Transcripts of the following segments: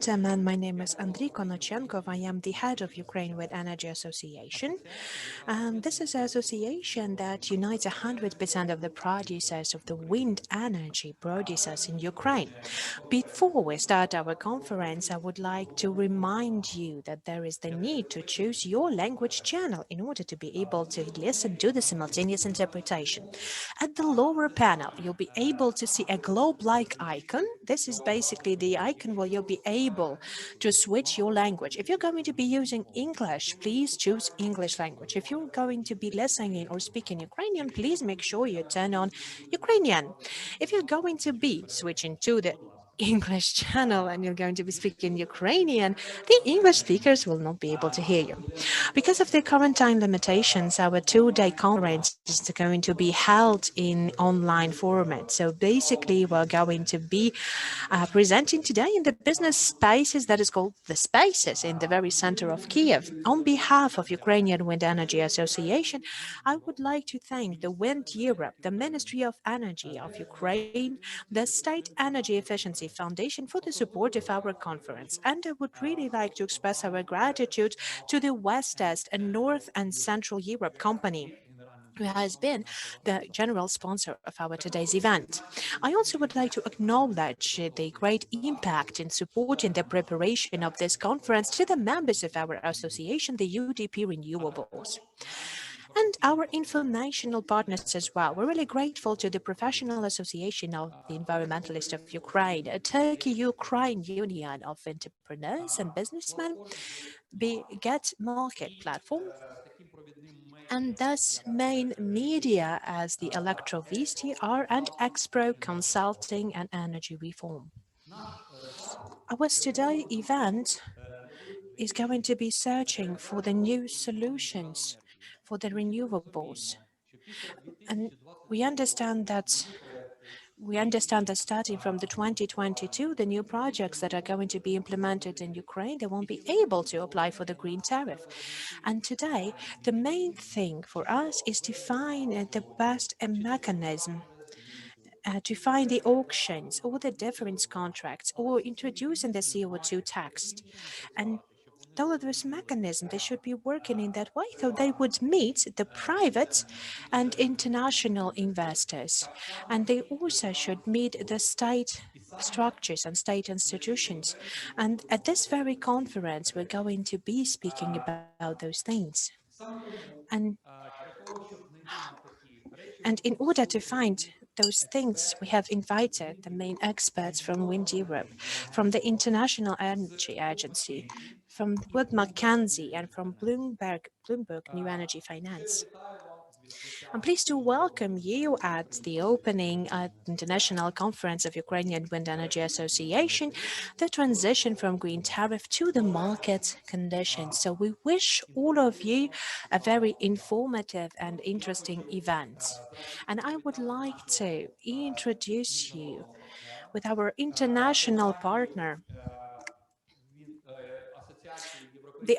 gentlemen, my name is Andriy Konochenkov. I am the head of Ukraine Wind Energy Association. This is an association that unites 100% of the producers of the wind energy producers in Ukraine. Before we start our conference, I would like to remind you that there is the need to choose your language channel in order to be able to listen to the simultaneous interpretation. At the lower panel, you'll be able to see a globe-like icon. This is basically the icon where you'll be able to switch your language. If you're going to be using English, please choose English language. If you're going to be listening or speaking Ukrainian, please make sure you turn on Ukrainian. If you're going to be switching to the English channel and you're going to be speaking Ukrainian, the English speakers will not be able to hear you. Because of the current time limitations, our two-day conference is going to be held in online format. So basically, we're going to be presenting today in the business spaces that is called the Spaces in the very center of Kiev. On behalf of Ukrainian Wind Energy Association, I would like to thank the Wind Europe, the Ministry of Energy of Ukraine, the State Energy Efficiency Foundation for the support of our conference. And I would really like to express our gratitude to the West Est and North and Central Europe Company, who has been the general sponsor of our today's event. I also would like to acknowledge the great impact in supporting the preparation of this conference to the members of our association, the UDP Renewables, and our informational partners as well. We're really grateful to the Professional Association of the Environmentalists of Ukraine, a Turkey-Ukraine Union of Entrepreneurs and Businessmen, the Get Market platform, and thus main media as the Electro VSTR and Expro Consulting and Energy Reform. Our today event is going to be searching for the new solutions for the renewables. And we understand that starting from the 2022, the new projects that are going to be implemented in Ukraine, they won't be able to apply for the green tariff. And today, the main thing for us is to find the best mechanism to find the auctions or the difference contracts or introducing the CO2 tax. And all of those mechanisms, they should be working in that way so they would meet the private and international investors. And they also should meet the state structures and state institutions. And at this very conference, we're going to be speaking about those things. And in order to find those things, we have invited the main experts from Wind Europe, from the International Energy Agency, from Wood Mackenzie, and from Bloomberg New Energy Finance. I'm pleased to welcome you at the opening International Conference of Ukrainian Wind Energy Association, the transition from green tariff to the market conditions. So we wish all of you a very informative and interesting event. And I would like to introduce you with our international partner, the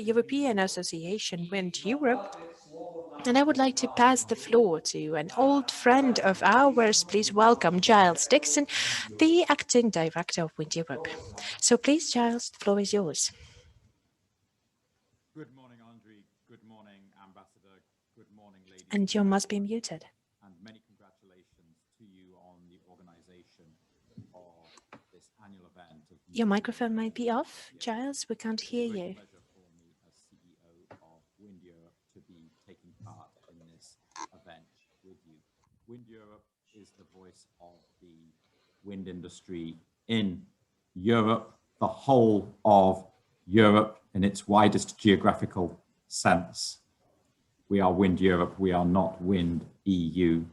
European Association Wind Europe. And I would like to pass the floor to an old friend of ours. Please welcome Giles Dixon, the acting director of Wind Europe. So please, Giles, the floor is yours. Good morning, Andriy. Good morning, Ambassador. Good morning, ladies. And you must be muted. And many congratulations to you on the organization of this annual event. Your microphone might be off, Giles. We can't hear you. Pleasure for me as CEO of Wind Europe to be taking part in this event with you. Wind Europe is the voice of the wind industry in Europe, the whole of Europe in its widest geographical sense. We are Wind Europe, we are not Wind EU.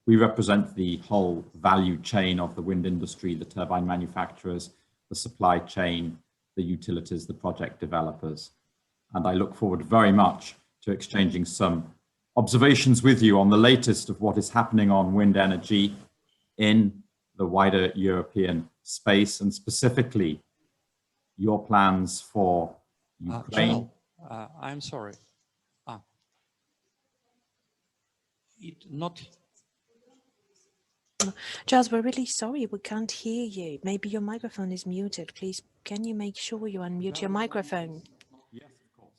We represent the whole value chain of the wind industry, the turbine manufacturers, the supply chain, the utilities, the project developers. And I look forward very much to exchanging some observations with you on the latest of what is happening on wind energy in the wider European space, and specifically your plans for Ukraine. I'm sorry. Giles, we're really sorry, we can't hear you. Maybe your microphone is muted. Please, can you make sure you unmute your microphone? Yes, of course.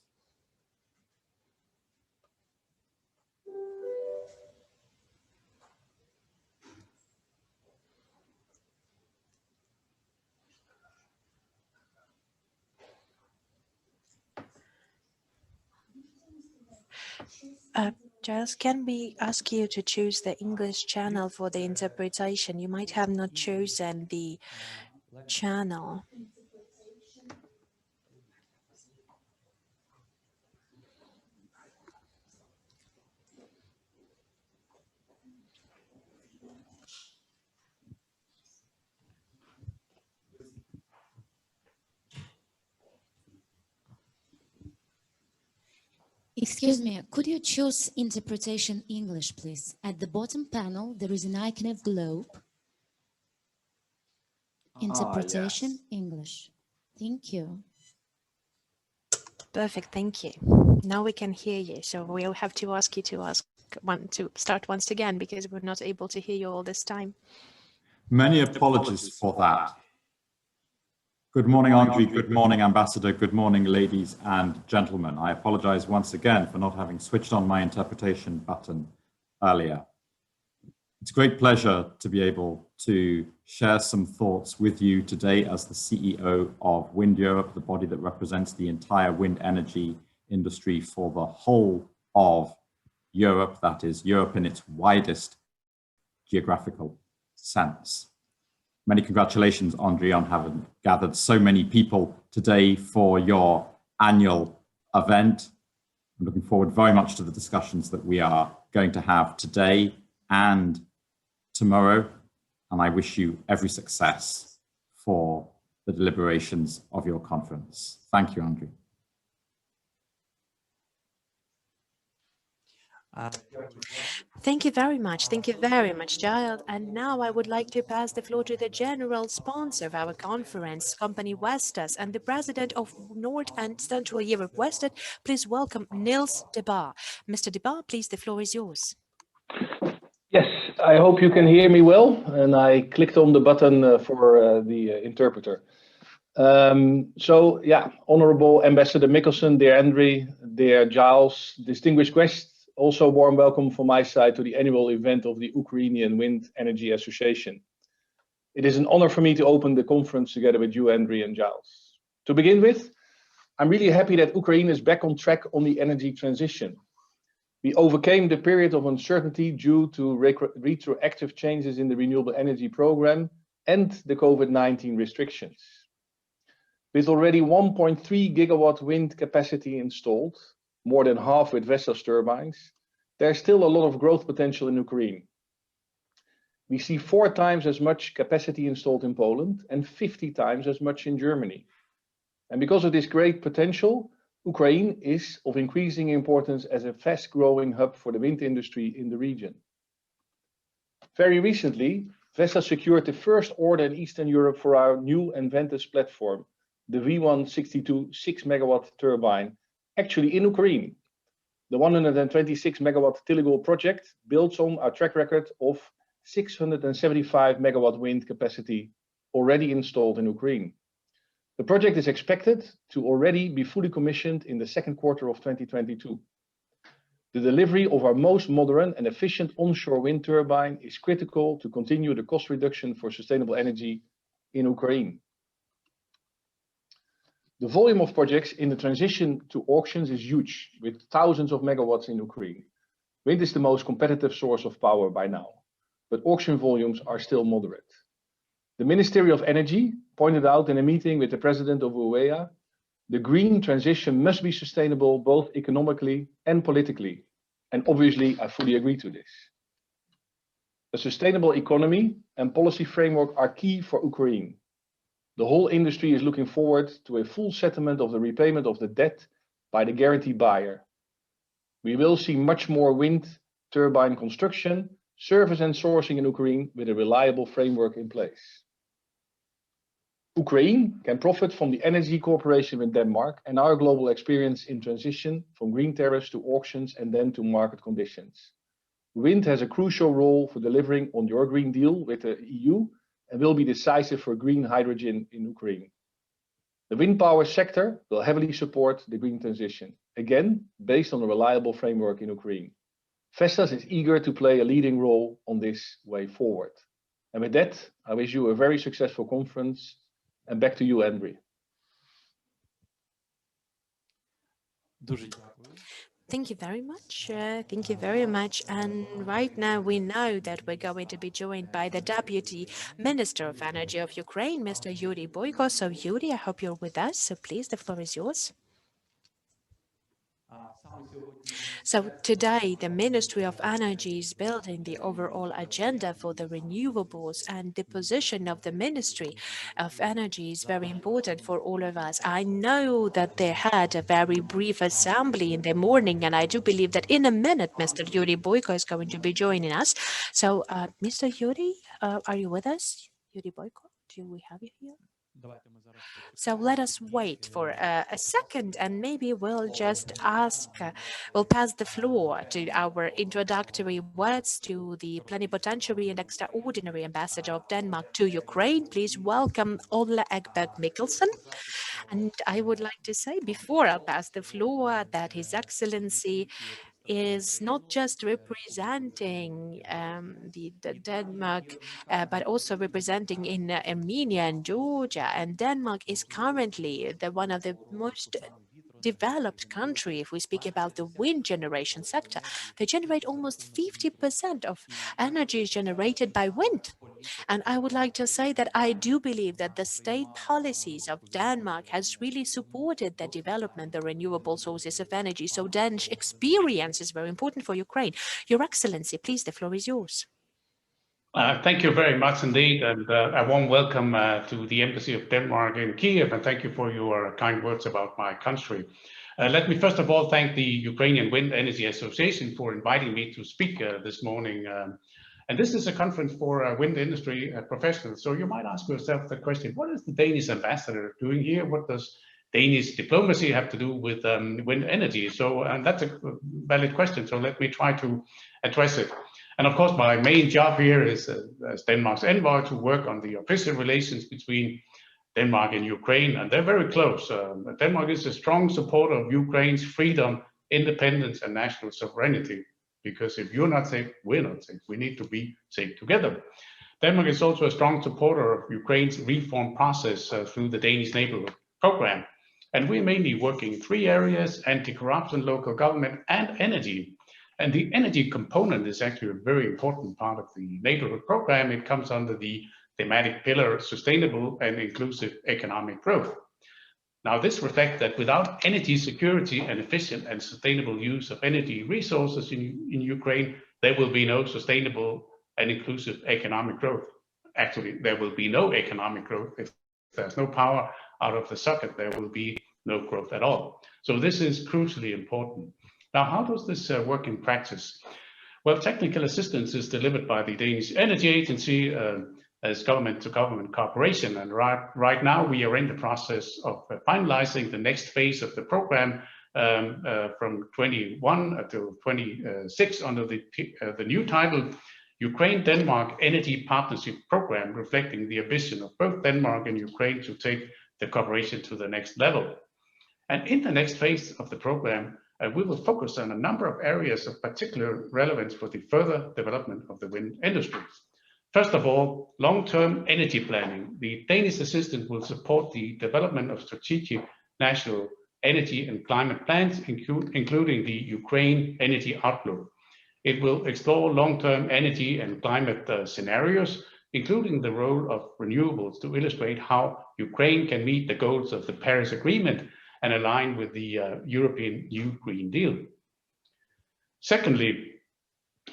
Giles, can we ask you to choose the English channel for the interpretation? You might have not chosen the channel. Excuse me, could you choose interpretation English, please? At the bottom panel, there is an icon of globe. Interpretation Yes. English. Thank you. Perfect, thank you. Now we can hear you, so we'll have to ask you to start once again because we're not able to hear you all this time. Many apologies for that. Good morning, Andre. Good morning, Ambassador. Good morning, ladies and gentlemen. I apologize once again for not having switched on my interpretation button earlier. It's a great pleasure to be able to share some thoughts with you today as the CEO of Wind Europe, the body that represents the entire wind energy industry for the whole of Europe, that is Europe in its widest geographical sense. Many congratulations, Andre, on having gathered so many people today for your annual event. I'm looking forward very much to the discussions that we are going to have today and tomorrow, and I wish you every success for the deliberations of your conference. Thank you, Andre. Thank you very much. Thank you very much, Giles. And now I would like to pass the floor to the general sponsor of our conference, company Vestas, and the president of North and Central Europe Vestas. Please welcome Niels de Baar. Mr. de Baar, please, the floor is yours. Yes, I hope you can hear me well. And I clicked on the button for the interpreter. Honorable Ambassador Mikkelsen, dear Andre, dear Giles, distinguished guests, also warm welcome from my side to the annual event of the Ukrainian Wind Energy Association. It is an honor for me to open the conference together with you, Andre and Giles. To begin with, I'm really happy that Ukraine is back on track on the energy transition. We overcame the period of uncertainty due to retroactive changes in the renewable energy program and the COVID-19 restrictions. With already 1.3 gigawatt wind capacity installed, more than half with Vestas turbines, there's still a lot of growth potential in Ukraine. We see 4 times as much capacity installed in Poland and 50 times as much in Germany. And because of this great potential, Ukraine is of increasing importance as a fast-growing hub for the wind industry in the region. Very recently, Vestas secured the first order in Eastern Europe for our new Enventus platform, the V162 6-megawatt turbine, actually in Ukraine. The 126 megawatt Teligol project builds on our track record of 675 megawatt wind capacity already installed in Ukraine. The project is expected to already be fully commissioned in the second quarter of 2022. The delivery of our most modern and efficient onshore wind turbine is critical to continue the cost reduction for sustainable energy in Ukraine. The volume of projects in the transition to auctions is huge, with thousands of megawatts in Ukraine. Wind is the most competitive source of power by now, but auction volumes are still moderate. The Ministry of Energy pointed out in a meeting with the president of UWEA, the green transition must be sustainable both economically and politically. And obviously, I fully agree to this. A sustainable economy and policy framework are key for Ukraine. The whole industry is looking forward to a full settlement of the repayment of the debt by the guarantee buyer. We will see much more wind turbine construction, service and sourcing in Ukraine with a reliable framework in place. Ukraine can profit from the energy cooperation with Denmark and our global experience in transition from green tariffs to auctions and then to market conditions. Wind has a crucial role for delivering on your Green Deal with the EU and will be decisive for green hydrogen in Ukraine. The wind power sector will heavily support the green transition, again, based on a reliable framework in Ukraine. Vestas is eager to play a leading role on this way forward. And with that, I wish you a very successful conference, and back to you, Andrew. Thank you very much. Thank you very much. And right now we know that we're going to be joined by the Deputy Minister of Energy of Ukraine, Mr. Yuri Boyko. So Yuri, I hope you're with us. So please, the floor is yours. So today, the Ministry of Energy is building the overall agenda for the renewables, and the position of the Ministry of Energy is very important for all of us. I know that they had a very brief assembly in the morning, and I do believe that in a minute, Mr. Yuri Boyko is going to be joining us. So, Mr. Yuri, are you with us? Yuri Boyko, do we have you here? So let us wait for a second, and maybe we'll just we'll pass the floor to our introductory words to the plenipotentiary and extraordinary ambassador of Denmark to Ukraine. Please welcome Ole Ekberg Mikkelsen. And I would like to say, before I pass the floor, that His Excellency is not just representing the Denmark, but also representing in Armenia and Georgia. And Denmark is currently one of the most developed country if we speak about the wind generation sector. They generate almost 50% of energy generated by wind. And I would like to say that I do believe that the state policies of Denmark has really supported the development of renewable sources of energy. So Danish experience is very important for Ukraine. Your Excellency, please, the floor is yours. Thank you very much indeed, and a warm welcome to the Embassy of Denmark in Kiev, and thank you for your kind words about my country. Let me first of all thank the Ukrainian Wind Energy Association for inviting me to speak this morning. And this is a conference for wind industry professionals. So you might ask yourself the question, what is the Danish ambassador doing here? What does Danish diplomacy have to do with wind energy? So that's a valid question. So let me try to address it. And of course, my main job here is as Denmark's envoy to work on the official relations between Denmark and Ukraine, and they're very close. Denmark is a strong supporter of Ukraine's freedom, independence, and national sovereignty, because if you're not safe, we're not safe. We need to be safe together. Denmark is also a strong supporter of Ukraine's reform process through the Danish Neighborhood Program. And we're mainly working in three areas: anti-corruption, local government, and energy. And the energy component is actually a very important part of the Neighborhood Program. It comes under the thematic pillar, sustainable and inclusive economic growth. Now, this reflects that without energy security and efficient and sustainable use of energy resources in Ukraine, there will be no sustainable and inclusive economic growth. Actually, there will be no economic growth. If there's no power out of the socket, there will be no growth at all. So this is crucially important. Now, how does this work in practice? Well, technical assistance is delivered by the Danish Energy Agency as government-to-government cooperation. And right now, we are in the process of finalizing the next phase of the program from 21 to 26 under the new title, Ukraine-Denmark Energy Partnership Program, reflecting the ambition of both Denmark and Ukraine to take the cooperation to the next level. And in the next phase of the program, we will focus on a number of areas of particular relevance for the further development of the wind industry. First of all, long-term energy planning. The Danish assistance will support the development of strategic national energy and climate plans, including the Ukraine Energy Outlook. It will explore long-term energy and climate scenarios, including the role of renewables, to illustrate how Ukraine can meet the goals of the Paris Agreement and align with the European New Green Deal. Secondly,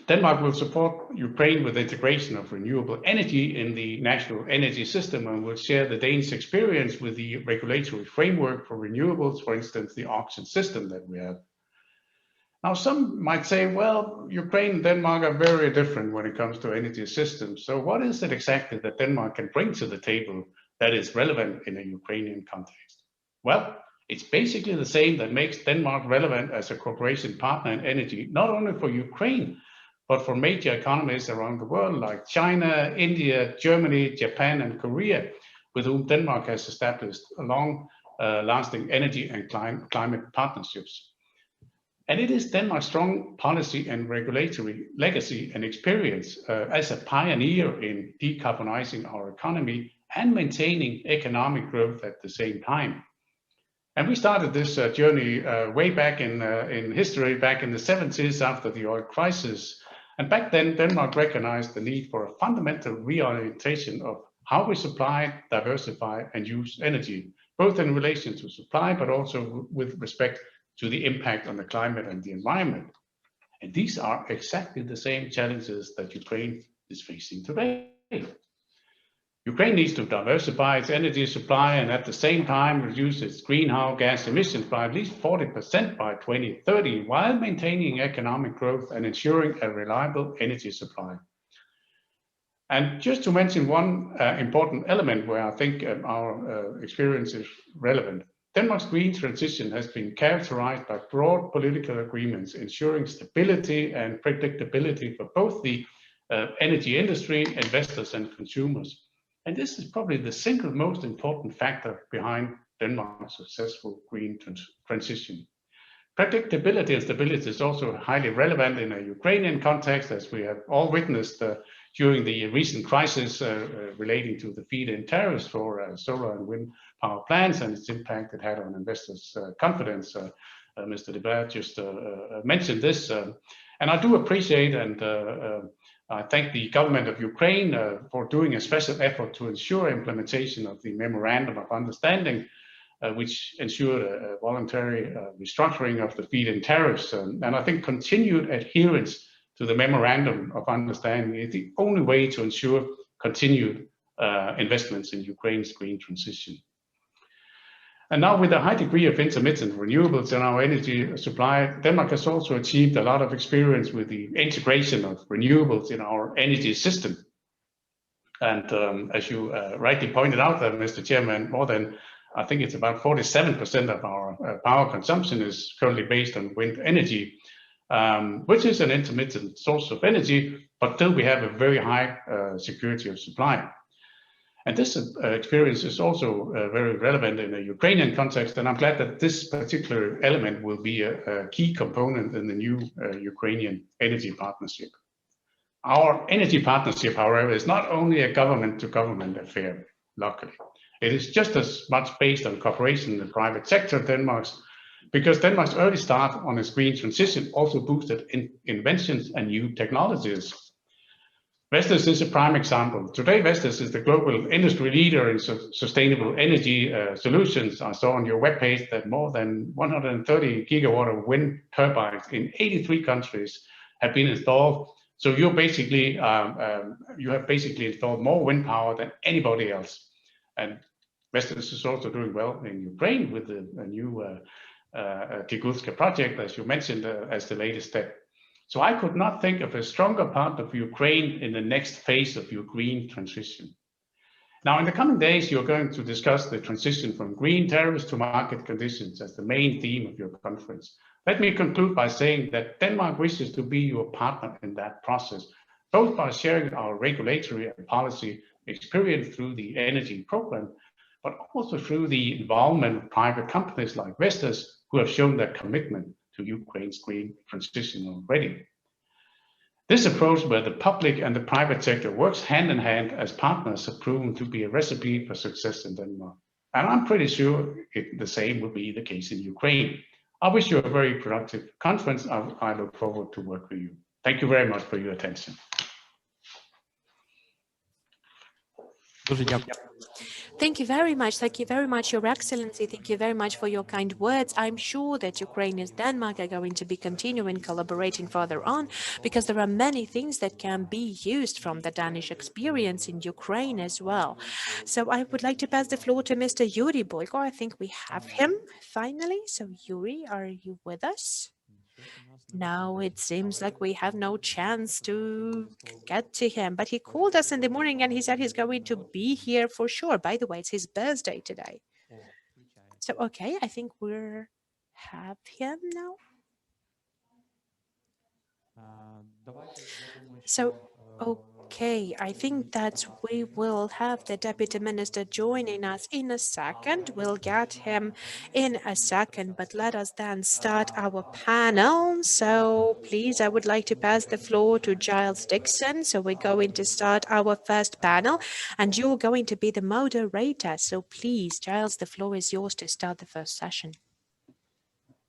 Denmark will support Ukraine with integration of renewable energy in the national energy system and will share the Danish experience with the regulatory framework for renewables, for instance, the auction system that we have. Now, some might say, well, Ukraine and Denmark are very different when it comes to energy systems. So what is it exactly that Denmark can bring to the table that is relevant in a Ukrainian context? Well, it's basically the same that makes Denmark relevant as a cooperation partner in energy, not only for Ukraine, but for major economies around the world like China, India, Germany, Japan, and Korea, with whom Denmark has established long-lasting energy and climate partnerships. And it is Denmark's strong policy and regulatory legacy and experience as a pioneer in decarbonizing our economy and maintaining economic growth at the same time. And we started this journey way back in history, back in the 70s after the oil crisis. And back then, Denmark recognized the need for a fundamental reorientation of how we supply, diversify, and use energy, both in relation to supply, but also with respect to the impact on the climate and the environment. And these are exactly the same challenges that Ukraine is facing today. Ukraine needs to diversify its energy supply and at the same time reduce its greenhouse gas emissions by at least 40% by 2030, while maintaining economic growth and ensuring a reliable energy supply. And just to mention one important element where I think our experience is relevant, Denmark's green transition has been characterized by broad political agreements, ensuring stability and predictability for both the energy industry, investors, and consumers. And this is probably the single most important factor behind Denmark's successful green transition. Predictability and stability is also highly relevant in a Ukrainian context, as we have all witnessed during the recent crisis relating to the feed-in tariffs for solar and wind power plants and its impact it had on investors' confidence. Mr. Debert just mentioned this, and I do appreciate and I thank the government of Ukraine for doing a special effort to ensure implementation of the Memorandum of Understanding, which ensured a voluntary restructuring of the feed-in tariffs. And I think continued adherence to the Memorandum of Understanding is the only way to ensure continued investments in Ukraine's green transition. And now, with a high degree of intermittent renewables in our energy supply, Denmark has also achieved a lot of experience with the integration of renewables in our energy system. And as you rightly pointed out, Mr. Chairman, more than, I think it's about 47% of our power consumption is currently based on wind energy, which is an intermittent source of energy, but still we have a very high security of supply. And this experience is also very relevant in a Ukrainian context, and I'm glad that this particular element will be a key component in the new Ukrainian energy partnership. Our energy partnership, however, is not only a government-to-government affair, luckily. It is just as much based on cooperation in the private sector of because Denmark's early start on its green transition also boosted inventions and new technologies. Vestas is a prime example. Today, Vestas is the global industry leader in sustainable energy solutions. I saw on your webpage that more than 130 gigawatt of wind turbines in 83 countries have been installed. So you have basically installed more wind power than anybody else. And Vestas is also doing well in Ukraine with a new Tigulska project, as you mentioned, as the latest step. So I could not think of a stronger part of Ukraine in the next phase of your green transition. Now, in the coming days, you're going to discuss the transition from green tariffs to market conditions as the main theme of your conference. Let me conclude by saying that Denmark wishes to be your partner in that process, both by sharing our regulatory and policy experience through the energy program, but also through the involvement of private companies like Vestas, who have shown their commitment to Ukraine's green transition already. This approach, where the public and the private sector works hand in hand as partners, have proven to be a recipe for success in Denmark. And I'm pretty sure the same will be the case in Ukraine. I wish you a very productive conference. I look forward to work with you. Thank you very much for your attention. Thank you very much. Thank you very much, Your Excellency. Thank you very much for your kind words. I'm sure that Ukraine and Denmark are going to be continuing collaborating further on, because there are many things that can be used from the Danish experience in Ukraine as well. So I would like to pass the floor to Mr. Yuri Boyko. I think we have him finally. So Yuri, are you with us? Now it seems like we have no chance to get to him, but he called us in the morning and he said he's going to be here for sure. By the way, it's his birthday today. So, okay, I think we have him now. So, okay, I think that we will have the Deputy Minister joining us in a second. We'll get him in a second, but let us then start our panel. So please, I would like to pass the floor to Giles Dixon. So we're going to start our first panel, and you're going to be the moderator. So please, Giles, the floor is yours to start the first session.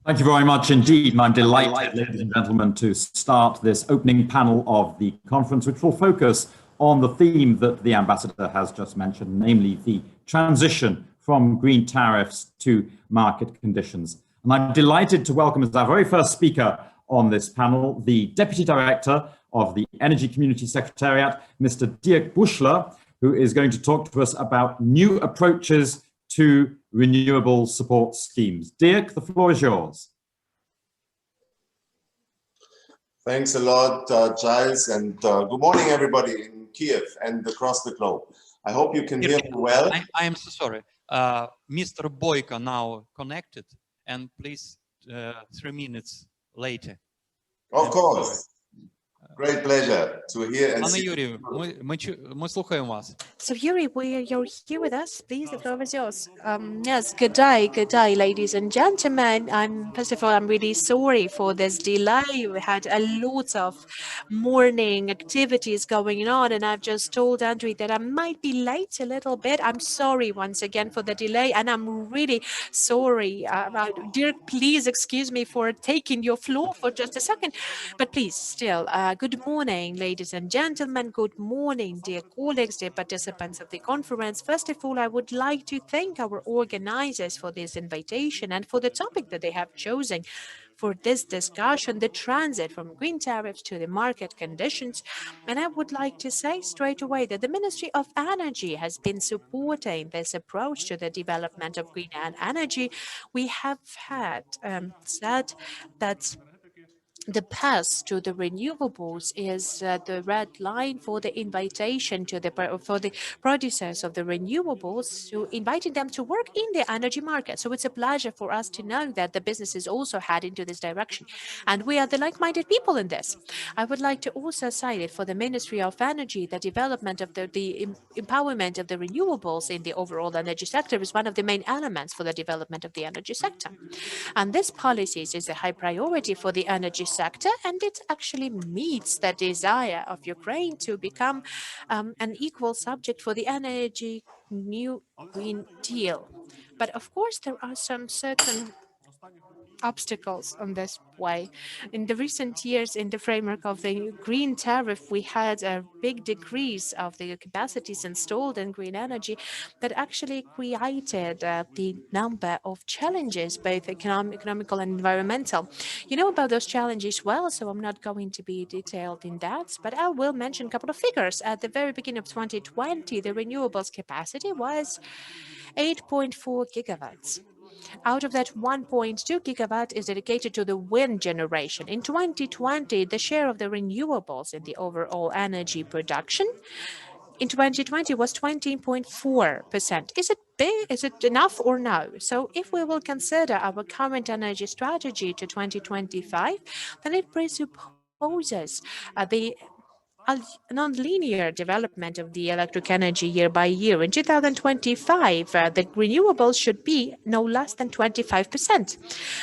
Thank you very much indeed, and I'm delighted, ladies and gentlemen, to start this opening panel of the conference, which will focus on the theme that the ambassador has just mentioned, namely the transition from green tariffs to market conditions. And I'm delighted to welcome as our very first speaker on this panel, the Deputy Director of the Energy Community Secretariat, Mr. Dirk Buschler, who is going to talk to us about new approaches to renewable support schemes. Dirk, the floor is yours. Thanks a lot, Giles, and good morning, everybody in Kiev and across the globe. I hope you can hear me well. I am so sorry. Mr. Boyko now connected, and please 3 minutes later. Of course. Great pleasure to hear and Пане see Юрію, ми слухаємо вас. So Yuri, you're here with us. Please, the floor is yours. Yes, good day, ladies and gentlemen. First of all, I'm really sorry for this delay. We had a lot of morning activities going on, and I've just told Andrew that I might be late a little bit. I'm sorry once again for the delay, and I'm really sorry. Dirk, please excuse me for taking your floor for just a second, but please, still, good morning, ladies and gentlemen. Good morning, dear colleagues, dear participants of the conference. First of all, I would like to thank our organizers for this invitation and for the topic that they have chosen for this discussion, the transit from green tariffs to the market conditions. And I would like to say straight away that the Ministry of Energy has been supporting this approach to the development of green energy. We have had said that the path to the renewables is the red line for the invitation to the producers of the renewables, to inviting them to work in the energy market. So it's a pleasure for us to know that the business is also heading to this direction, and we are the like-minded people in this. I would like to also say that for the Ministry of Energy, the development of the empowerment of the renewables in the overall energy sector is one of the main elements for the development of the energy sector. And this policy is a high priority for the energy sector, and it actually meets the desire of Ukraine to become an equal subject for the energy new Green Deal. But of course, there are some certain obstacles on this way. In the recent years, in the framework of the green tariff, we had a big decrease of the capacities installed in green energy that actually created the number of challenges, both economical and environmental. You know about those challenges well, so I'm not going to be detailed in that, but I will mention a couple of figures. At the very beginning of 2020, the renewables capacity was 8.4 gigawatts. Out of that, 1.2 gigawatt is dedicated to the wind generation. In 2020, the share of the renewables in the overall energy production in 2020 was 20.4%. Is it big? Is it enough or no? So if we will consider our current energy strategy to 2025, then it presupposes the a non-linear development of the electric energy year by year. In 2025, the renewables should be no less than 25%,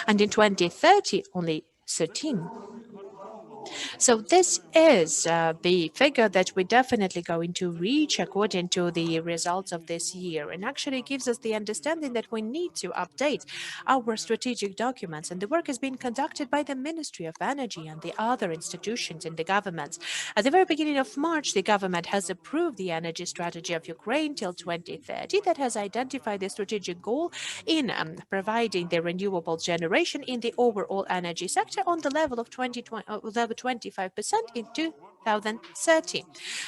and in 2030, only 13%. So this is the figure that we're definitely going to reach according to the results of this year, and actually gives us the understanding that we need to update our strategic documents, and the work is being conducted by the Ministry of Energy and the other institutions in the government. At the very beginning of March, the government has approved the energy strategy of Ukraine till 2030 that has identified the strategic goal in providing the renewable generation in the overall energy sector on the level of 25% in 2030.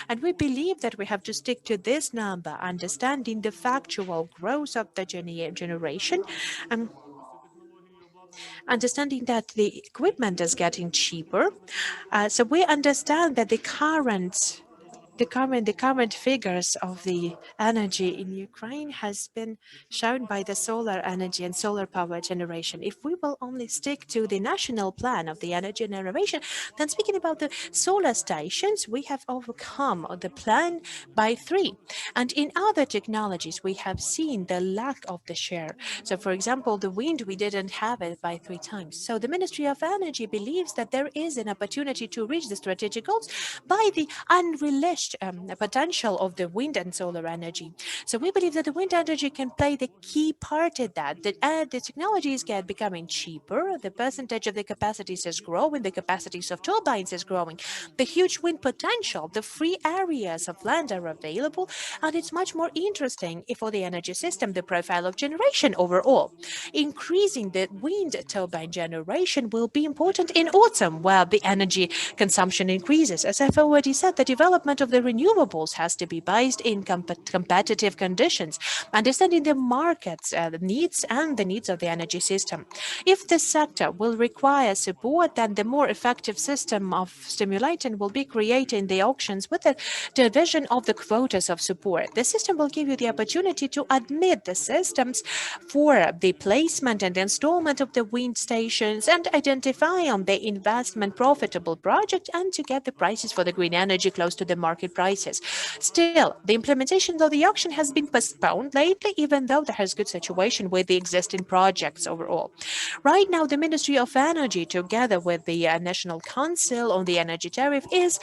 And we believe that we have to stick to this number, understanding the factual growth of the generation, understanding that the equipment is getting cheaper. So we understand that the current the current figures of the energy in Ukraine has been shown by the solar energy and solar power generation. If we will only stick to the national plan of the energy generation, then speaking about the solar stations, we have overcome the plan by 3. And in other technologies, we have seen the lack of the share. So for example, the wind, we didn't have it by 3 times. So the Ministry of Energy believes that there is an opportunity to reach the strategic goals by the unreleased potential of the wind and solar energy. So we believe that the wind energy can play the key part in that. The technologies get becoming cheaper, the percentage of the capacities is growing, the capacities of turbines is growing, the huge wind potential, the free areas of land are available, and it's much more interesting for the energy system, the profile of generation overall. Increasing the wind turbine generation will be important in autumn, where the energy consumption increases. As I've already said, the development of the renewables has to be based in competitive conditions, understanding the market's needs and the needs of the energy system. If this sector will require support, then the more effective system of stimulating will be created in the auctions with the division of the quotas of support. The system will give you the opportunity to admit the systems for the placement and installment of the wind stations and identify on the investment profitable project and to get the prices for the green energy close to the market prices. Still, the implementation of the auction has been postponed lately, even though there is good situation with the existing projects overall. Right now, the Ministry of Energy, together with the National Council on the Energy Tariff, is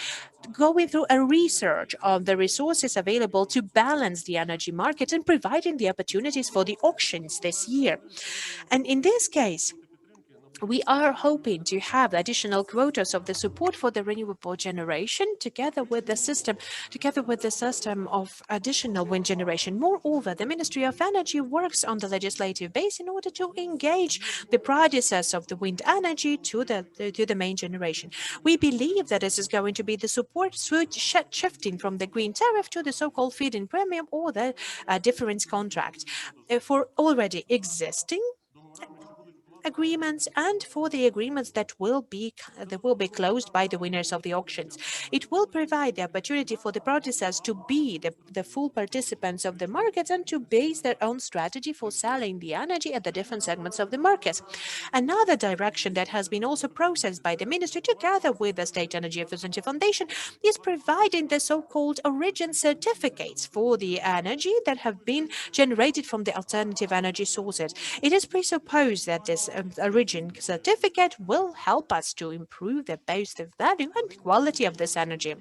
going through a research of the resources available to balance the energy market and providing the opportunities for the auctions this year. And in this case, we are hoping to have additional quotas of the support for the renewable generation together with the system of additional wind generation. Moreover, the Ministry of Energy works on the legislative base in order to engage the producers of the wind energy to the main generation. We believe that this is going to be the support shifting from the green tariff to the so-called feed-in premium or the difference contract for already existing agreements and for the agreements that will be closed by the winners of the auctions. It will provide the opportunity for the producers to be the full participants of the market and to base their own strategy for selling the energy at the different segments of the market. Another direction that has been also processed by the ministry together with the State Energy Efficiency Foundation is providing the so-called origin certificates for the energy that have been generated from the alternative energy sources. It is presupposed that this origin certificate will help us to improve both the value and quality of this energy.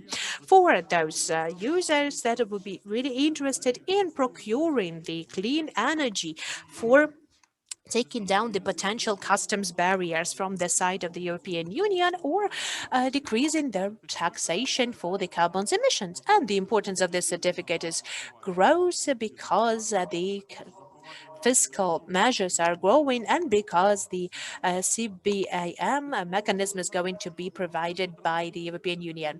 For those users that would be really interested in procuring the clean energy for taking down the potential customs barriers from the side of the European Union or decreasing their taxation for the carbon emissions. And the importance of this certificate is grows because the fiscal measures are growing and because the CBAM mechanism is going to be provided by the European Union.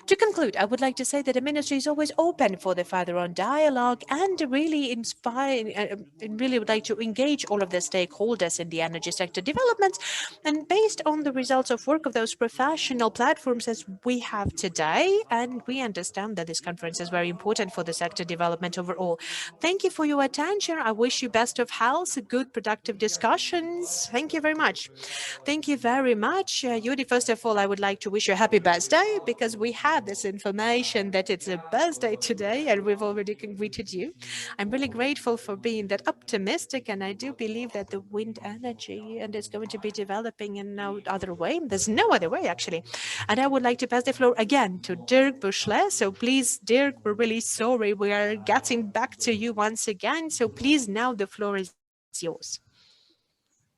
To conclude, I would like to say that the ministry is always open for the further on dialogue and really really would like to engage all of the stakeholders in the energy sector development. And based on the results of work of those professional platforms as we have today, and we understand that this conference is very important for the sector development overall. Thank you for your attention. I wish you best of health, good productive discussions. Thank you very much. Thank you very much. Yuri, first of all, I would like to wish you a happy birthday because we had this information that it's a birthday today and we've already greeted you. I'm really grateful for being that optimistic, and I do believe that the wind energy and it's going to be developing in no other way. There's no other way, actually. And I would like to pass the floor again to Dirk Buschle. So please, Dirk, we're really sorry. We are getting back to you once again. So please, now the floor is yours.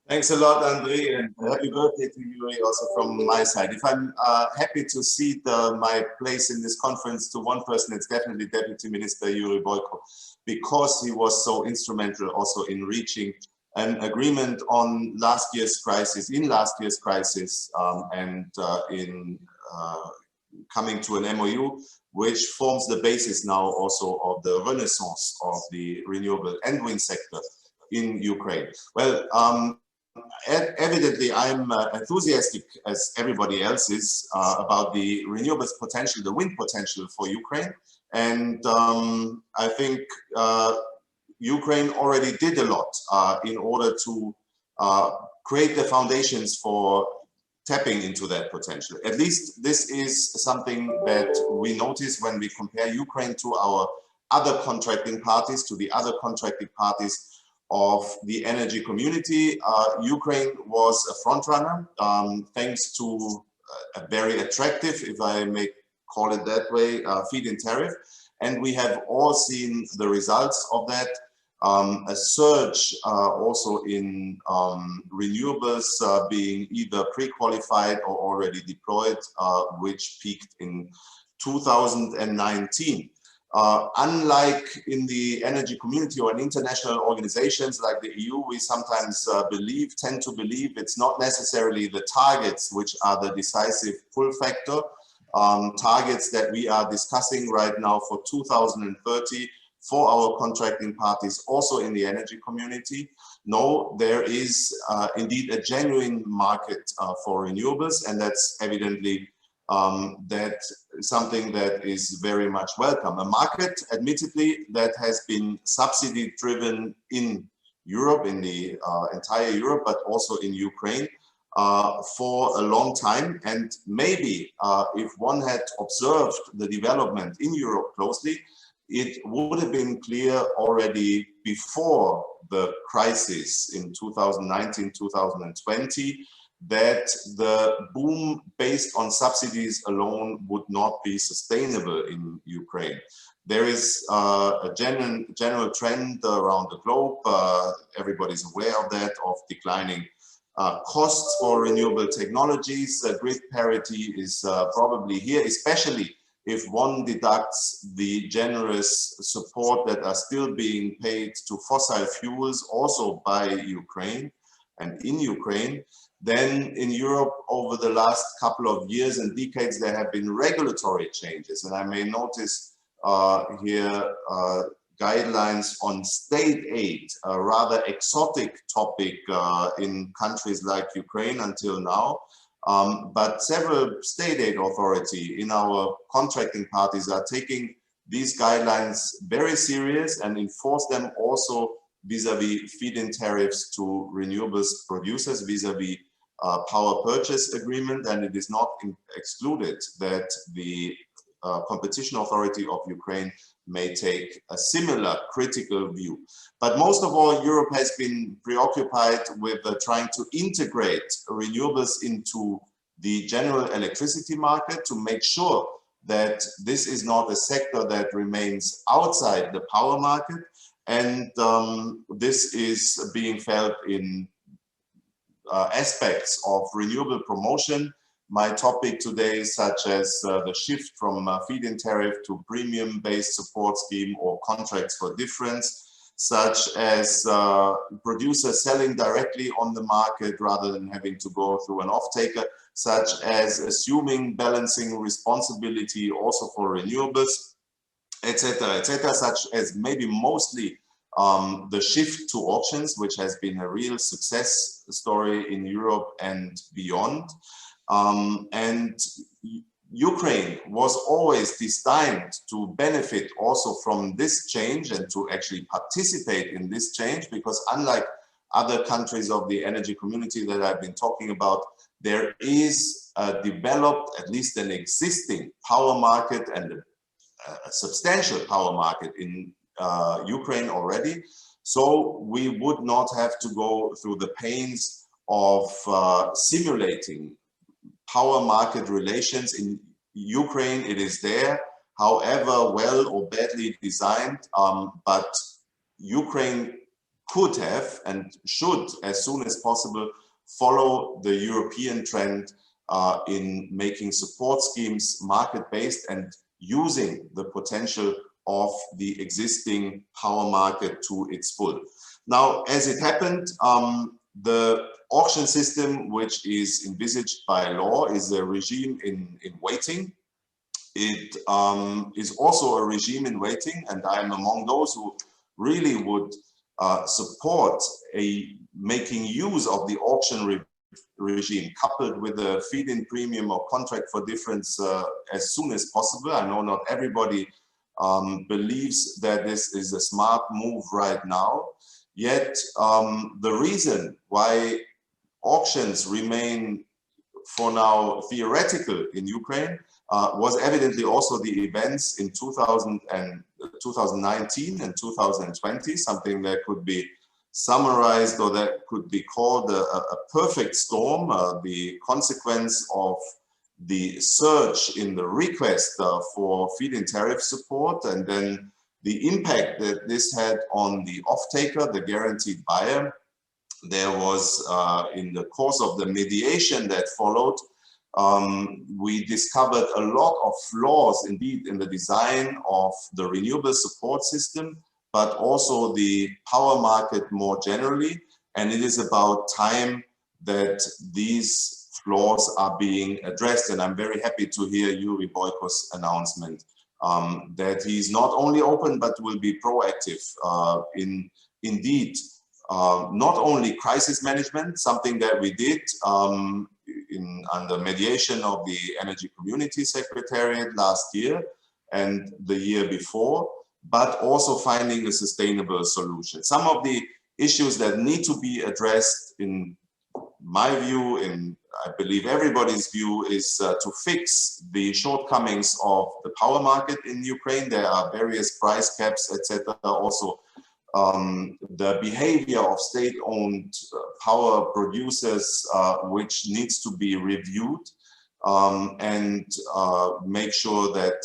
Thanks a lot, Andre, and happy birthday to you also from my side. If I'm happy to cede my place in this conference to one person, it's definitely Deputy Minister Yuri Boyko, because he was so instrumental also in reaching an agreement on last year's crisis, and in coming to an MOU, which forms the basis now also of the renaissance of the renewable and wind sector in Ukraine. Well, Evidently, I'm enthusiastic, as everybody else is, about the renewables potential, the wind potential for Ukraine. And I think Ukraine already did a lot in order to create the foundations for tapping into that potential. At least this is something that we notice when we compare Ukraine to our other contracting parties, to the other contracting parties of the energy community. Ukraine was a frontrunner thanks to a very attractive, if I may call it that way, feed-in tariff. And we have all seen the results of that. A surge also in renewables being either pre-qualified or already deployed, which peaked in 2019. Unlike in the energy community or in international organizations like the EU, we sometimes tend to believe it's not necessarily the targets which are the decisive pull factor. Targets that we are discussing right now for 2030 for our contracting parties also in the energy community. No, there is indeed a genuine market for renewables, and that's evidently something that is very much welcome. A market, admittedly, that has been subsidy driven in Europe, in the entire Europe, but also in Ukraine for a long time. And maybe if one had observed the development in Europe closely, it would have been clear already before the crisis in 2019, 2020, that the boom based on subsidies alone would not be sustainable in Ukraine. There is a general trend around the globe, everybody's aware of that, of declining costs for renewable technologies. Grid parity is probably here, especially if one deducts the generous support that are still being paid to fossil fuels also by Ukraine and in Ukraine. Then in Europe, over the last couple of years and decades, there have been regulatory changes. And I may notice here guidelines on state aid, a rather exotic topic in countries like Ukraine until now. But several state aid authorities in our contracting parties are taking these guidelines very serious and enforce them also vis-a-vis feed-in tariffs to renewables producers, vis-a-vis power purchase agreement. And it is not excluded that the competition authority of Ukraine may take a similar critical view. But most of all, Europe has been preoccupied with trying to integrate renewables into the general electricity market to make sure that this is not a sector that remains outside the power market. And this is being felt in aspects of renewable promotion. My topic today, such as the shift from feed-in tariff to premium-based support scheme or contracts for difference, such as producers selling directly on the market rather than having to go through an off-taker, such as assuming balancing responsibility also for renewables, etc., such as maybe mostly the shift to auctions, which has been a real success story in Europe and beyond. And Ukraine was always destined to benefit also from this change and to actually participate in this change, because unlike other countries of the energy community that I've been talking about, there is developed, at least an existing power market and a substantial power market in Ukraine already. So we would not have to go through the pains of simulating power market relations. In Ukraine, it is there, however well or badly designed, but Ukraine could have and should, as soon as possible, follow the European trend in making support schemes market-based and using the potential of the existing power market to its full. Now, as it happened, the auction system, which is envisaged by law, is a regime in waiting. It is also a regime in waiting, and I am among those who really would support a making use of the auction regime coupled with a feed-in premium or contract for difference as soon as possible. I know not everybody believes that this is a smart move right now. Yet the reason why auctions remain for now theoretical in Ukraine was evidently also the events in 2019 and 2020, something that could be summarized or that could be called a perfect storm, the consequence of the surge in the request for feed-in tariff support, and then the impact that this had on the off-taker, the guaranteed buyer. There was, in the course of the mediation that followed, we discovered a lot of flaws indeed in the design of the renewable support system, but also the power market more generally. And it is about time that these flaws are being addressed. And I'm very happy to hear Yuri Boyko's announcement that he's not only open, but will be proactive in indeed not only crisis management, something that we did under mediation of the Energy Community Secretariat last year and the year before, but also finding a sustainable solution. Some of the issues that need to be addressed, in my view, in I believe everybody's view, is to fix the shortcomings of the power market in Ukraine. There are various price caps, etc. Also, the behavior of state-owned power producers, which needs to be reviewed, and make sure that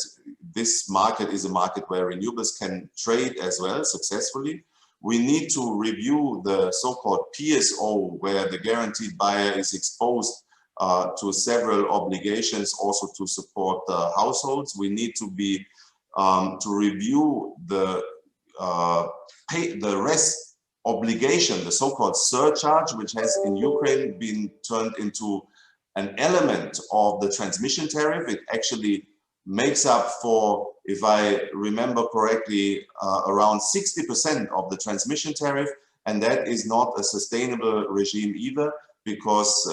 this market is a market where renewables can trade as well successfully. We need to review the so-called PSO, where the guaranteed buyer is exposed to several obligations also to support households. We need to be to review the rest obligation, the so-called surcharge, which has in Ukraine been turned into an element of the transmission tariff. It actually makes up for, if I remember correctly, around 60% of the transmission tariff, and that is not a sustainable regime either, because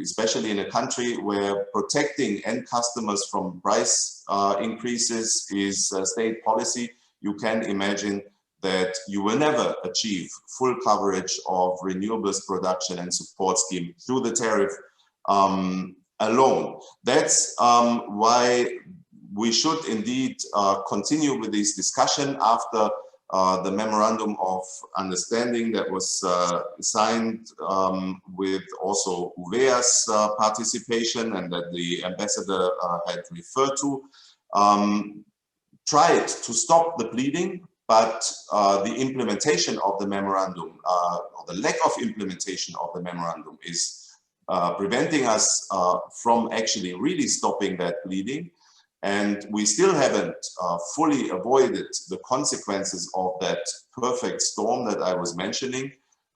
especially in a country where protecting end customers from price increases is state policy, you can imagine that you will never achieve full coverage of renewables production and support scheme through the tariff alone. That's why we should indeed continue with this discussion after the memorandum of understanding that was signed with also UWEA's participation and that the ambassador had referred to, tried to stop the bleeding, but the implementation of the memorandum, or the lack of implementation of the memorandum, is preventing us from actually really stopping that bleeding. And we still haven't fully avoided the consequences of that perfect storm that I was mentioning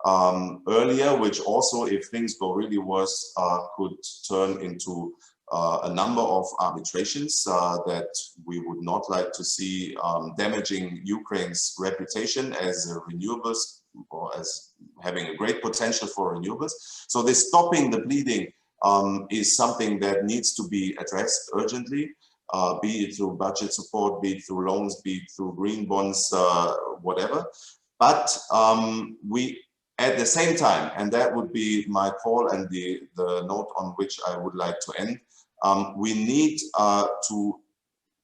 earlier, which also, if things go really worse, could turn into a number of arbitrations that we would not like to see, damaging Ukraine's reputation as a renewables, or as having a great potential for renewables. So this stopping the bleeding is something that needs to be addressed urgently. Be it through budget support, be it through loans, be it through green bonds, whatever. But we, at the same time, and that would be my call and the note on which I would like to end, we need to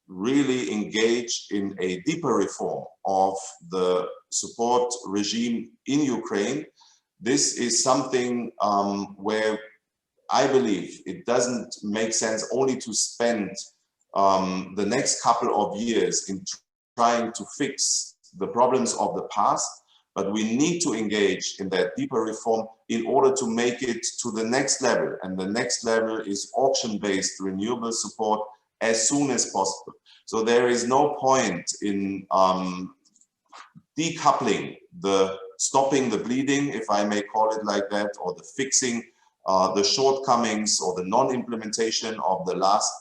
really engage in a deeper reform of the support regime in Ukraine. This is something where I believe it doesn't make sense only to spend the next couple of years in trying to fix the problems of the past, but we need to engage in that deeper reform in order to make it to the next level. And the next level is auction-based renewable support as soon as possible. So there is no point in decoupling the stopping the bleeding, if I may call it like that, or the fixing the shortcomings or the non-implementation of the last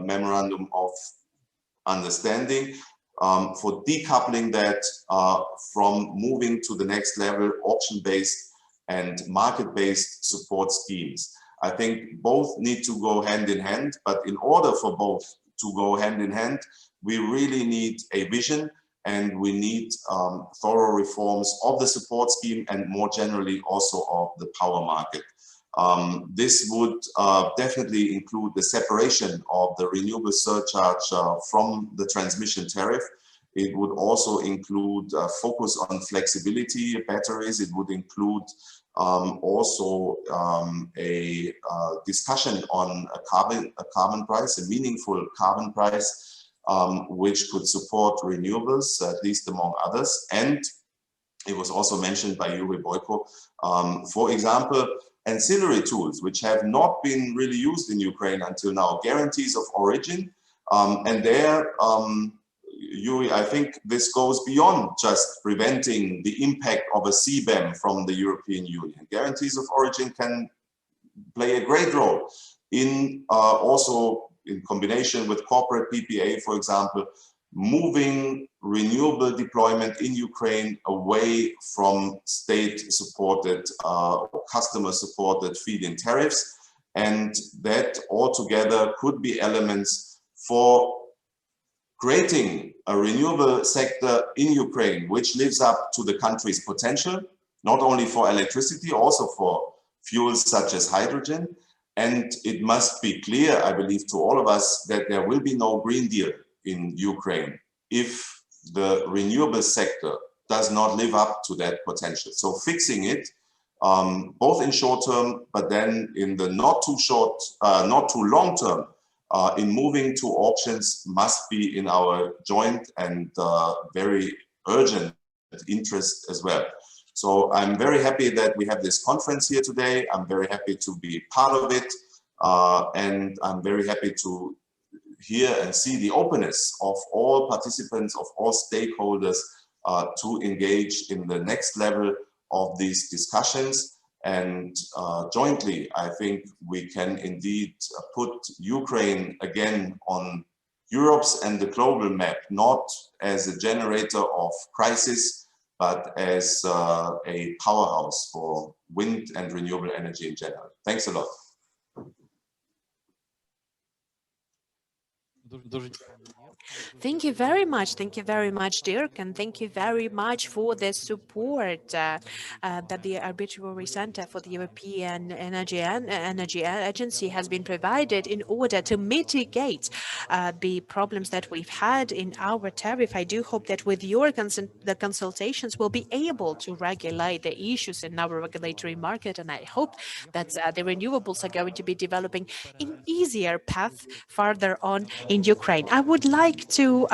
memorandum of understanding, for decoupling that from moving to the next level, auction-based, and market-based support schemes. I think both need to go hand in hand, but in order for both to go hand in hand, we really need a vision, and we need thorough reforms of the support scheme and more generally also of the power market. This would definitely include the separation of the renewable surcharge from the transmission tariff. It would also include focus on flexibility batteries. It would include also a discussion on a carbon price, a meaningful carbon price, which could support renewables, at least among others. And it was also mentioned by Yuri Boyko, for example, ancillary tools, which have not been really used in Ukraine until now, guarantees of origin. And there, Yuri, I think this goes beyond just preventing the impact of a CBAM from the European Union. Guarantees of origin can play a great role in also in combination with corporate PPA, for example, moving renewable deployment in Ukraine away from state-supported, customer-supported feed-in tariffs. And that altogether could be elements for creating a renewable sector in Ukraine, which lives up to the country's potential, not only for electricity, also for fuels such as hydrogen. And it must be clear, I believe, to all of us that there will be no Green Deal in Ukraine if the renewable sector does not live up to that potential. So fixing it, both in short term, but then in the not too long term, in moving to options must be in our joint and very urgent interest as well. So I'm very happy that we have this conference here today. I'm very happy to be part of it. And I'm very happy to hear and see the openness of all participants, of all stakeholders to engage in the next level of these discussions. And jointly, I think we can indeed put Ukraine again on Europe's and the global map, not as a generator of crisis, but as a powerhouse for wind and renewable energy in general. Thanks a lot. Thank you very much. Thank you very much, Dirk, and thank you very much for the support that the Arbitrary Center for the European Energy Agency has been provided in order to mitigate the problems that we've had in our tariff. I do hope that with your the consultations we'll be able to regulate the issues in our regulatory market, and I hope that the renewables are going to be developing an easier path further on in Ukraine. I would like to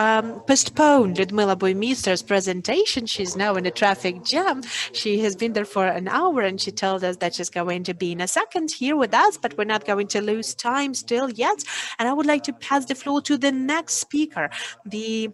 postpone Lyudmila Buimister's presentation. She's now in a traffic jam. She has been there for an hour and she told us that she's going to be in a second here with us, but we're not going to lose time still yet. And I would like to pass the floor to the next speaker, the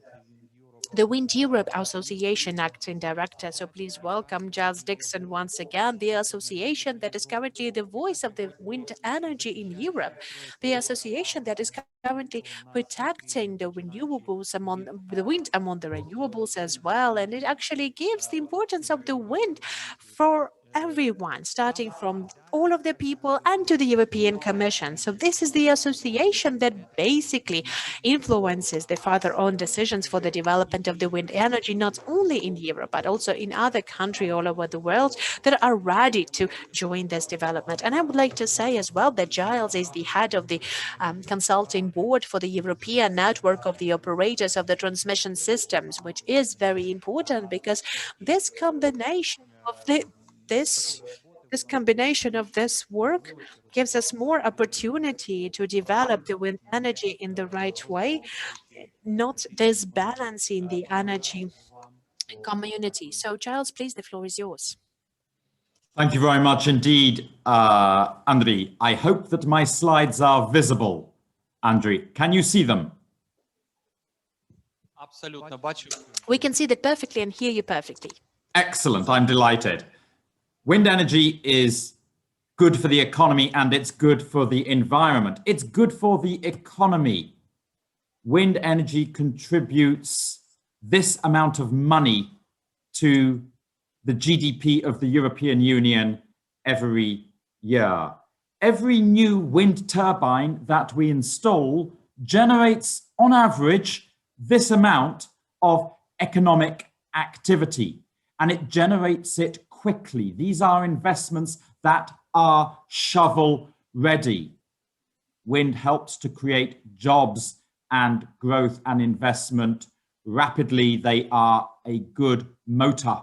Wind Europe Association Acting Director. So please welcome Giles Dixon once again, the association that is currently the voice of the wind energy in Europe, the association that is currently protecting the renewables among the wind among the renewables as well. And it actually gives the importance of the wind for everyone, starting from all of the people and to the European Commission. So this is the association that basically influences the further on decisions for the development of the wind energy, not only in Europe, but also in other countries all over the world that are ready to join this development. And I would like to say as well that Giles is the head of the consulting board for the European network of the operators of the transmission systems, which is very important because this combination of this combination of this work gives us more opportunity to develop the wind energy in the right way, not disbalancing the energy community. So, Giles, please, the floor is yours. Thank you very much indeed, Andriy. I hope that my slides are visible. Andriy, can you see them? We can see that perfectly and hear you perfectly. Excellent, I'm delighted. Wind energy is good for the economy and it's good for the environment. It's good for the economy. Wind energy contributes this amount of money to the GDP of the European Union every year. Every new wind turbine that we install generates, on average, this amount of economic activity, and it generates it quickly. These are investments that are shovel ready. Wind helps to create jobs and growth and investment rapidly. They are a good motor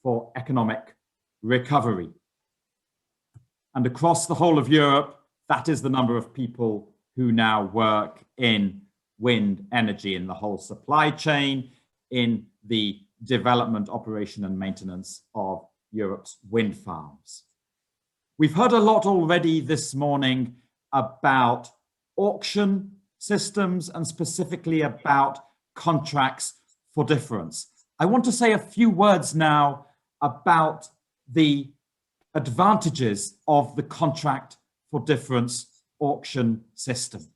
for economic recovery. And across the whole of Europe, that is the number of people who now work in wind energy, in the whole supply chain, in the development, operation and maintenance of Europe's wind farms. We've heard a lot already this morning about auction systems and specifically about contracts for difference. I want to say a few words now about the advantages of the contract for difference auction system.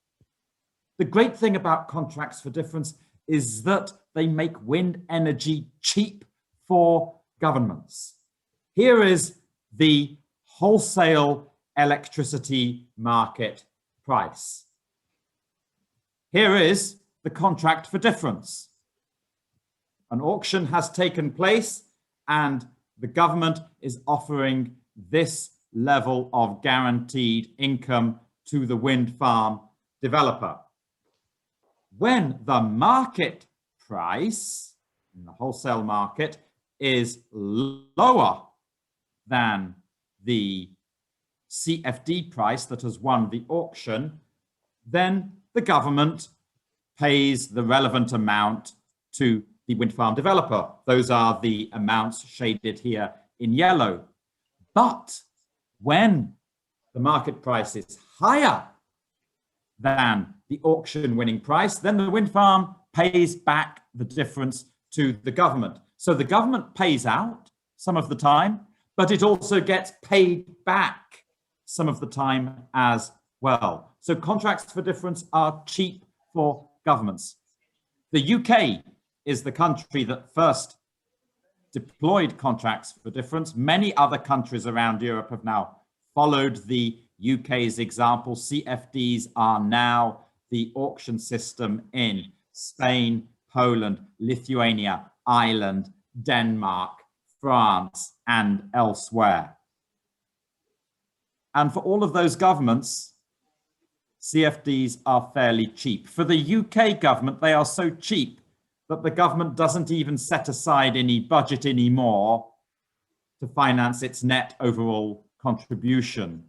The great thing about contracts for difference is that they make wind energy cheap for governments. Here is the wholesale electricity market price. Here is the contract for difference. An auction has taken place and the government is offering this level of guaranteed income to the wind farm developer. When the market price in the wholesale market is lower than the CFD price that has won the auction, then the government pays the relevant amount to the wind farm developer. Those are the amounts shaded here in yellow. But when the market price is higher than the auction winning price, then the wind farm pays back the difference to the government. So the government pays out some of the time, but it also gets paid back some of the time as well. So contracts for difference are cheap for governments. The UK is the country that first deployed contracts for difference. Many other countries around Europe have now followed the UK's example. CFDs are now the auction system in Spain, Poland, Lithuania, Ireland, Denmark, France, and elsewhere. And for all of those governments, CFDs are fairly cheap. For the UK government, they are so cheap that the government doesn't even set aside any budget anymore to finance its net overall contribution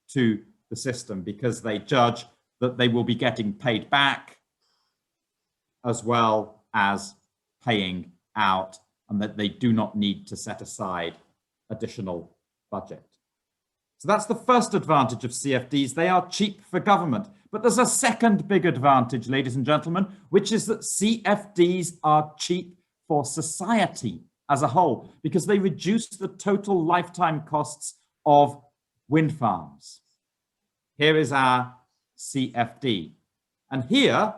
to the system, because they judge that they will be getting paid back as well as paying out, and that they do not need to set aside additional budget. So that's the first advantage of CFDs. They are cheap for government. But there's a second big advantage, ladies and gentlemen, which is that CFDs are cheap for society as a whole, because they reduce the total lifetime costs of wind farms. Here is our CFD. And here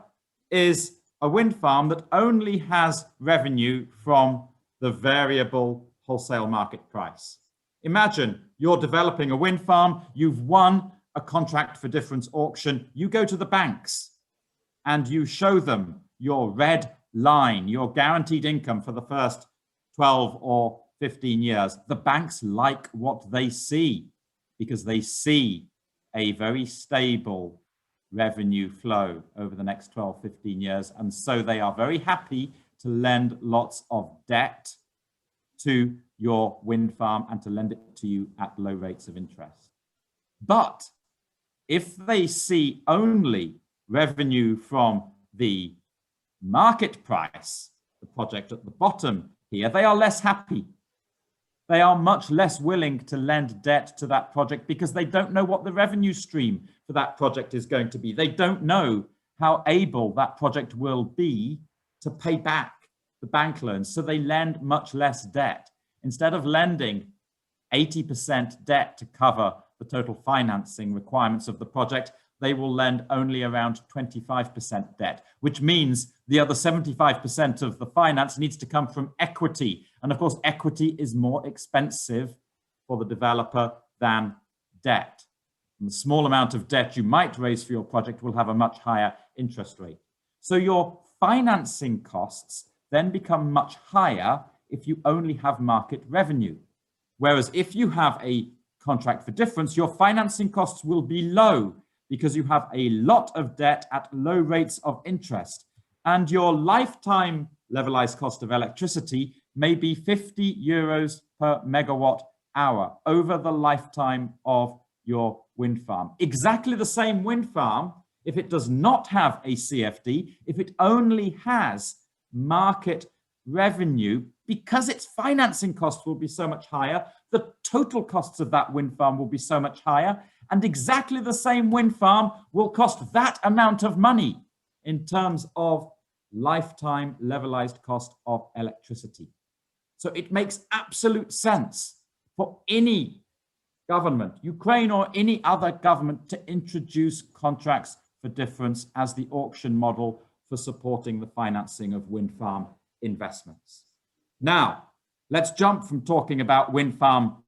is a wind farm that only has revenue from the variable wholesale market price. Imagine you're developing a wind farm, you've won a contract for difference auction, you go to the banks and you show them your red line, your guaranteed income for the first 12 or 15 years. The banks like what they see because they see a very stable revenue flow over the next 12, 15 years. And so they are very happy to lend lots of debt to your wind farm and to lend it to you at low rates of interest. But if they see only revenue from the market price, the project at the bottom here, they are less happy. They are much less willing to lend debt to that project because they don't know what the revenue stream for that project is going to be. They don't know how able that project will be to pay back the bank loans. So they lend much less debt. Instead of lending 80% debt to cover the total financing requirements of the project, they will lend only around 25% debt, which means the other 75% of the finance needs to come from equity. And of course, equity is more expensive for the developer than debt. And the small amount of debt you might raise for your project will have a much higher interest rate. So your financing costs then become much higher if you only have market revenue. Whereas if you have a contract for difference, your financing costs will be low because you have a lot of debt at low rates of interest. And your lifetime levelized cost of electricity may be 50 euros per megawatt hour over the lifetime of your wind farm. Exactly the same wind farm, if it does not have a CFD, if it only has market revenue, because its financing costs will be so much higher, the total costs of that wind farm will be so much higher, and exactly the same wind farm will cost that amount of money in terms of lifetime levelized cost of electricity. So it makes absolute sense for any government, Ukraine or any other government, to introduce contracts for difference as the auction model for supporting the financing of wind farm investments. Now, let's jump from talking about wind farm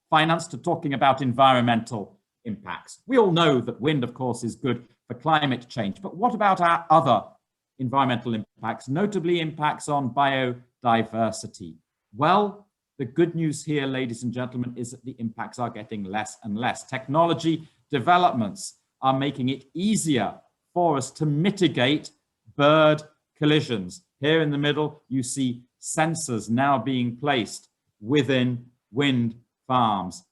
finance to talking about environmental impacts. We all know that wind, of course, is good for climate change, but what about our other environmental impacts, notably impacts on biodiversity? Well, the good news here, ladies and gentlemen, is that the impacts are getting less and less. Technology developments are making it easier for us to mitigate bird collisions. Here in the middle, you see sensors now being placed within wind farms.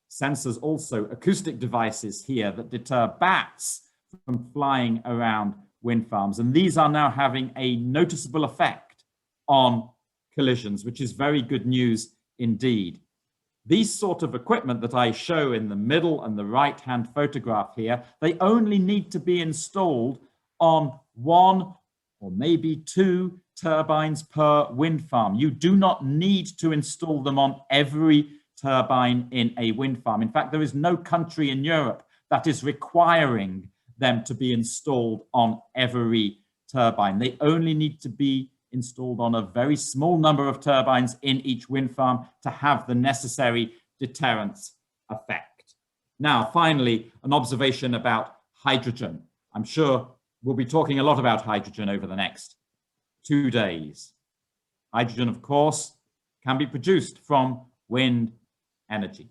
Sensors also, acoustic devices here that deter bats from flying around wind farms. And these are now having a noticeable effect on collisions, which is very good news indeed. These sort of equipment that I show in the middle and the right-hand photograph here, they only need to be installed on one or maybe two turbines per wind farm. You do not need to install them on every turbine in a wind farm. In fact, there is no country in Europe that is requiring them to be installed on every turbine. They only need to be installed on a very small number of turbines in each wind farm to have the necessary deterrence effect. Now, finally, an observation about hydrogen. I'm sure we'll be talking a lot about hydrogen over the next 2 days. Hydrogen, of course, can be produced from wind energy.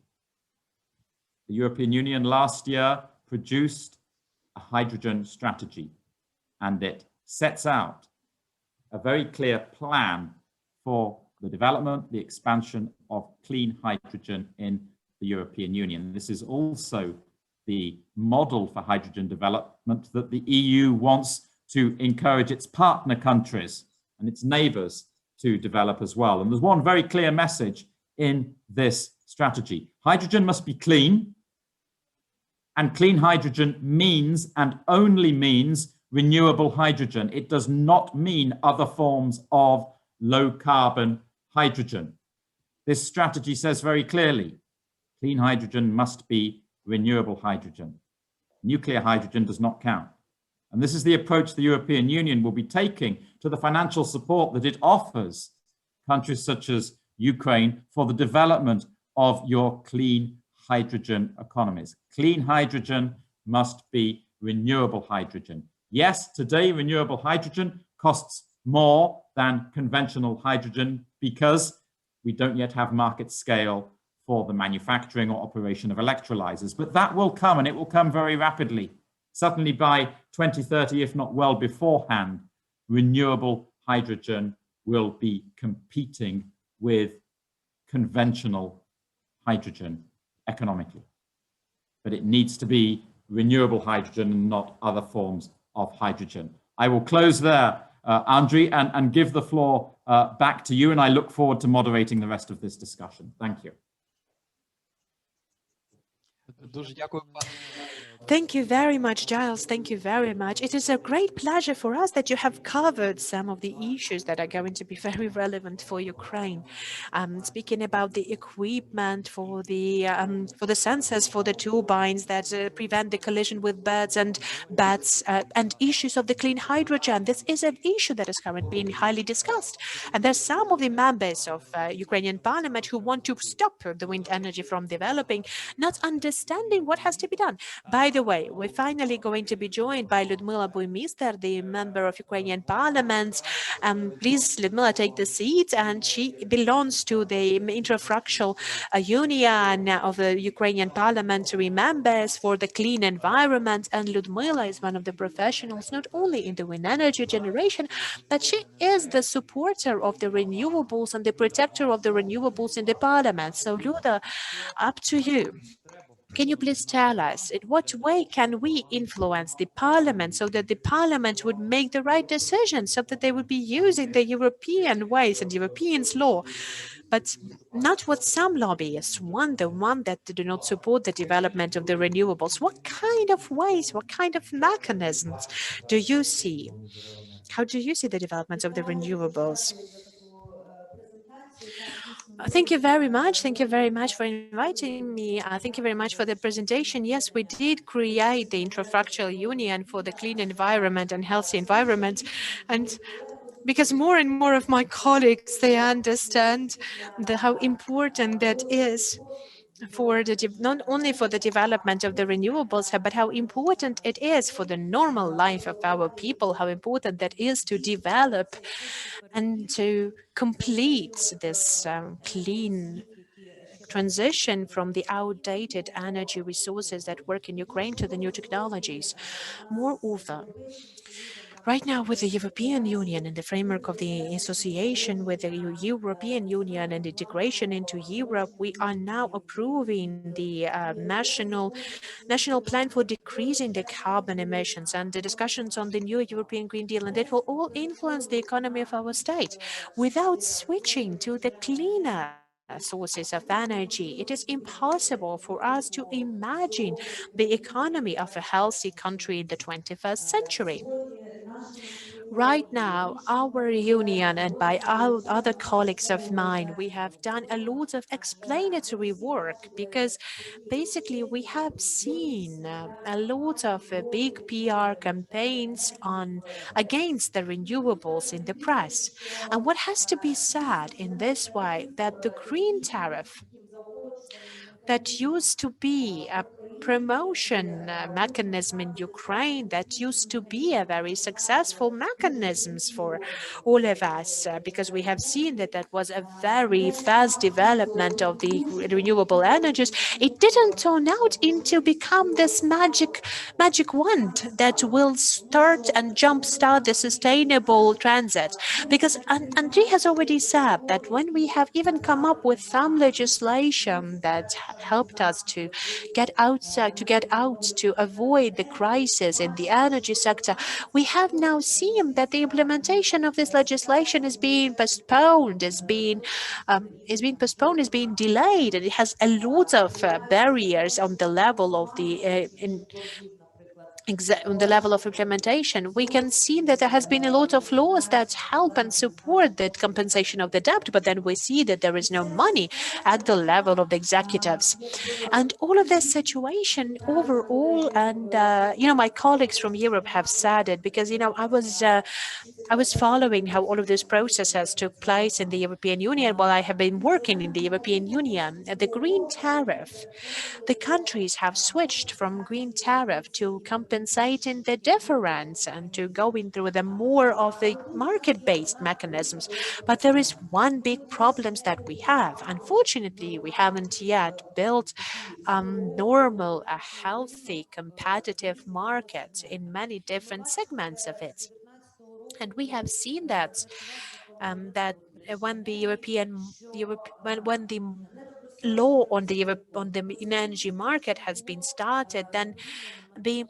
The European Union last year produced a hydrogen strategy, and it sets out a very clear plan for the development, the expansion of clean hydrogen in the European Union. This is also the model for hydrogen development that the EU wants to encourage its partner countries and its neighbors to develop as well. And there's one very clear message in this strategy. Hydrogen must be clean, and clean hydrogen means and only means renewable hydrogen. It does not mean other forms of low carbon hydrogen. This strategy says very clearly, clean hydrogen must be renewable hydrogen. Nuclear hydrogen does not count. And this is the approach the European Union will be taking to the financial support that it offers countries such as Ukraine for the development of your clean hydrogen economies. Clean hydrogen must be renewable hydrogen. Yes, today renewable hydrogen costs more than conventional hydrogen because we don't yet have market scale for the manufacturing or operation of electrolyzers, but that will come, and it will come very rapidly. Certainly by 2030, if not well beforehand, renewable hydrogen will be competing with conventional hydrogen economically. But it needs to be renewable hydrogen and not other forms of hydrogen. I will close there, Andriy, and give the floor back to you, and I look forward to moderating the rest of this discussion. Thank you. Дуже дякую, Thank you very much, Giles. Thank you very much. It is a great pleasure for us that you have covered some of the issues that are going to be very relevant for Ukraine. Speaking about the equipment for the sensors for the turbines that prevent the collision with birds and bats, and issues of the clean hydrogen. This is an issue that is currently being highly discussed. And there's some of the members of Ukrainian parliament who want to stop the wind energy from developing, not understanding what has to be done. By the way, we're finally going to be joined by Ludmila Buimister, the member of Ukrainian parliament. Please, Ludmila, take the seat. And she belongs to the interfractional union of the Ukrainian parliamentary members for the clean environment. And Ludmila is one of the professionals, not only in the wind energy generation, but she is the supporter of the renewables and the protector of the renewables in the parliament. So, Luda, up to you. Can you please tell us in what way can we influence the parliament so that the parliament would make the right decisions, so that they would be using the European ways and Europeans' law, but not what some lobbyists want, the one that do not support the development of the renewables? What kind of ways, what kind of mechanisms do you see? How do you see the development of the renewables? Thank you very much. Thank you very much for inviting me. Thank you very much for the presentation. Yes, we did create the Infrastructural Union for the clean environment and healthy environment. And because more and more of my colleagues, they understand how important that is for not only for the development of the renewables, but how important it is for the normal life of our people, how important that is to develop and to complete this clean transition from the outdated energy resources that work in Ukraine to the new technologies. Moreover, right now, with the European Union in the framework of the association with the European Union and integration into Europe, we are now approving the national plan for decreasing the carbon emissions and the discussions on the new European Green Deal, and that will all influence the economy of our state. Without switching to the cleaner sources of energy, it is impossible for us to imagine the economy of a healthy country in the 21st century. Right now, our union and by other colleagues of mine, we have done a lot of explanatory work, because basically we have seen a lot of big PR campaigns against the renewables in the press. And what has to be said in this way, that the green tariff that used to be a promotion mechanism in Ukraine, that used to be a very successful mechanism for all of us, because we have seen that that was a very fast development of the renewable energies. It didn't turn out into become this magic wand that will start and jumpstart the sustainable transit, because Andrei has already said that when we have even come up with some legislation that helped us to get out to avoid the crisis in the energy sector, we have now seen that the implementation of this legislation is being postponed, is being postponed, is being delayed, and it has a lot of barriers on the level of on the level of implementation. We can see that there has been a lot of laws that help and support the compensation of the debt, but then we see that there is no money at the level of the executives. And all of this situation overall, and my colleagues from Europe have said it, because I was following how all of these processes took place in the European Union while I have been working in the European Union. The green tariff, the countries have switched from green tariff to compensating the difference and to going through the more of the market-based mechanisms. But there is one big problem that we have. Unfortunately, we haven't yet built normal, a healthy, competitive market in many different segments of it. And we have seen that when the when the law on the energy market has been started, then the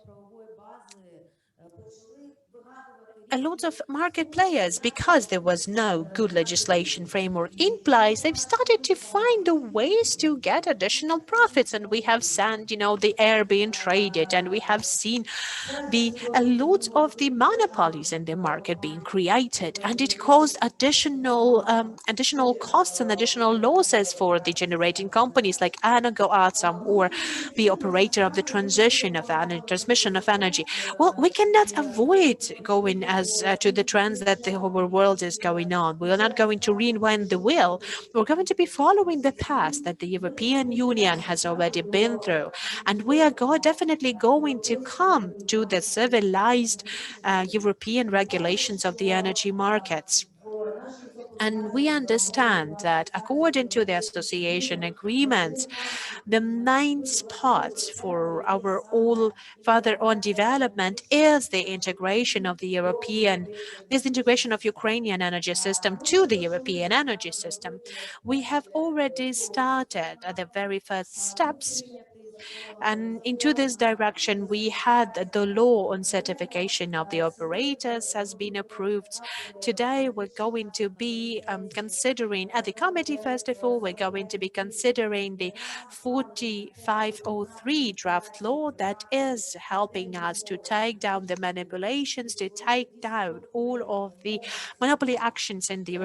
a lot of market players, because there was no good legislation framework in place, they've started to find the ways to get additional profits. And we have seen, the air being traded, and we have seen a lot of the monopolies in the market being created, and it caused additional costs and additional losses for the generating companies like Energoatom or the operator of the transmission of energy. Well, we cannot avoid going as to the trends that the whole world is going on. We are not going to reinvent the wheel. We're going to be following the path that the European Union has already been through, and we are definitely going to come to the civilized European regulations of the energy markets. And we understand that according to the association agreements, the main spot for our all further on development is the integration of Ukrainian energy system to the European energy system. We have already started at the very first steps, and into this direction, we had the law on certification of the operators has been approved. Today, we're going to be considering at the committee, first of all, we're going to be considering the 4503 draft law that is helping us to take down the manipulations, to take down all of the monopoly actions in the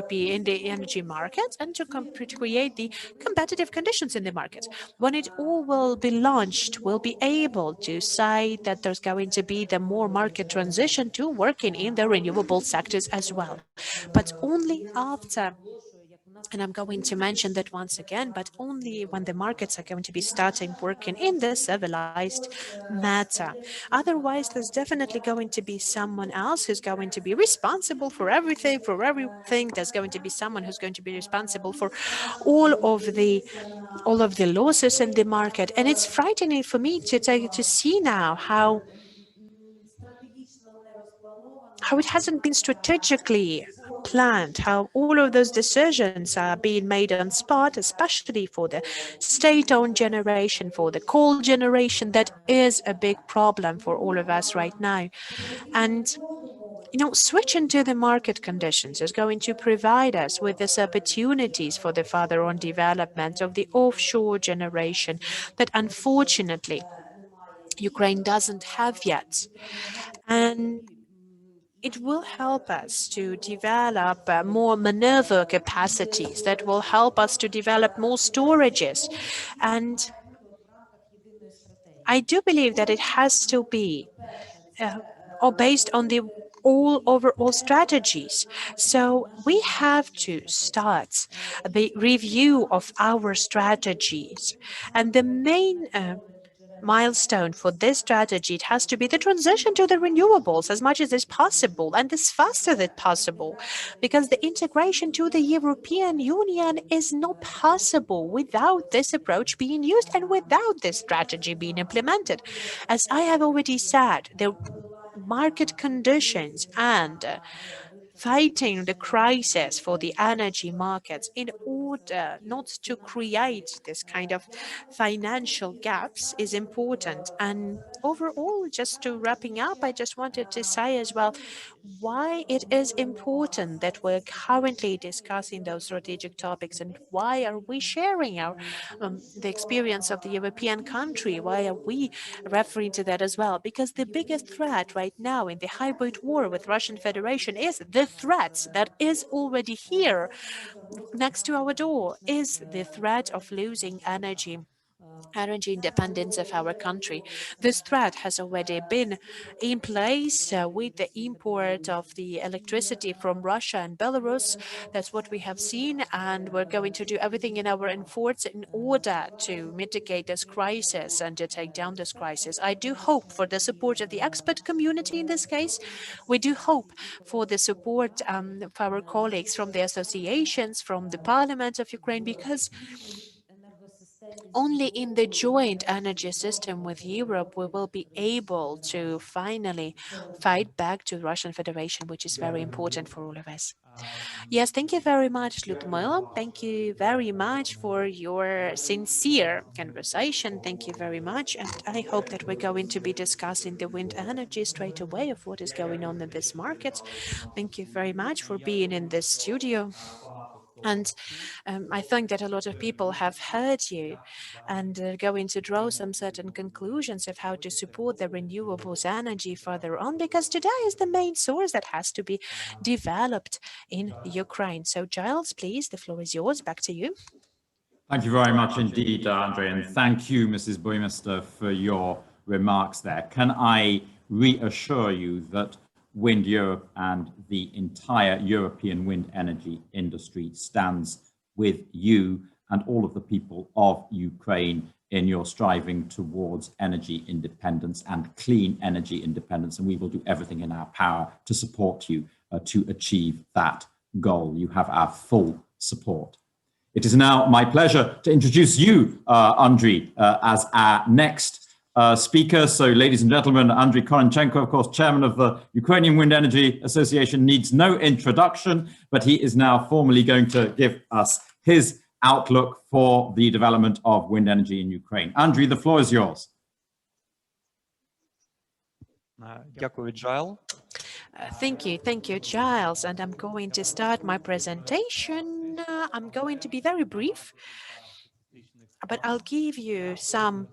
energy market, and to create the competitive conditions in the market. When it all will be launched, we'll be able to say that there's going to be the more market transition to working in the renewable sectors as well. But only after, and I'm going to mention that once again, but only when the markets are going to be starting working in the civilized matter. Otherwise, there's definitely going to be someone else who's going to be responsible for everything, There's going to be someone who's going to be responsible for all of the losses in the market. And it's frightening for me to see now how it hasn't been strategically planned, how all of those decisions are being made on spot, especially for the state-owned generation, for the coal generation. That is a big problem for all of us right now. And switching to the market conditions is going to provide us with these opportunities for the further on development of the offshore generation that unfortunately Ukraine doesn't have yet. And it will help us to develop more maneuver capacities, that will help us to develop more storages. And I do believe that it has to be or based on the overall strategies. So we have to start the review of our strategies. And the main milestone for this strategy, it has to be the transition to the renewables as much as is possible and as fast as it's possible, because the integration to the European Union is not possible without this approach being used and without this strategy being implemented. As I have already said, the market conditions and fighting the crisis for the energy markets in order not to create this kind of financial gaps is important. And overall, just to wrapping up, I just wanted to say as well why it is important that we're currently discussing those strategic topics, and why are we sharing our the experience of the European country. Why are we referring to that as well? Because the biggest threat right now in the hybrid war with Russian Federation is the threat that is already here next to our door, is the threat of losing energy independence of our country. This threat has already been in place with the import of the electricity from Russia and Belarus. That's what we have seen, and we're going to do everything in our efforts in order to mitigate this crisis and to take down this crisis. I do hope for the support of the expert community in this case. We do hope for the support of our colleagues from the associations, from the Parliament of Ukraine, because Only in the joint energy system with Europe we will be able to finally fight back to Russian Federation, which is very important for all of us. Yes, thank you very much, Ludmila. Thank you very much for your sincere conversation. Thank you very much. And I hope that we're going to be discussing the wind energy straight away of what is going on in this market. Thank you very much for being in this studio. And I think that a lot of people have heard you and are going to draw some certain conclusions of how to support the renewables energy further on, because today is the main source that has to be developed in Ukraine. So Giles, please, the floor is yours. Back to you. Thank you very much indeed, Andre, and thank you, Mrs. Buimister, for your remarks there. Can I reassure you that Wind Europe and the entire European wind energy industry stands with you and all of the people of Ukraine in your striving towards energy independence and clean energy independence, and we will do everything in our power to support you to achieve that goal. You have our full support. It is now my pleasure to introduce you, Andriy, as our next speaker. So, ladies and gentlemen, Andriy Kononchenko, of course, chairman of the Ukrainian Wind Energy Association, needs no introduction, but he is now formally going to give us his outlook for the development of wind energy in Ukraine. Andriy, the floor is yours. Thank you, Giles. And I'm going to start my presentation. I'm going to be very brief, but I'll give you some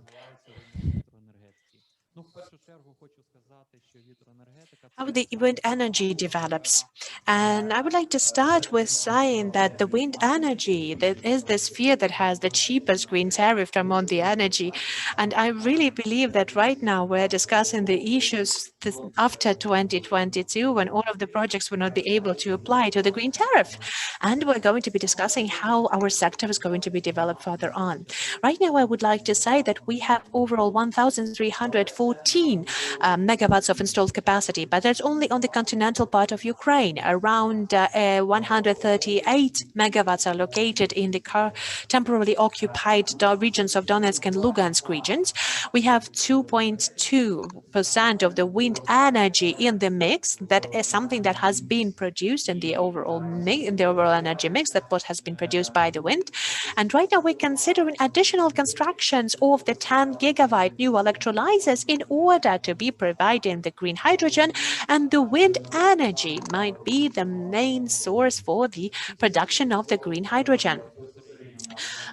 how the wind energy develops. And I would like to start with saying that the wind energy, that is the sphere that has the cheapest green tariff among the energy. And I really believe that right now we're discussing the issues after 2022, when all of the projects will not be able to apply to the green tariff. And we're going to be discussing how our sector is going to be developed further on. Right now, I would like to say that we have overall 1,314 megawatts of installed capacity, but that's only on the continental part of Ukraine. Around 138 megawatts are located in the temporarily occupied regions of Donetsk and Lugansk regions. We have 2.2% of the wind energy in the mix. That is something that has been produced in the overall energy mix, that what has been produced by the wind. And right now we're considering additional constructions of the 10 gigawatt new electrolyzers in order to be providing the green hydrogen, and the wind energy might be the main source for the production of the green hydrogen.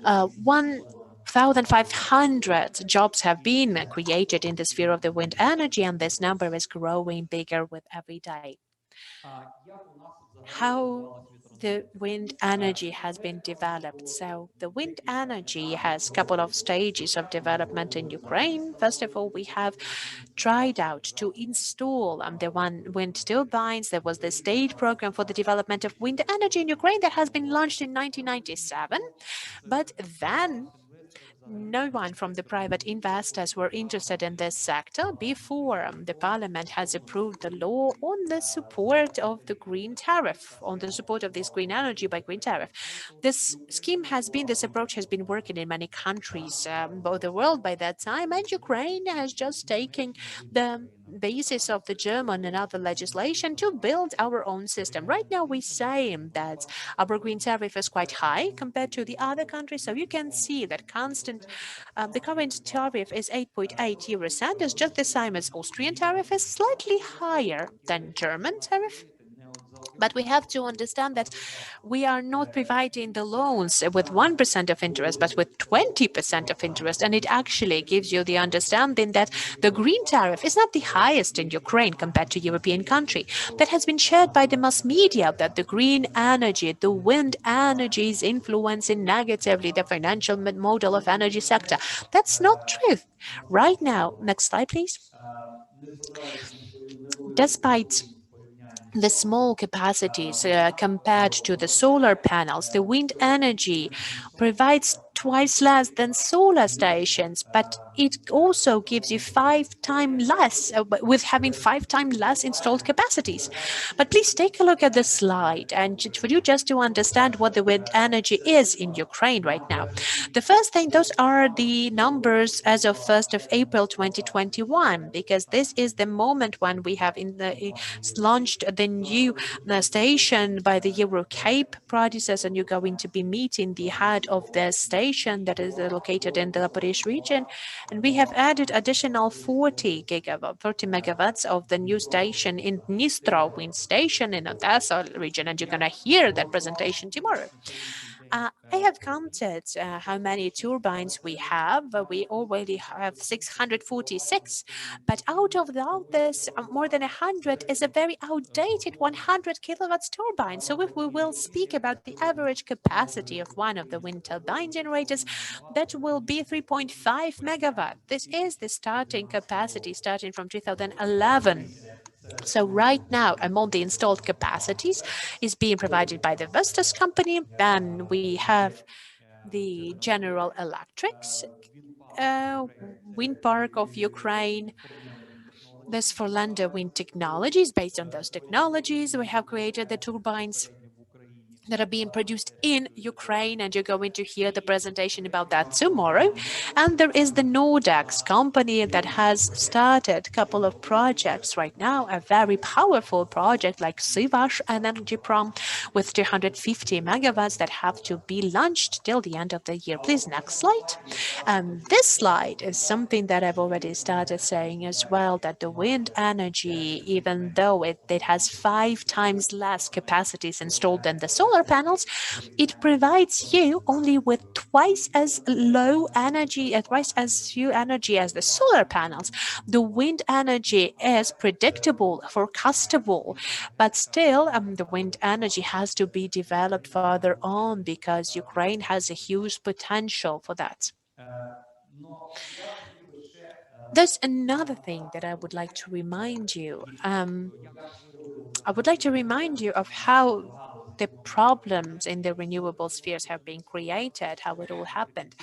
1,500 jobs have been created in the sphere of the wind energy, and this number is growing bigger with every day. How the wind energy has been developed. So the wind energy has a couple of stages of development in Ukraine. First of all, we have tried out to install the wind turbines. There was the state program for the development of wind energy in Ukraine that has been launched in 1997. But then no one from the private investors were interested in this sector before the parliament has approved the law on the support of the green tariff, on the support of this green energy by green tariff. This approach has been working in many countries of the world by that time, and Ukraine has just taken the basis of the German and other legislation to build our own system. Right now we say that our green tariff is quite high compared to the other countries, so you can see that the current tariff is 8.8 euro cent, is just the same as Austrian tariff, is slightly higher than German tariff. But we have to understand that we are not providing the loans with 1% of interest, but with 20% of interest. And it actually gives you the understanding that the green tariff is not the highest in Ukraine compared to European country. That has been shared by the mass media, that the green energy, the wind energy is influencing negatively the financial model of energy sector. That's not true. Right now, next slide, please. Despite the small capacities compared to the solar panels, the wind energy provides twice less than solar stations, but it also gives you 5 times less, with having 5 times less installed capacities. But please take a look at the slide, and for you just to understand what the wind energy is in Ukraine right now. The first thing, those are the numbers as of 1st of April 2021, because this is the moment when we have launched the new station by the Eurocape producers, and you're going to be meeting the head of the station that is located in the Laporish region. And we have added additional 40 megawatts of the new station in Dnistro wind station in Odessa region, and you're going to hear that presentation tomorrow. I have counted how many turbines we have. We already have 646, but out of all this, more than 100 is a very outdated 100 kilowatts turbine. So if we will speak about the average capacity of one of the wind turbine generators, that will be 3.5 megawatt. This is the starting capacity starting from 2011. So right now, among the installed capacities is being provided by the Vestas company. Then we have the General Electric's wind park of Ukraine. This for Landa Wind Technologies. Based on those technologies, we have created the turbines that are being produced in Ukraine, and you're going to hear the presentation about that tomorrow. And there is the Nordex company that has started a couple of projects right now, a very powerful project like Sivash Energy Prom with 250 megawatts that have to be launched till the end of the year. Please, next slide. This slide is something that I've already started saying as well, that the wind energy, even though it has 5 times less capacities installed than the solar panels, it provides you only with twice as low energy, twice as few energy as the solar panels. The wind energy is predictable, forecastable, but still the wind energy has to be developed further on because Ukraine has a huge potential for that. There's another thing that I would like to remind you. I would like to remind you of how the problems in the renewable spheres have been created, how it all happened.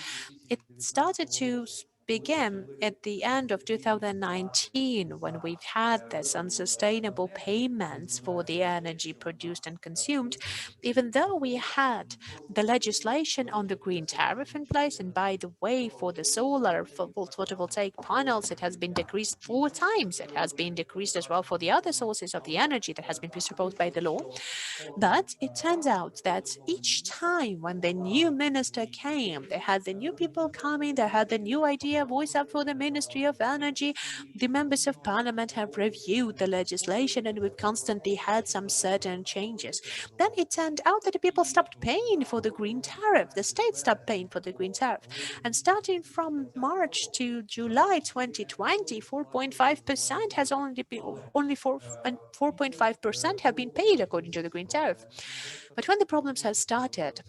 It started to begin at the end of 2019 when we've had this unsustainable payments for the energy produced and consumed, even though we had the legislation on the green tariff in place. And by the way, for the solar photovoltaic panels, it has been decreased 4 times. It has been decreased as well for the other sources of the energy that has been presupposed by the law. But it turns out that each time when the new minister came, they had the new people coming, they had the new idea, voice up for the Ministry of Energy. The members of parliament have reviewed the legislation, and we've constantly had some certain changes. Then it turned out that the people stopped paying for the green tariff. The state stopped paying for the green tariff. And starting from March to July 2020, 4.5% has only 4.5% have been paid according to the green tariff. But when the problems have started,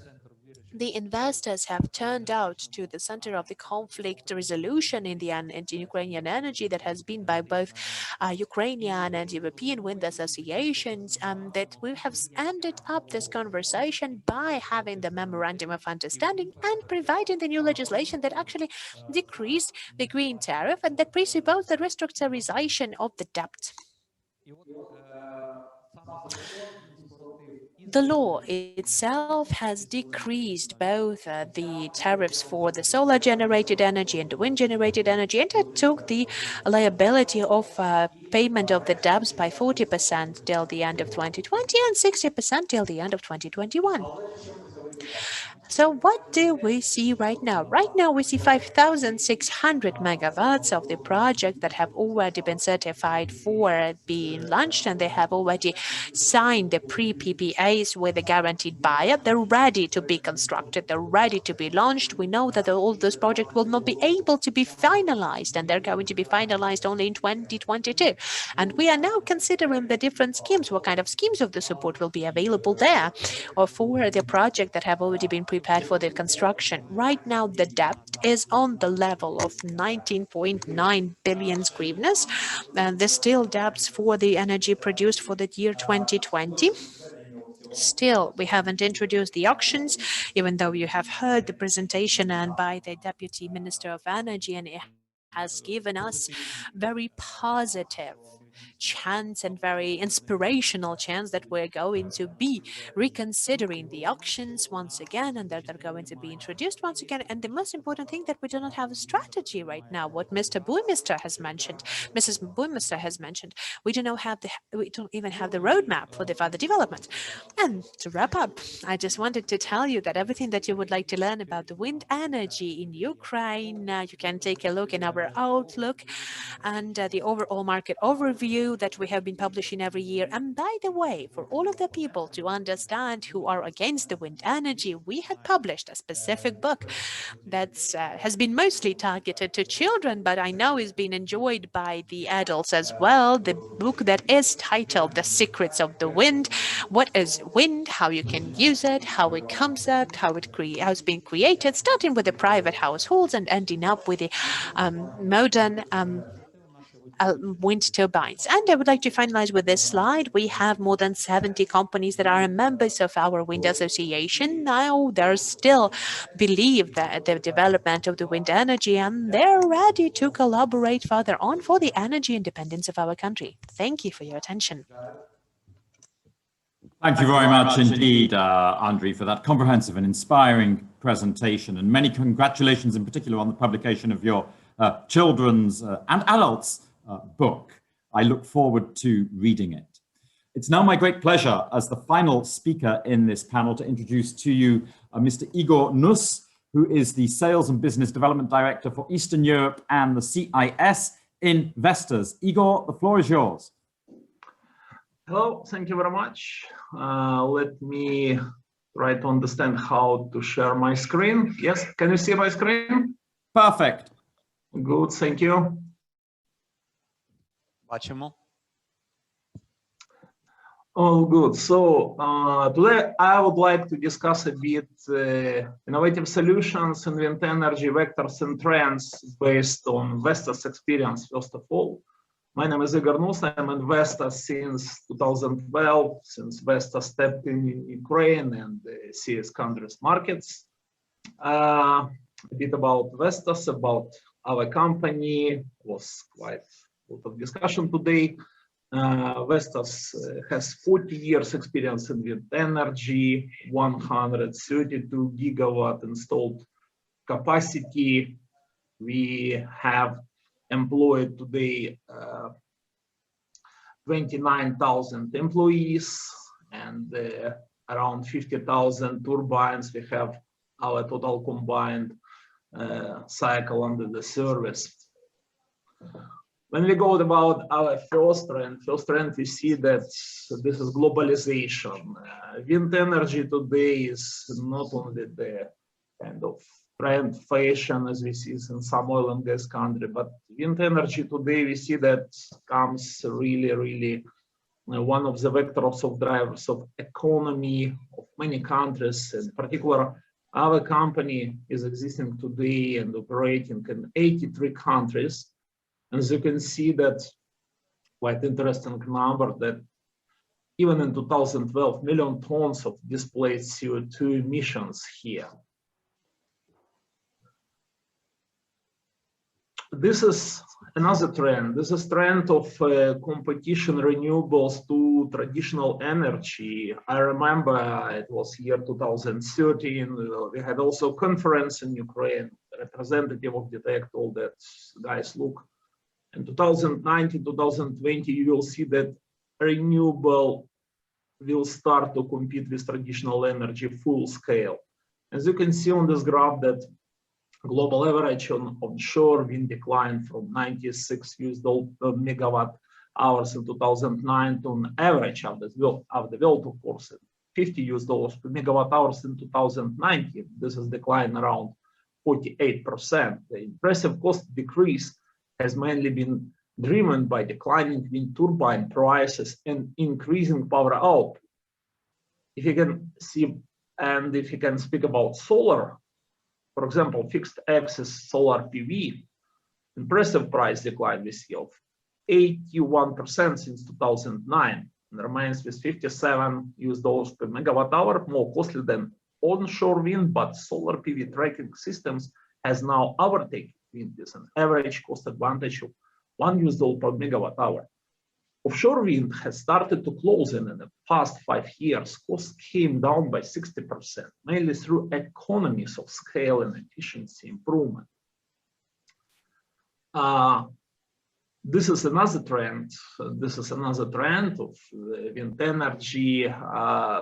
the investors have turned out to the center of the conflict resolution in the Ukrainian energy that has been by both Ukrainian and European wind associations, that we have ended up this conversation by having the memorandum of understanding and providing the new legislation that actually decreased the green tariff and that presupposed the restructurization of the debt. The law itself has decreased both the tariffs for the solar generated energy and the wind generated energy, and it took the liability of payment of the debts by 40% till the end of 2020 and 60% till the end of 2021. So what do we see right now? Right now we see 5,600 megawatts of the project that have already been certified for being launched, and they have already signed the pre-PPAs with a guaranteed buyer. They're ready to be constructed. They're ready to be launched. We know that all those projects will not be able to be finalized, and they're going to be finalized only in 2022. And we are now considering the different schemes, what kind of schemes of the support will be available there, or for the project that have already been prepared for the construction. Right now, the debt is on the level of 19.9 billion hryvnias, and there's still debts for the energy produced for the year 2020. Still, we haven't introduced the auctions, even though you have heard the presentation and by the Deputy Minister of Energy, and has given us very positive chance and very inspirational chance that we're going to be reconsidering the auctions once again, and that they're going to be introduced once again. And the most important thing, that we do not have a strategy right now. What Mr. Buimister has mentioned, Mrs. Buimister has mentioned, we don't even have the roadmap for the further development. And to wrap up, I just wanted to tell you that everything that you would like to learn about the wind energy in Ukraine, you can take a look in our Outlook and the overall market overview that we have been publishing every year. And by the way, for all of the people to understand who are against the wind energy, we had published a specific book that has been mostly targeted to children, but I know is being enjoyed by the adults as well. The book that is titled The Secrets of the Wind. What is wind, how you can use it, how it comes up, how it's been created, starting with the private households and ending up with the modern wind turbines. And I would like to finalize with this slide. We have more than 70 companies that are members of our wind association. Now they still believe that the development of the wind energy, and they're ready to collaborate further on for the energy independence of our country. Thank you for your attention. Thank you very much indeed, Andriy, for that comprehensive and inspiring presentation, and many congratulations in particular on the publication of your children's and adults book. I look forward to reading it. It's now my great pleasure as the final speaker in this panel to introduce to you Mr. Igor Nus, who is the Sales and Business Development Director for Eastern Europe and the CIS Investors. Igor, the floor is yours. Hello, thank you very much. Let me try to understand how to share my screen. Yes, can you see my screen? Perfect. Good, thank you. All good. So today I would like to discuss a bit innovative solutions in wind energy, vectors and trends based on Vestas experience, first of all. My name is Igor Nus. I'm an investor since 2012, since Vestas stepped in Ukraine and the CS countries markets. A bit about Vestas, about our company, was quite a lot of discussion today. Vestas has 40 years experience in wind energy, 132 gigawatt installed capacity. We have employed today 29,000 employees and around 50,000 turbines. We have our total combined cycle under the service. When we go about our first trend, we see that this is globalization. Wind energy today is not only the kind of trend fashion as we see in some oil and gas country, but wind energy today we see that comes really one of the vectors of drivers of economy of many countries. In particular, our company is existing today and operating in 83 countries. As you can see, that quite interesting number that even in 2012, million tons of displaced CO2 emissions here. This is another trend. This is trend of competition renewables to traditional energy. I remember it was year 2013. We had also a conference in Ukraine. The representative of DTEC told that, guys, look, in 2019, 2020, you will see that renewable will start to compete with traditional energy full scale. As you can see on this graph, that global average on onshore wind declined from 96 US megawatt hours in 2009 to an average of the world, of course, 50 US dollars per megawatt hours in 2019. This is decline around 48%. The impressive cost decrease has mainly been driven by declining wind turbine prices and increasing power output. If you can see, and if you can speak about solar, for example, fixed axis solar PV, impressive price decline we see of 81% since 2009, and remains with 57 US dollars per megawatt hour, more costly than onshore wind, but solar PV tracking systems has now overtaken wind with an average cost advantage of $1 per megawatt hour. Offshore wind has started to close in the past 5 years. Costs came down by 60%, mainly through economies of scale and efficiency improvement. This is another trend. This is another trend of wind energy,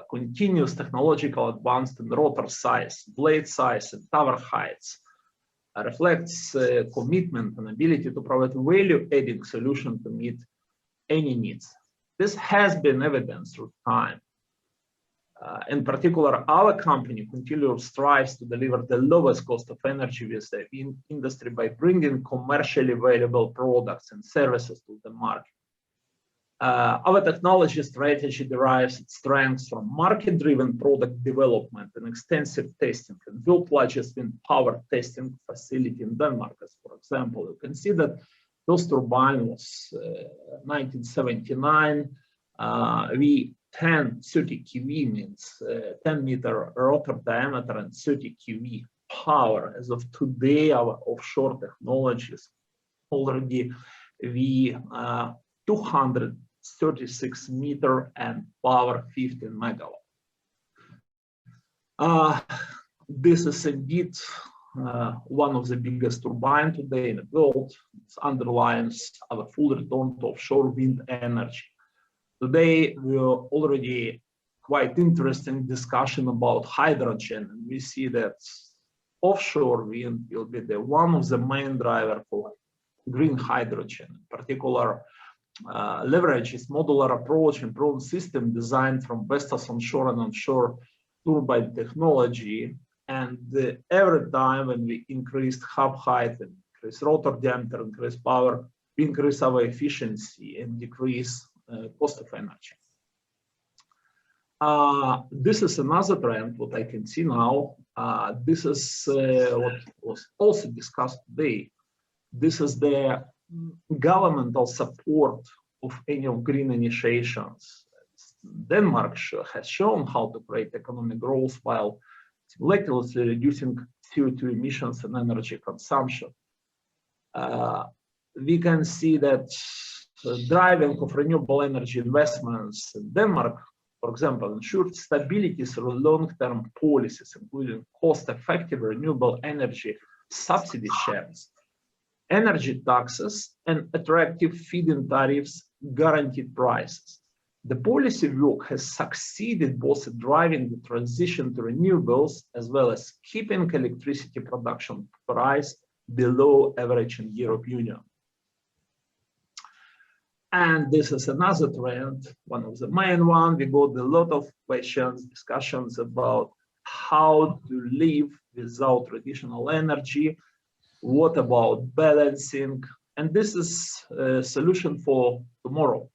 continuous technological advance in rotor size, blade size, and tower heights. Reflects commitment and ability to provide value-adding solution to meet any needs. This has been evidenced through time. In particular, our company continually strives to deliver the lowest cost of energy with the wind industry by bringing commercially valuable products and services to the market. Our technology strategy derives its strengths from market-driven product development and extensive testing, and world's largest wind power testing facility in Denmark. As for example, you can see that first turbine was 1979. V10 30 kV means 10-meter rotor diameter and 30 kV power. As of today, our offshore technology is already V236 meter and power 15 megawatt. This is indeed one of the biggest turbines today in the world. It underlines our full return to offshore wind energy. Today, we are already quite interesting discussion about hydrogen, and we see that offshore wind will be one of the main driver for green hydrogen. In particular, leverage is modular approach and proven system designed from Vestas onshore and onshore turbine technology. And every time when we increase hub height, and increase rotor diameter, increase power, we increase our efficiency and decrease cost of energy. This is another trend, what I can see now. This is what was also discussed today. This is the governmental support of any of green initiations. Denmark has shown how to create economic growth while simultaneously reducing CO2 emissions and energy consumption. We can see that driving of renewable energy investments in Denmark, for example, ensured stability through long-term policies, including cost-effective renewable energy subsidy shares, energy taxes, and attractive feed-in tariffs, guaranteed prices. The policy work has succeeded both in driving the transition to renewables as well as keeping electricity production price below average in the European Union. And this is another trend, one of the main ones. We got a lot of questions, discussions about how to live without traditional energy. What about balancing? And this is a solution for tomorrow,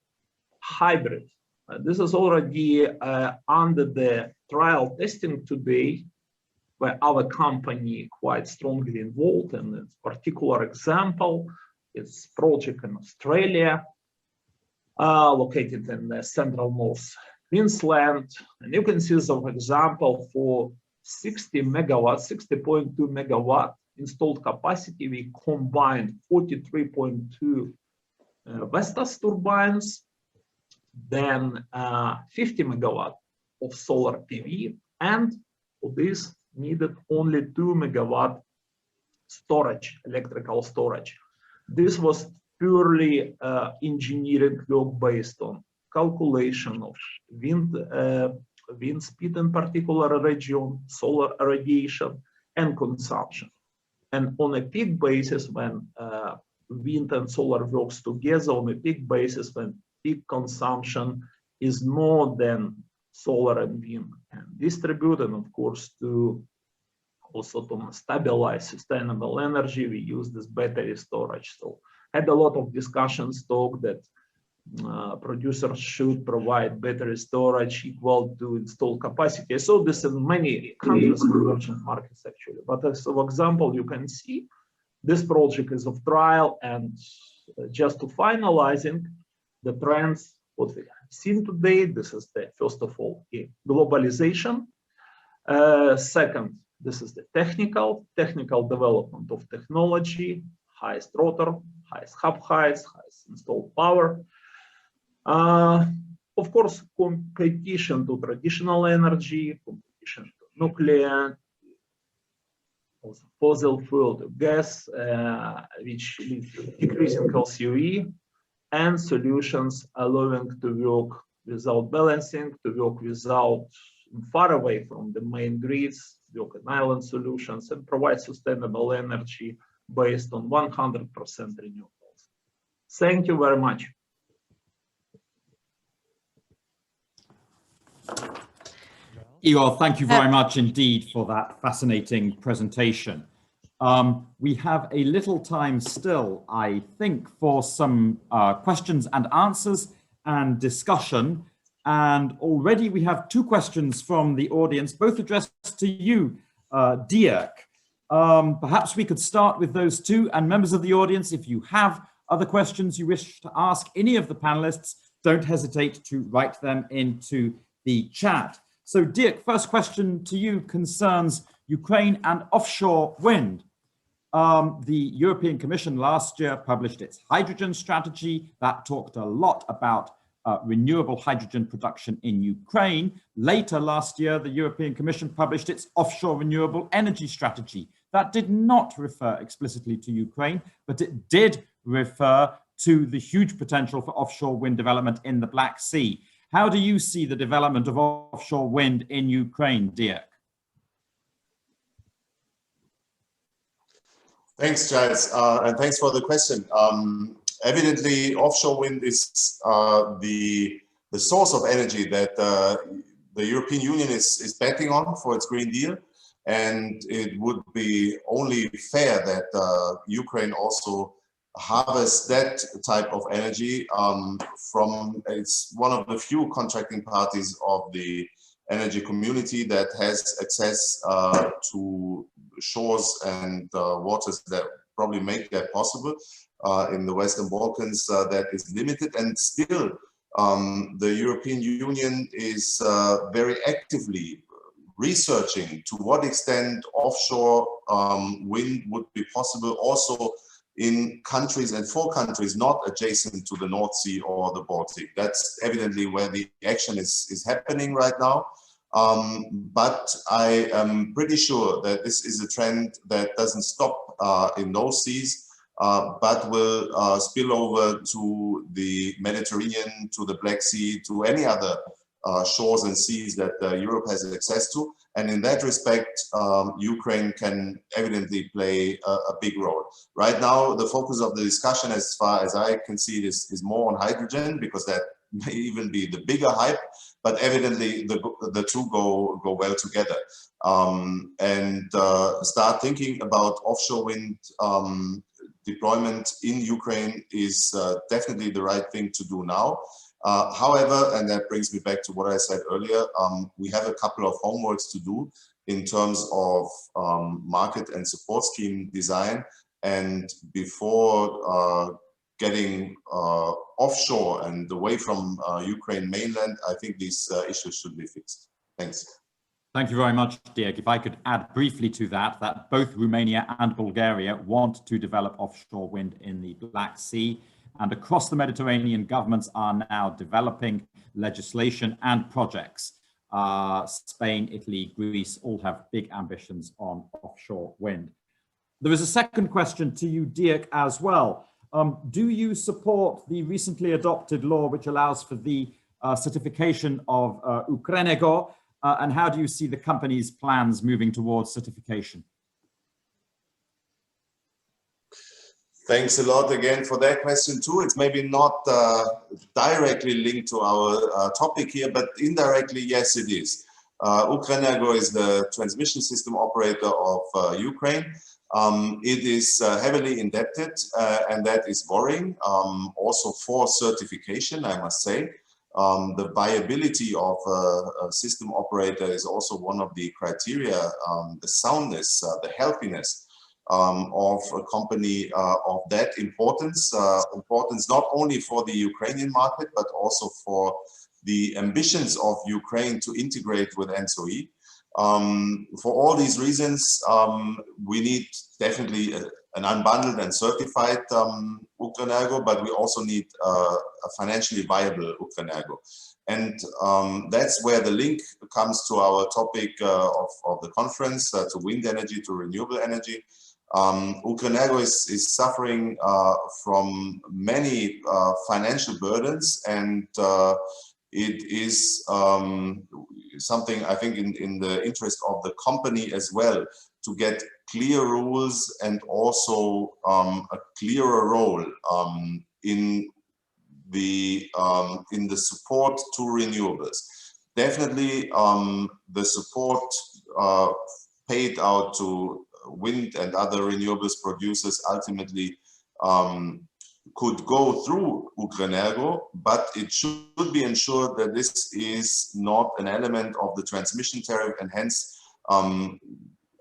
hybrid. This is already under the trial testing today, where our company quite strongly involved in this particular example. It's a project in Australia, located in the central north Queensland. And you can see some example for 60 megawatts, 60.2 megawatt installed capacity. We combined 43.2 Vestas turbines, then 50 megawatt of solar PV, and for this needed only 2 megawatt storage, electrical storage. This was purely engineering work based on calculation of wind speed in particular region, solar radiation, and consumption. And on a peak basis, when wind and solar works together, on a peak basis, when peak consumption is more than solar and wind can distribute, and of course to also to stabilize sustainable energy, we use this battery storage. So had a lot of discussions talk that producers should provide battery storage equal to installed capacity. I saw this in many countries, emerging markets actually. But as an example, you can see this project is of trial, and just to finalizing the trends, what we have seen today, this is the first of all globalization. Second, This is the technical development of technology, highest rotor, highest hub heights, highest installed power. Of course, competition to traditional energy, competition to nuclear, also fossil fuel to gas, which leads to decreasing LCOE, and solutions allowing to work without balancing, to work without far away from the main grids, work in island solutions, and provide sustainable energy based on 100% renewables. Thank you very much. Igor, thank you very much indeed for that fascinating presentation. We have a little time still, I think, for some questions and answers and discussion. And already we have two questions from the audience, both addressed to you, Dirk. Perhaps we could start with those two. And members of the audience, if you have other questions you wish to ask any of the panelists, don't hesitate to write them into the chat. So Dirk, first question to you concerns Ukraine and offshore wind. The European Commission last year published its hydrogen strategy that talked a lot about renewable hydrogen production in Ukraine. Later last year, the European Commission published its offshore renewable energy strategy. That did not refer explicitly to Ukraine, but it did refer to the huge potential for offshore wind development in the Black Sea. How do you see the development of offshore wind in Ukraine, Dirk? Thanks, Giles, and thanks for the question. Evidently, offshore wind is the source of energy that the European Union is betting on for its Green Deal. And it would be only fair that Ukraine also harvest that type of energy from, it's one of the few contracting parties of the energy community that has access to shores and waters that probably make that possible. In the Western Balkans, that is limited, and still the European Union is very actively researching to what extent offshore wind would be possible also in countries and for countries not adjacent to the North Sea or the Baltic. That's evidently where the action is happening right now. But I am pretty sure that this is a trend that doesn't stop in those seas, but will spill over to the Mediterranean, to the Black Sea, to any other shores and seas that Europe has access to. And in that respect, Ukraine can evidently play a big role. Right now, the focus of the discussion, as far as I can see, is more on hydrogen, because that may even be the bigger hype, but evidently the two go well together. And start thinking about offshore wind deployment in Ukraine is definitely the right thing to do now. However, and that brings me back to what I said earlier, we have a couple of homeworks to do in terms of market and support scheme design. And before getting offshore and away from Ukraine mainland, I think these issues should be fixed. Thanks. Thank you very much, Dirk. If I could add briefly to that both Romania and Bulgaria want to develop offshore wind in the Black Sea. And across the Mediterranean, governments are now developing legislation and projects. Spain, Italy, Greece all have big ambitions on offshore wind. There is a second question to you, Dirk, as well. Do you support the recently adopted law which allows for the certification of Ukrenego? And how do you see the company's plans moving towards certification? Thanks a lot again for that question too. It's maybe not directly linked to our topic here, but indirectly, yes, it is. Ukrenego is the transmission system operator of Ukraine. It is heavily indebted, and that is worrying. Also for certification, I must say. The viability of a system operator is also one of the criteria, the soundness, the healthiness of a company of that importance. Importance not only for the Ukrainian market, but also for the ambitions of Ukraine to integrate with ENTSO-E. For all these reasons, we need definitely an unbundled and certified Ukrenergo, but we also need a financially viable Ukrenergo. And that's where the link comes to our topic of the conference, to wind energy, to renewable energy. Ukrenergo is suffering from many financial burdens, and it is something I think in the interest of the company as well to get clear rules and also a clearer role in the support to renewables. Definitely the support paid out to wind and other renewables producers ultimately could go through Ukrenergo, but it should be ensured that this is not an element of the transmission tariff, and hence,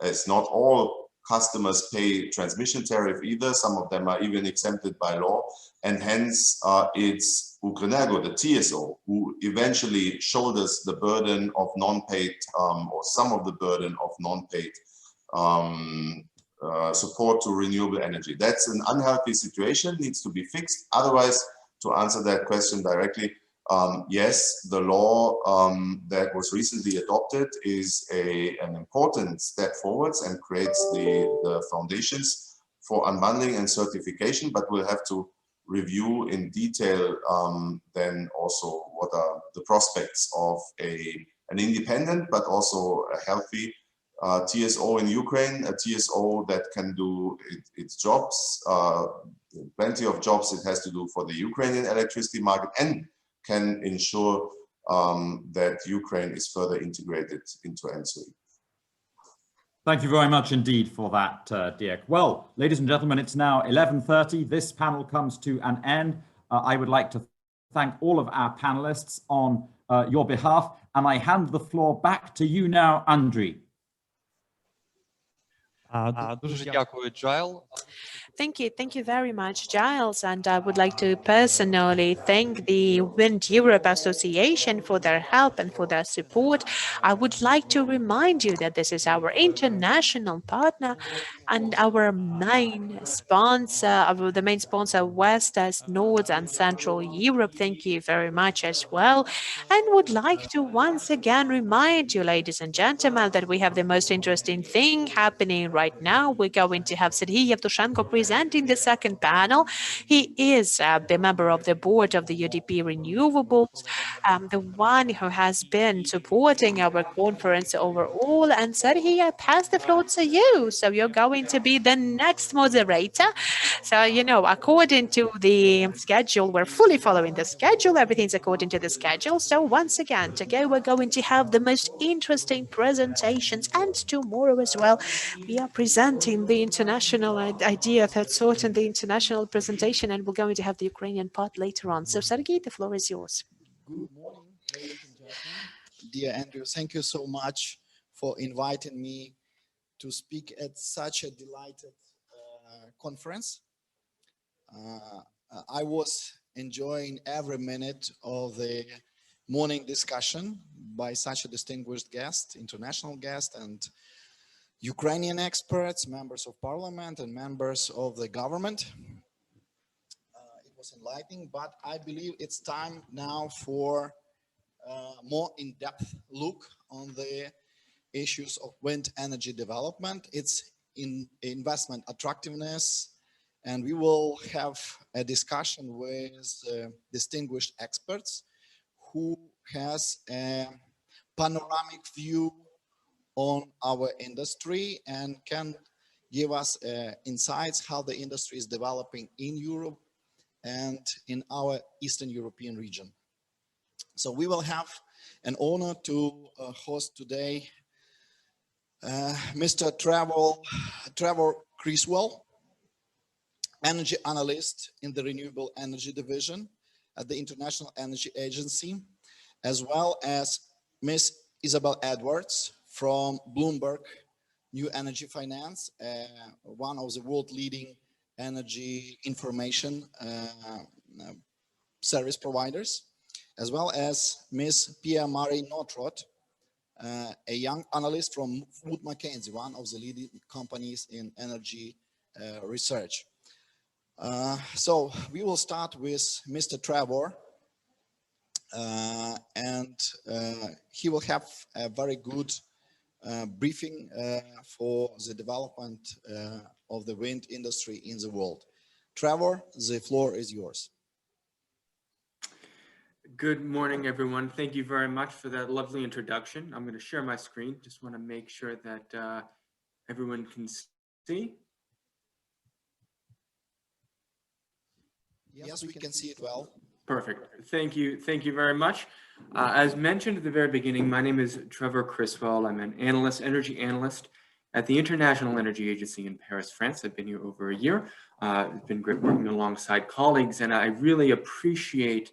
as not all customers pay transmission tariff either, some of them are even exempted by law, and hence it's Ukrenergo, the TSO, who eventually shoulders the burden of non-paid, or some of the burden of non-paid support to renewable energy. That's an unhealthy situation, needs to be fixed. Otherwise, to answer that question directly, yes, the law that was recently adopted is an important step forwards and creates the foundations for unbundling and certification, but we'll have to review in detail then also what are the prospects of an independent but also a healthy TSO in Ukraine, a TSO that can do its jobs, plenty of jobs it has to do for the Ukrainian electricity market, and can ensure that Ukraine is further integrated into ENTSO-E. Thank you very much indeed for that, Dirk. Well, ladies and gentlemen, it's now 11:30. This panel comes to an end. I would like to thank all of our panelists on your behalf, and I hand the floor back to you now, Andriy. Дуже дякую, Джайл. Thank you very much, Giles. And I would like to personally thank the Wind Europe Association for their help and for their support. I would like to remind you that this is our international partner and our main sponsor, the main sponsor, West, North and Central Europe. Thank you very much as well. And would like to once again remind you, ladies and gentlemen, that we have the most interesting thing happening right now. We're going to have Serhiy Yevtushenko presenting the second panel. He is the member of the board of the UDP Renewables, the one who has been supporting our conference overall. And Serhiy, I pass the floor to you. So you're going to be the next moderator. So, you know, according to the schedule, we're fully following the schedule. Everything's according to the schedule. So once again, today we're going to have the most interesting presentations, and tomorrow as well, we are presenting the international idea that sort and the international presentation, and we're going to have the Ukrainian part later on. So Serhiy, the floor is yours. Good morning, ladies and gentlemen. Dear Andrew, thank you so much for inviting me to speak at such a delighted conference. I was enjoying every minute of the morning discussion by such a distinguished guest, international guest, and Ukrainian experts, members of parliament, and members of the government. It was enlightening, but I believe it's time now for more in-depth look on the issues of wind energy development, its investment attractiveness, and we will have a discussion with distinguished experts who has a panoramic view on our industry and can give us insights how the industry is developing in Europe and in our Eastern European region. So we will have an honor to host today Mr. Trevor Criswell, energy analyst in the Renewable Energy Division at the International Energy Agency, as well as Ms. Isabel Edwards from Bloomberg New Energy Finance, one of the world leading energy information service providers, as well as Ms. Pia-Marie Notrot a young analyst from Wood Mackenzie, one of the leading companies in energy research. So we will start with Mr. Trevor, and he will have a very good briefing for the development of the wind industry in the world. Trevor, the floor is yours. Good morning, everyone. Thank you very much for that lovely introduction. I'm going to share my screen. Just want to make sure that everyone can see. Yes, we can see it well. Perfect. Thank you. Thank you very much. As mentioned at the very beginning, my name is Trevor Criswell. I'm an analyst, energy analyst at the International Energy Agency in Paris, France. I've been here over a year. It's been great working alongside colleagues, and I really appreciate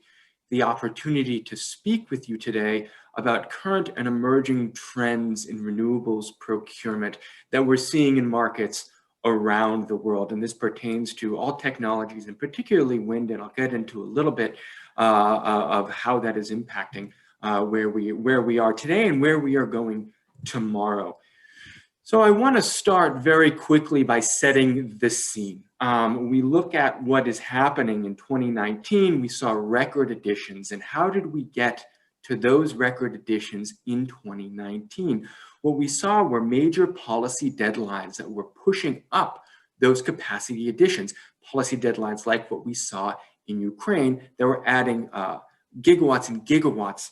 the opportunity to speak with you today about current and emerging trends in renewables procurement that we're seeing in markets around the world. And this pertains to all technologies, and particularly wind, and I'll get into a little bit of how that is impacting where we are today and where we are going tomorrow. So I want to start very quickly by setting the scene. We look at what is happening in 2019. We saw record additions, and how did we get to those record additions in 2019? What we saw were major policy deadlines that were pushing up those capacity additions. Policy deadlines like what we saw in Ukraine that were adding gigawatts and gigawatts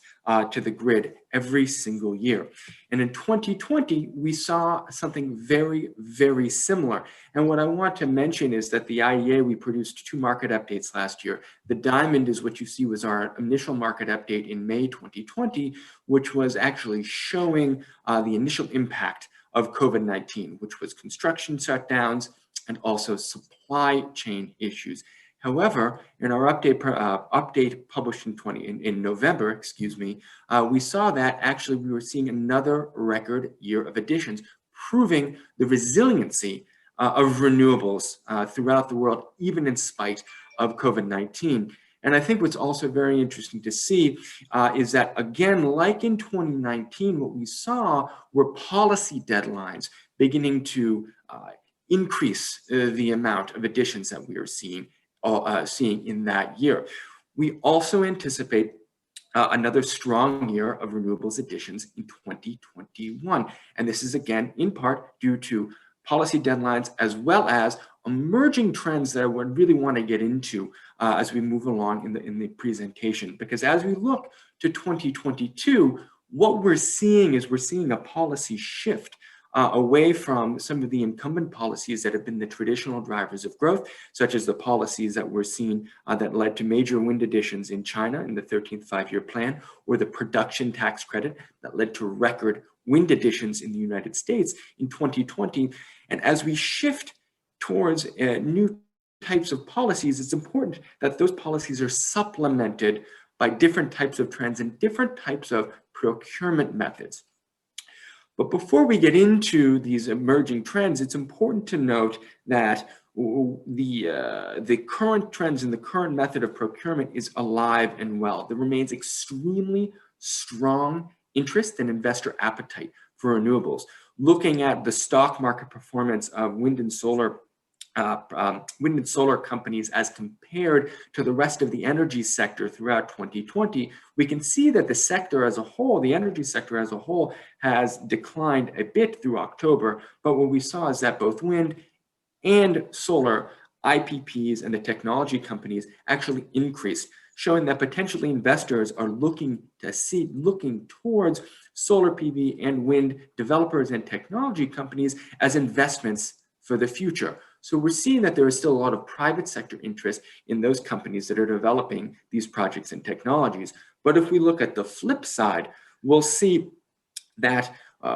to the grid every single year. And in 2020, we saw something very, very similar. And what I want to mention is that the IEA, we produced 2 market updates last year. The diamond is what you see was our initial market update in May 2020, which was actually showing the initial impact of COVID-19, which was construction shutdowns and also supply chain issues. However, in our update published in November, excuse me, we saw that actually we were seeing another record year of additions, proving the resiliency of renewables throughout the world, even in spite of COVID-19. And I think what's also very interesting to see is that, again, like in 2019, what we saw were policy deadlines beginning to increase the amount of additions that we are seeing in that year. We also anticipate another strong year of renewables additions in 2021. And this is, again, in part due to policy deadlines as well as emerging trends that I would really want to get into as we move along in the presentation. Because as we look to 2022, what we're seeing is a policy shift away from some of the incumbent policies that have been the traditional drivers of growth, such as the policies that we're seeing that led to major wind additions in China in the 13th five-year plan, or the production tax credit that led to record wind additions in the United States in 2020. And as we shift towards new types of policies, it's important that those policies are supplemented by different types of trends and different types of procurement methods. But before we get into these emerging trends, it's important to note that the current trends and the current method of procurement is alive and well. There remains extremely strong interest and investor appetite for renewables. Looking at the stock market performance of wind and solar companies as compared to the rest of the energy sector throughout 2020, we can see that the sector as a whole, the energy sector as a whole, has declined a bit through October. But what we saw is that both wind and solar IPPs and the technology companies actually increased, showing that potentially investors are looking towards solar PV and wind developers and technology companies as investments for the future. So we're seeing that there is still a lot of private sector interest in those companies that are developing these projects and technologies. But if we look at the flip side, we'll see that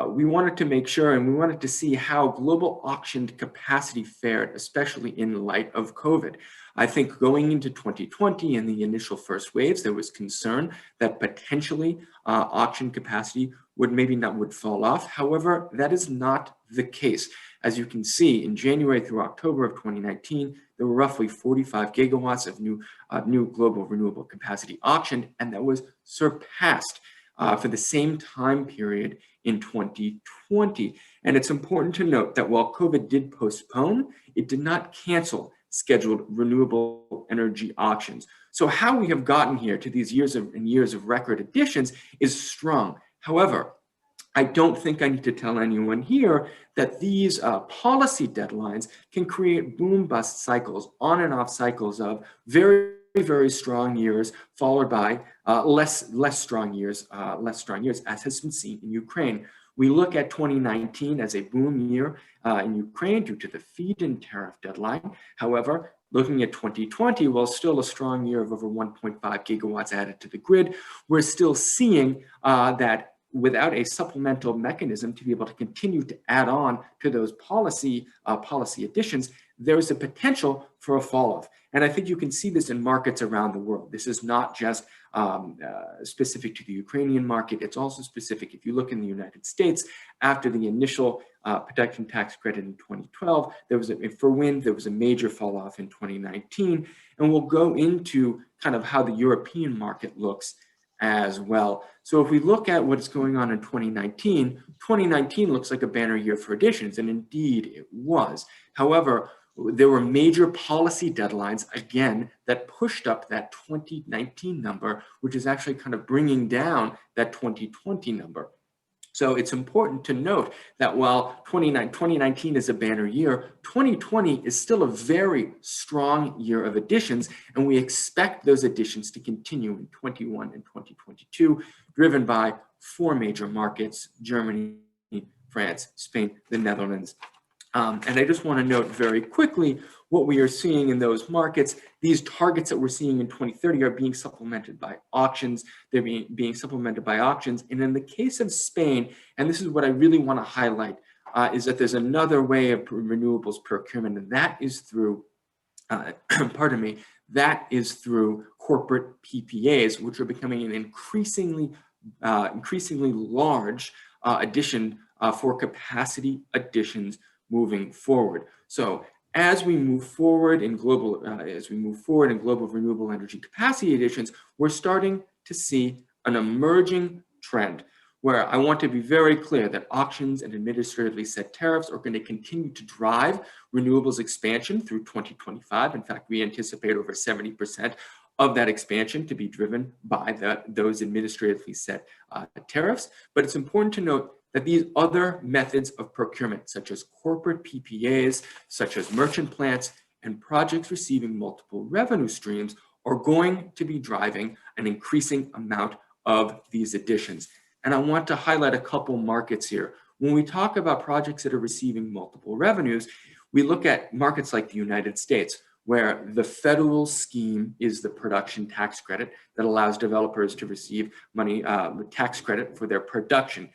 we wanted to make sure and we wanted to see how global auctioned capacity fared, especially in light of COVID. I think going into 2020 and the initial first waves, there was concern that potentially auction capacity would fall off. However, that is not the case. As you can see, in January through October of 2019, there were roughly 45 gigawatts of new global renewable capacity auctioned, and that was surpassed for the same time period in 2020. And it's important to note that while COVID did postpone, it did not cancel scheduled renewable energy auctions. So how we have gotten here to these years of record additions is strong. However, I don't think I need to tell anyone here that these policy deadlines can create boom-bust cycles, on and off cycles of very, very strong years, followed by less strong years, as has been seen in Ukraine. We look at 2019 as a boom year in Ukraine due to the feed-in tariff deadline. However, looking at 2020, while still a strong year of over 1.5 gigawatts added to the grid, we're still seeing that without a supplemental mechanism to be able to continue to add on to those policy additions, there is a potential for a fall off. And I think you can see this in markets around the world. This is not just specific to the Ukrainian market. It's also specific. If you look in the United States, after the initial production tax credit in 2012, for wind, there was a major fall off in 2019. And we'll go into kind of how the European market looks as well. So if we look at what's going on in 2019, 2019 looks like a banner year for additions, and indeed it was. However, there were major policy deadlines, again, that pushed up that 2019 number, which is actually kind of bringing down that 2020 number. So it's important to note that while 2019 is a banner year, 2020 is still a very strong year of additions, and we expect those additions to continue in 21 and 2022, driven by 4 major markets: Germany, France, Spain, the Netherlands. And I just want to note very quickly what we are seeing in those markets. These targets that we're seeing in 2030 are being supplemented by auctions. They're being supplemented by auctions. And in the case of Spain, and this is what I really want to highlight, is that there's another way of renewables procurement, and that is through, pardon me, that is through corporate PPAs, which are becoming an increasingly large addition for capacity additions moving forward. So as we move forward in global renewable energy capacity additions, we're starting to see an emerging trend where I want to be very clear that auctions and administratively set tariffs are going to continue to drive renewables expansion through 2025. In fact, we anticipate over 70% of that expansion to be driven by those administratively set tariffs. But it's important to note that these other methods of procurement, such as corporate PPAs, such as merchant plants, and projects receiving multiple revenue streams, are going to be driving an increasing amount of these additions. And I want to highlight a couple markets here. When we talk about projects that are receiving multiple revenues, we look at markets like the United States, where the federal scheme is the production tax credit that allows developers to receive money, tax credit for their production.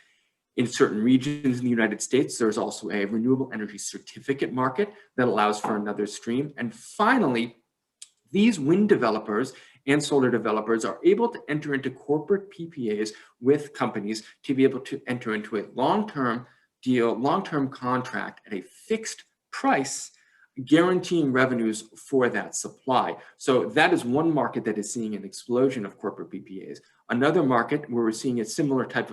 In certain regions in the United States, there's also a renewable energy certificate market that allows for another stream. And finally, these wind developers and solar developers are able to enter into corporate PPAs with companies to be able to enter into a long-term deal, long-term contract at a fixed price, guaranteeing revenues for that supply. So that is one market that is seeing an explosion of corporate PPAs. Another market where we're seeing a similar type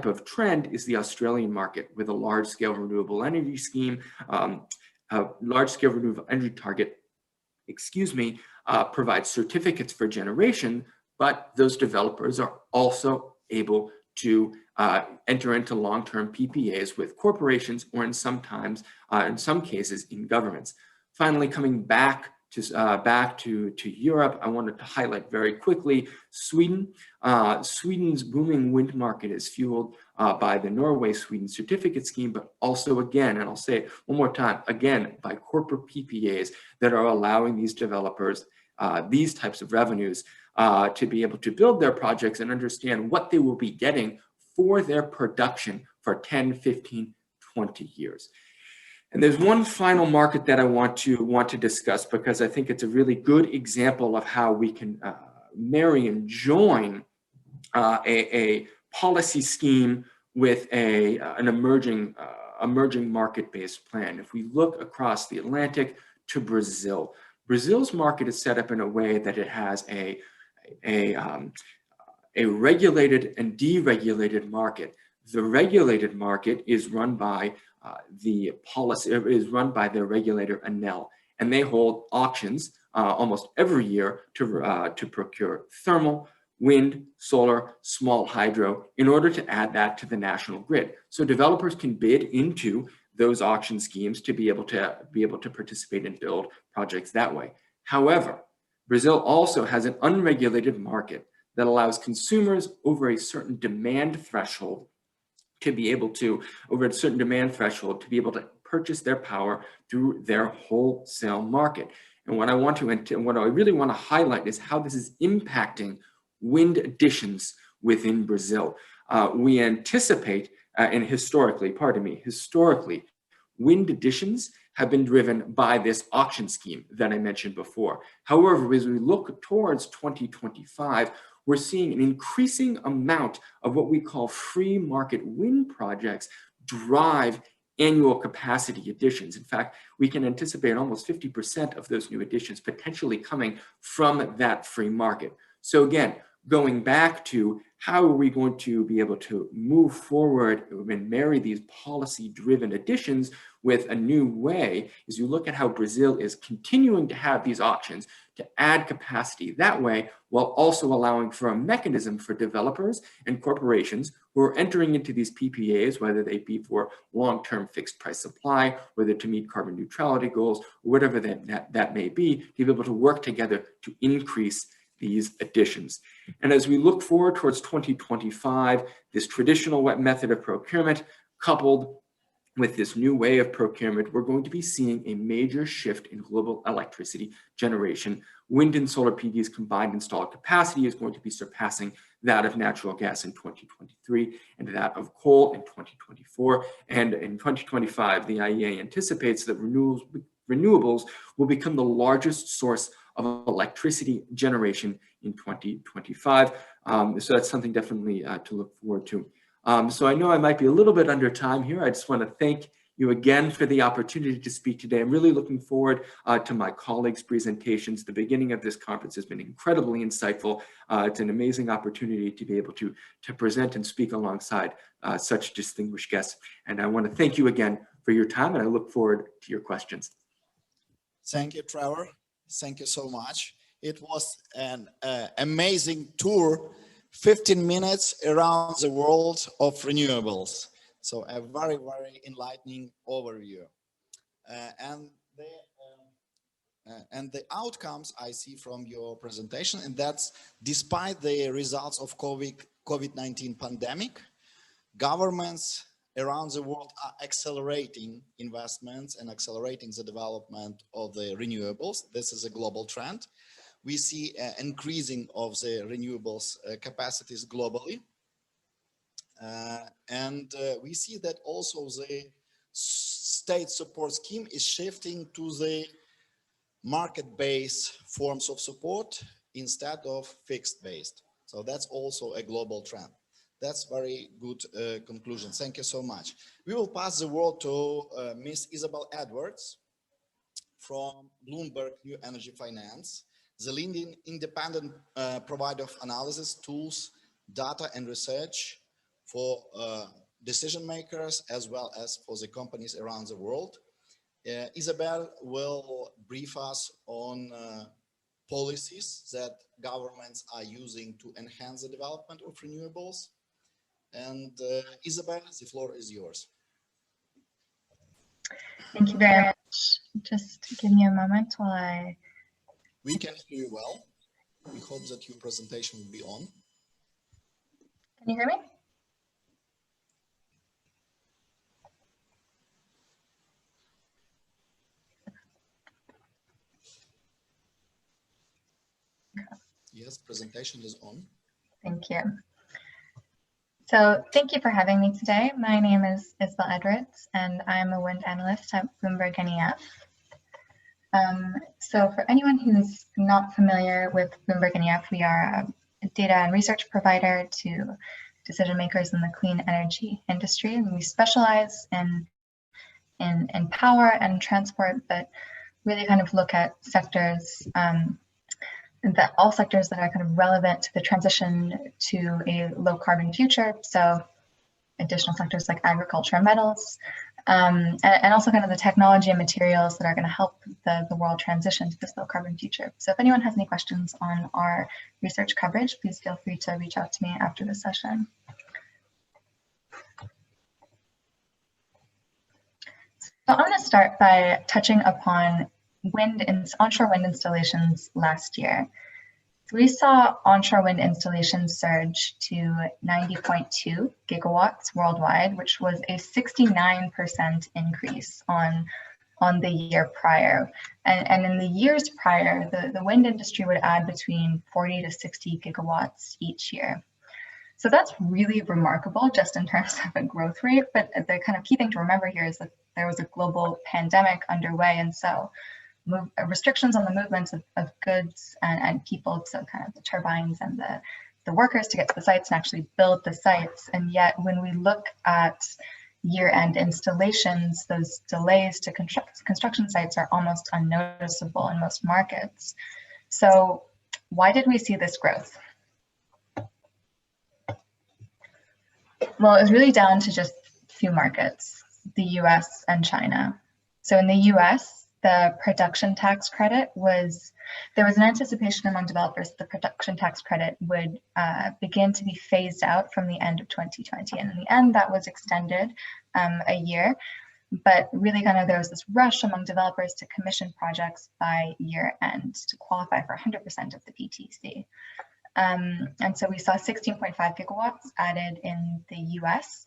of trend is the Australian market, with a large-scale renewable energy scheme, a large-scale renewable energy target, provides certificates for generation, but those developers are also able to enter into long-term PPAs with corporations, or in some cases in governments. Finally, coming back to Europe, I wanted to highlight very quickly Sweden. Sweden's booming wind market is fueled by the Norway-Sweden certificate scheme, but also, again, and I'll say it one more time, again, by corporate PPAs that are allowing these developers these types of revenues to be able to build their projects and understand what they will be getting for their production for 10, 15, 20 years. And there's one final market that I want to discuss, because I think it's a really good example of how we can marry and join a policy scheme with an emerging market-based plan. If we look across the Atlantic to Brazil, Brazil's market is set up in a way that it has a regulated and deregulated market. The regulated market is run by the regulator ANEL, and they hold auctions almost every year to procure thermal, wind, solar, small hydro in order to add that to the national grid. So developers can bid into those auction schemes to be able to participate and build projects that way. However, Brazil also has an unregulated market that allows consumers over a certain demand threshold to be able to purchase their power through their wholesale market. And what I really want to highlight is how this is impacting wind additions within Brazil. We anticipate, and historically, wind additions have been driven by this auction scheme that I mentioned before. However, as we look towards 2025, we're seeing an increasing amount of what we call free market wind projects drive annual capacity additions. In fact, we can anticipate almost 50% of those new additions potentially coming from that free market. So again, going back to how are we going to be able to move forward and marry these policy-driven additions with a new way, is you look at how Brazil is continuing to have these auctions to add capacity that way, while also allowing for a mechanism for developers and corporations who are entering into these PPAs, whether they be for long-term fixed price supply, whether to meet carbon neutrality goals, or whatever that may be, to be able to work together to increase these additions. And as we look forward towards 2025, this traditional method of procurement coupled with this new way of procurement, we're going to be seeing a major shift in global electricity generation. Wind and solar PV's combined installed capacity is going to be surpassing that of natural gas in 2023 and that of coal in 2024. And in 2025, the IEA anticipates that renewables will become the largest source of electricity generation in 2025. So that's something definitely to look forward to. So I know I might be a little bit under time here. I just want to thank you again for the opportunity to speak today. I'm really looking forward to my colleagues' presentations. The beginning of this conference has been incredibly insightful. It's an amazing opportunity to be able to present and speak alongside such distinguished guests. And I want to thank you again for your time, and I look forward to your questions. Thank you, Trevor. Thank you so much. It was an amazing tour, 15 minutes around the world of renewables. So a very, very enlightening overview. And the outcomes I see from your presentation, and that's despite the results of COVID-19 pandemic, governments around the world are accelerating investments and accelerating the development of the renewables. This is a global trend. We see an increasing of the renewables capacities globally. And we see that also the state support scheme is shifting to the market-based forms of support instead of fixed-based. So that's also a global trend. That's very good conclusion. Thank you so much. We will pass the word to Ms. Isabel Edwards from Bloomberg New Energy Finance, the leading independent provider of analysis, tools, data, and research for decision makers as well as for the companies around the world. Isabel will brief us on policies that governments are using to enhance the development of renewables. And Isabel, the floor is yours. Thank you very much. Just give me a moment while I... We can hear you well. We hope that your presentation will be on. Can you hear me? Yes, presentation is on. Thank you. So thank you for having me today. My name is Isabel Edwards, and I'm a wind analyst at Bloomberg NEF. So for anyone who's not familiar with Bloomberg NEF, we are a data and research provider to decision makers in the clean energy industry, and we specialize in power and transport, but really kind of look at sectors all sectors that are kind of relevant to the transition to a low carbon future. So additional sectors like agriculture and metals, and also kind of the technology and materials that are going to help the world transition to this low carbon future. So if anyone has any questions on our research coverage, please feel free to reach out to me after the session. So I'm going to start by touching upon onshore wind installations last year. So we saw onshore wind installations surge to 90.2 gigawatts worldwide, which was a 69% increase on the year prior. And in the years prior, the wind industry would add between 40 to 60 gigawatts each year. So that's really remarkable just in terms of a growth rate. But the kind of key thing to remember here is that there was a global pandemic underway. And so restrictions on the movements of goods and people, so kind of the turbines and the workers to get to the sites and actually build the sites. And yet when we look at year-end installations, those delays to construction sites are almost unnoticeable in most markets. So why did we see this growth? Well, it was really down to just a few markets, the US and China. So in the US, the production tax credit there was an anticipation among developers that the production tax credit would begin to be phased out from the end of 2020. And in the end, that was extended a year. But really kind of there was this rush among developers to commission projects by year end to qualify for 100% of the PTC. And so we saw 16.5 gigawatts added in the US.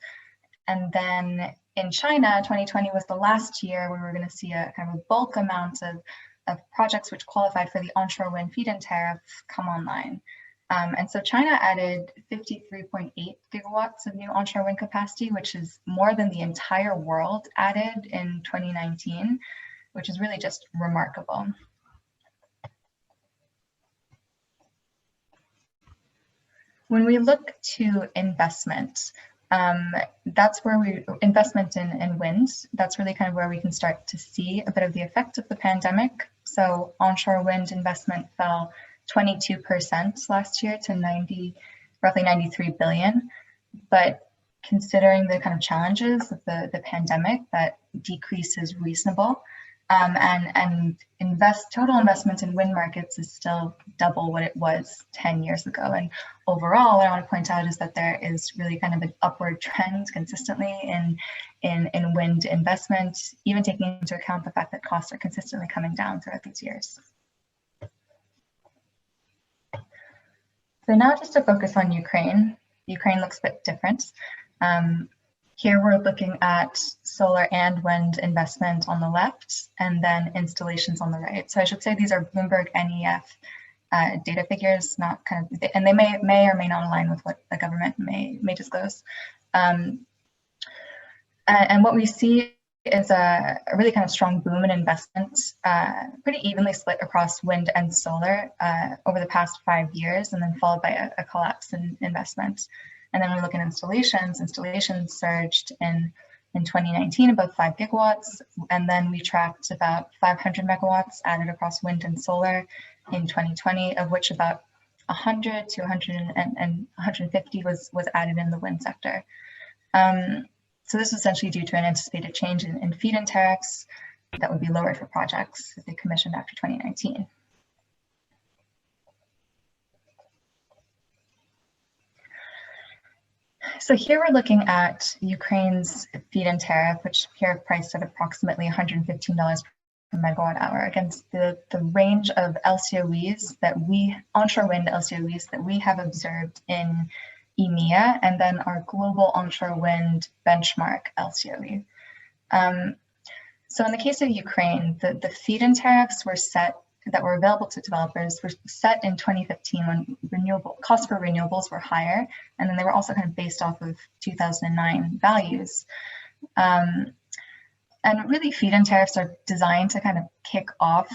And then in China, 2020 was the last year where we were going to see a kind of a bulk amount of projects which qualified for the onshore wind feed-in tariff come online. And so China added 53.8 gigawatts of new onshore wind capacity, which is more than the entire world added in 2019, which is really just remarkable. When we look to investment, that's where investment in wind, that's really kind of where we can start to see a bit of the effect of the pandemic. So onshore wind investment fell 22% last year to roughly 93 billion. But considering the kind of challenges of the pandemic, that decrease is reasonable. And total investment in wind markets is still double what it was 10 years ago. And overall, what I want to point out is that there is really kind of an upward trend consistently in wind investment, even taking into account the fact that costs are consistently coming down throughout these years. So now just to focus on Ukraine. Ukraine looks a bit different. Here we're looking at solar and wind investment on the left, and then installations on the right. So I should say these are Bloomberg NEF data figures, not kind of, and they may or may not align with what the government may disclose. And what we see is a really kind of strong boom in investment, pretty evenly split across wind and solar over the past 5 years, and then followed by a collapse in investment. And then we look at installations surged in 2019, about 5 gigawatts. And then we tracked about 500 megawatts added across wind and solar in 2020, of which about 100 to 150 was added in the wind sector. So this is essentially due to an anticipated change in feed-in tariffs that would be lowered for projects if they commissioned after 2019. So here we're looking at Ukraine's feed-in tariff, which here priced at approximately $115 per megawatt hour, against the range of LCOEs onshore wind LCOEs that we have observed in EMEA, and then our global onshore wind benchmark LCOE. So in the case of Ukraine, the feed-in tariffs that were available to developers were set in 2015 when costs for renewables were higher, and then they were also kind of based off of 2009 values. And really, feed-in tariffs are designed to kind of kick off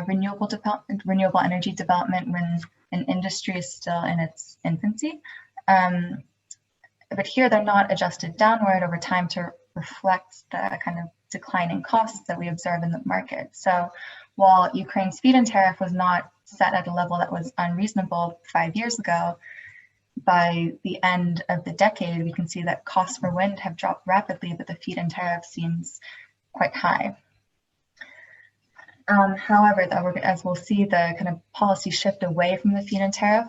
renewable energy development when an industry is still in its infancy. But here they're not adjusted downward over time to reflect the kind of declining costs that we observe in the market. So while Ukraine's feed-in tariff was not set at a level that was unreasonable 5 years ago, by the end of the decade, we can see that costs for wind have dropped rapidly, but the feed-in tariff seems quite high. However, though, as we'll see, the kind of policy shift away from the feed-in tariff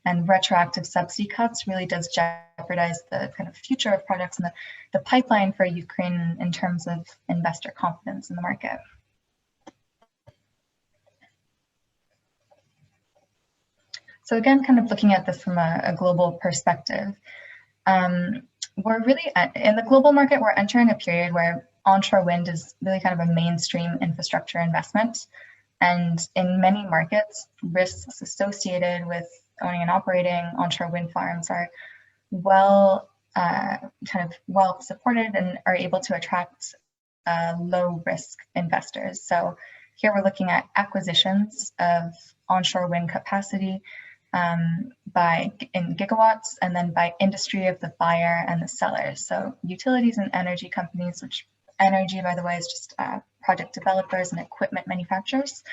and retroactive subsidy cuts really does jeopardize the kind of future of projects and the pipeline for Ukraine in terms of investor confidence in the market. So again, kind of looking at this from a global perspective, we're really, in the global market, we're entering a period where onshore wind is really kind of a mainstream infrastructure investment. And in many markets, risks associated with owning and operating onshore wind farms are well supported and are able to attract low risk investors. So here we're looking at acquisitions of onshore wind capacity in gigawatts, and then by industry of the buyer and the seller. So utilities and energy companies, which energy, by the way, is just project developers and equipment manufacturers.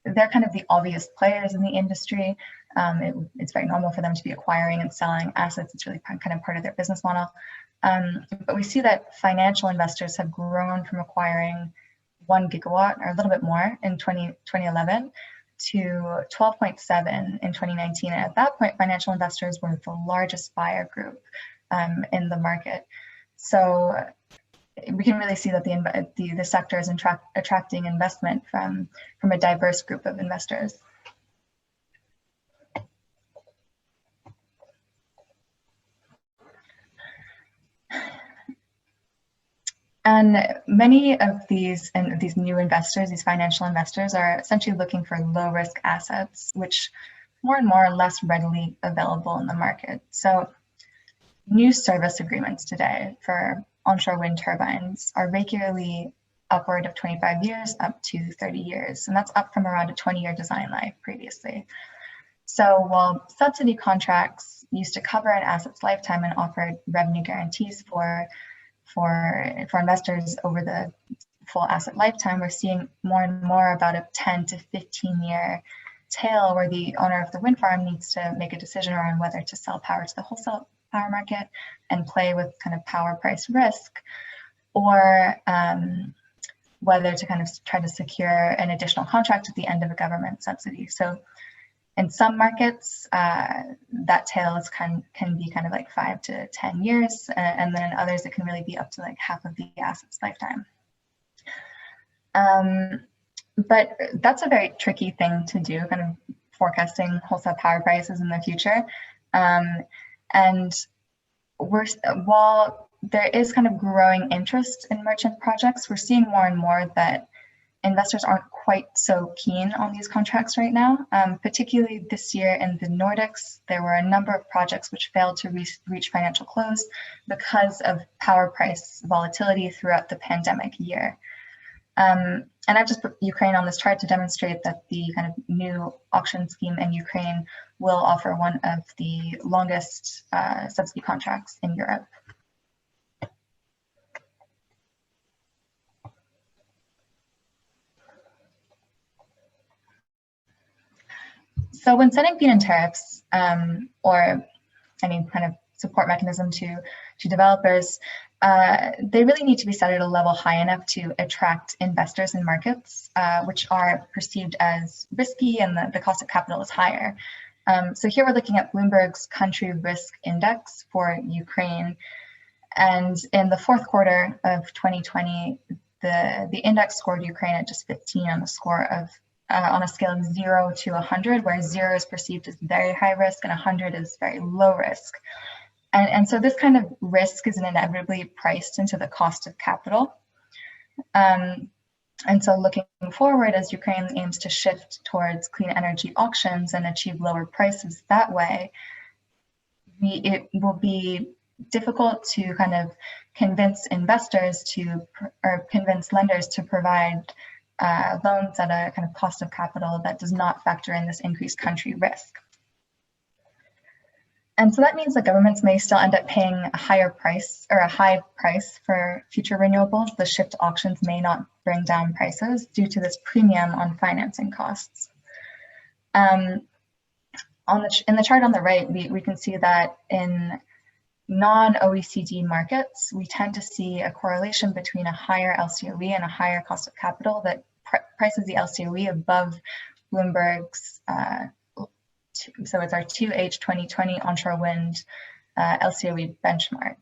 They're kind of the obvious players in the industry. It's very normal for them to be acquiring and selling assets. It's really kind of part of their business model. But we see that financial investors have grown from acquiring 1 gigawatt or a little bit more in 2011 to 12.7 in 2019. And at that point, financial investors were the largest buyer group in the market. So we can really see that the sector is attracting investment from a diverse group of investors. And many of these new investors, these financial investors, are essentially looking for low risk assets, which more and more are less readily available in the market. So new service agreements today for onshore wind turbines are regularly upward of 25 years up to 30 years. And that's up from around a 20-year design life previously. So while subsidy contracts used to cover an asset's lifetime and offered revenue guarantees for investors over the full asset lifetime, we're seeing more and more about a 10 to 15-year tail where the owner of the wind farm needs to make a decision around whether to sell power to the wholesale power market and play with kind of power price risk, or whether to kind of try to secure an additional contract at the end of a government subsidy. So in some markets, that tail can be kind of like 5 to 10 years, and then in others, it can really be up to like half of the asset's lifetime. But that's a very tricky thing to do, kind of forecasting wholesale power prices in the future. And while there is kind of growing interest in merchant projects, we're seeing more and more that investors aren't quite so keen on these contracts right now. Particularly this year in the Nordics, there were a number of projects which failed to reach financial close because of power price volatility throughout the pandemic year. And I've just put Ukraine on this chart to demonstrate that the kind of new auction scheme in Ukraine will offer one of the longest subsidy contracts in Europe. So when setting feed-in tariffs or any kind of support mechanism to developers, they really need to be set at a level high enough to attract investors in markets which are perceived as risky and the cost of capital is higher. So here we're looking at Bloomberg's country risk index for Ukraine. And in the fourth quarter of 2020, the index scored Ukraine at just 15 on a score of on a scale of 0 to 100, where 0 is perceived as very high risk and 100 is very low risk. And so this kind of risk is inevitably priced into the cost of capital. And so looking forward, as Ukraine aims to shift towards clean energy auctions and achieve lower prices that way, it will be difficult to kind of convince investors or convince lenders to provide loans at a kind of cost of capital that does not factor in this increased country risk. And so that means that governments may still end up paying a higher price or a high price for future renewables. The shift to auctions may not bring down prices due to this premium on financing costs. In the chart on the right, we can see that in non-OECD markets, we tend to see a correlation between a higher LCOE and a higher cost of capital that prices the LCOE above Bloomberg's, so it's our 2H 2020 onshore wind LCOE benchmark.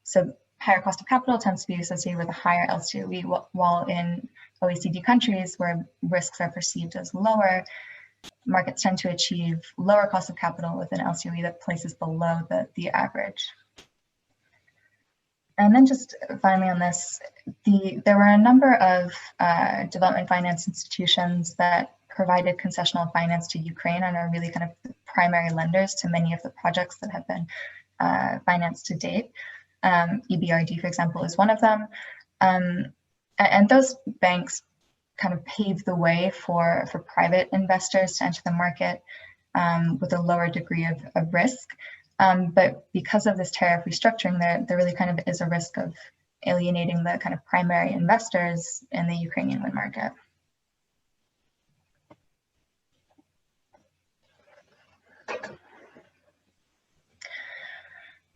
So higher cost of capital tends to be associated with a higher LCOE, while in OECD countries where risks are perceived as lower, markets tend to achieve lower cost of capital with an LCOE that places below the average. And then just finally on this, there were a number of development finance institutions that provided concessional finance to Ukraine and are really kind of the primary lenders to many of the projects that have been financed to date. EBRD, for example, is one of them. And those banks kind of paved the way for private investors to enter the market with a lower degree of risk. But because of this tariff restructuring, there really kind of is a risk of alienating the kind of primary investors in the Ukrainian wind market.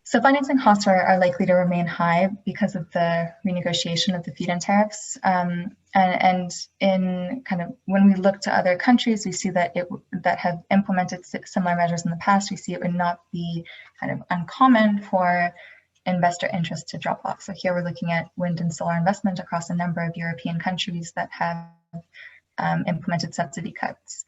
So financing costs are likely to remain high because of the renegotiation of the feed-in tariffs. And in kind of when we look to other countries, we see that that have implemented similar measures in the past, we see it would not be kind of uncommon for investor interest to drop off. So here we're looking at wind and solar investment across a number of European countries that have implemented subsidy cuts.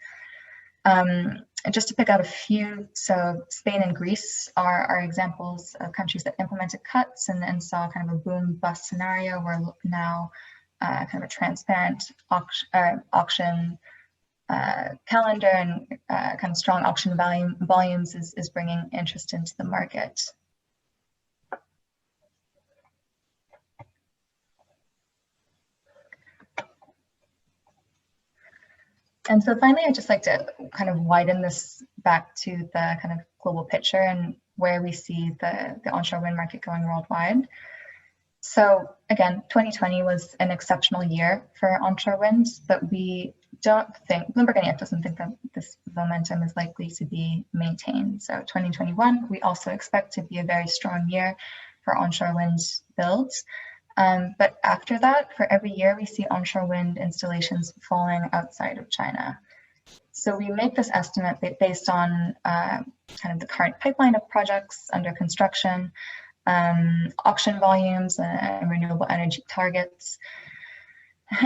Just to pick out a few, so Spain and Greece are examples of countries that implemented cuts and saw kind of a boom-bust scenario where now kind of a transparent auction calendar and kind of strong auction volumes is bringing interest into the market. And so finally, I'd just like to kind of widen this back to the kind of global picture and where we see the onshore wind market going worldwide. So again, 2020 was an exceptional year for onshore wind, but we don't think, Bloomberg and EF doesn't think that this momentum is likely to be maintained. So 2021, we also expect to be a very strong year for onshore wind builds. But after that, for every year, we see onshore wind installations falling outside of China. So we make this estimate based on kind of the current pipeline of projects under construction, auction volumes, and renewable energy targets.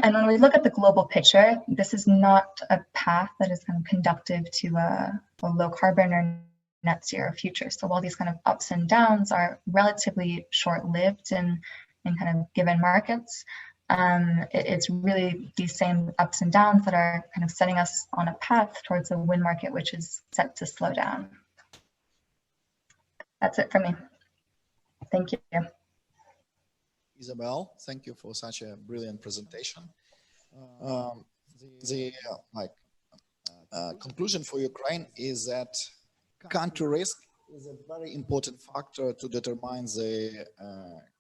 And when we look at the global picture, this is not a path that is kind of conducive to a low carbon or net zero future. So while these kind of ups and downs are relatively short-lived in kind of given markets, it's really these same ups and downs that are kind of setting us on a path towards a wind market which is set to slow down. That's it for me. Thank you. Isabel, thank you for such a brilliant presentation. Conclusion for Ukraine is that country risk is a very important factor to determine the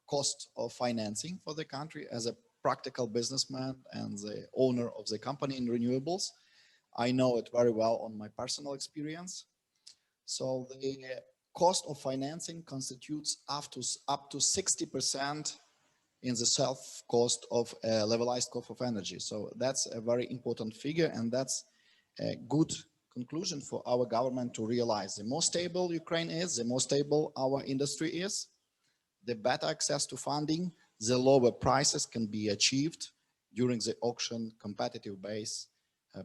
cost of financing for the country. As a practical businessman and the owner of the company in renewables, I know it very well on my personal experience. So the cost of financing constitutes up to 60% in the self-cost of levelized cost of energy. So that's a very important figure, and that's a good conclusion for our government to realize. The more stable Ukraine is, the more stable our industry is, the better access to funding, the lower prices can be achieved during the auction competitive base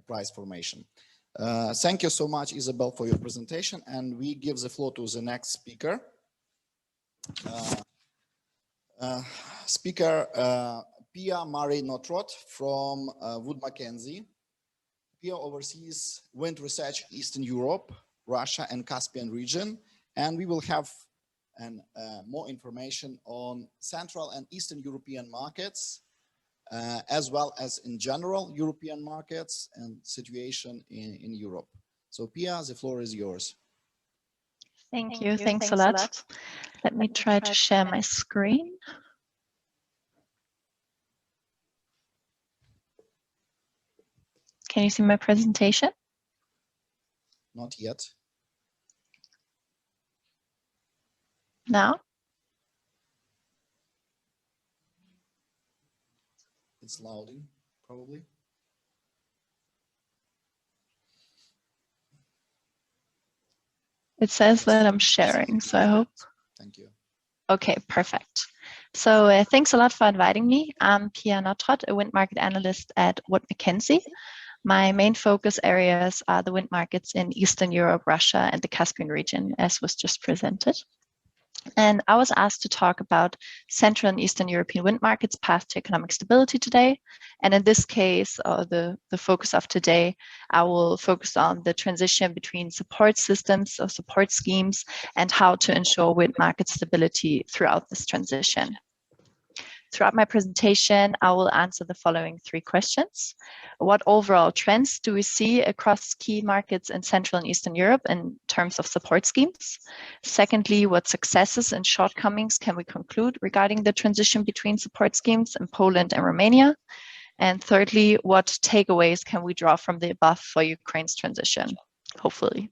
price formation. Thank you so much, Isabel, for your presentation, and we give the floor to the next speaker. Pia Marie Notrot from Wood Mackenzie. Pia oversees wind research in Eastern Europe, Russia, and Caspian region, and we will have more information on Central and Eastern European markets, as well as in general European markets and situation in Europe. So Pia, the floor is yours. Thank you. Thanks a lot. Let me try to share my screen. Can you see my presentation? Not yet. Now? It's loading, probably. It says that I'm sharing, so I hope. Thank you. Okay, perfect. So thanks a lot for inviting me. I'm Pia Notrot, a wind market analyst at Wood Mackenzie. My main focus areas are the wind markets in Eastern Europe, Russia, and the Caspian region, as was just presented. And I was asked to talk about Central and Eastern European wind markets' path to economic stability today. And in this case, the focus of today, I will focus on the transition between support systems or support schemes and how to ensure wind market stability throughout this transition. Throughout my presentation, I will answer the following 3 questions. What overall trends do we see across key markets in Central and Eastern Europe in terms of support schemes? Secondly, what successes and shortcomings can we conclude regarding the transition between support schemes in Poland and Romania? And thirdly, what takeaways can we draw from the above for Ukraine's transition, hopefully?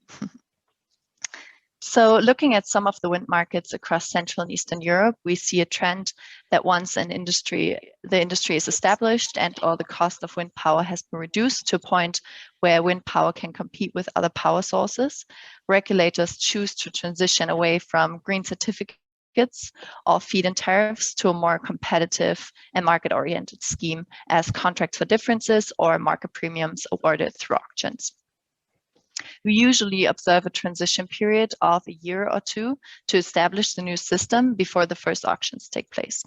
So looking at some of the wind markets across Central and Eastern Europe, we see a trend that once the industry is established and all the cost of wind power has been reduced to a point where wind power can compete with other power sources, regulators choose to transition away from green certificates or feed-in tariffs to a more competitive and market-oriented scheme as contracts for differences or market premiums awarded through auctions. We usually observe a transition period of a year or 2 to establish the new system before the first auctions take place.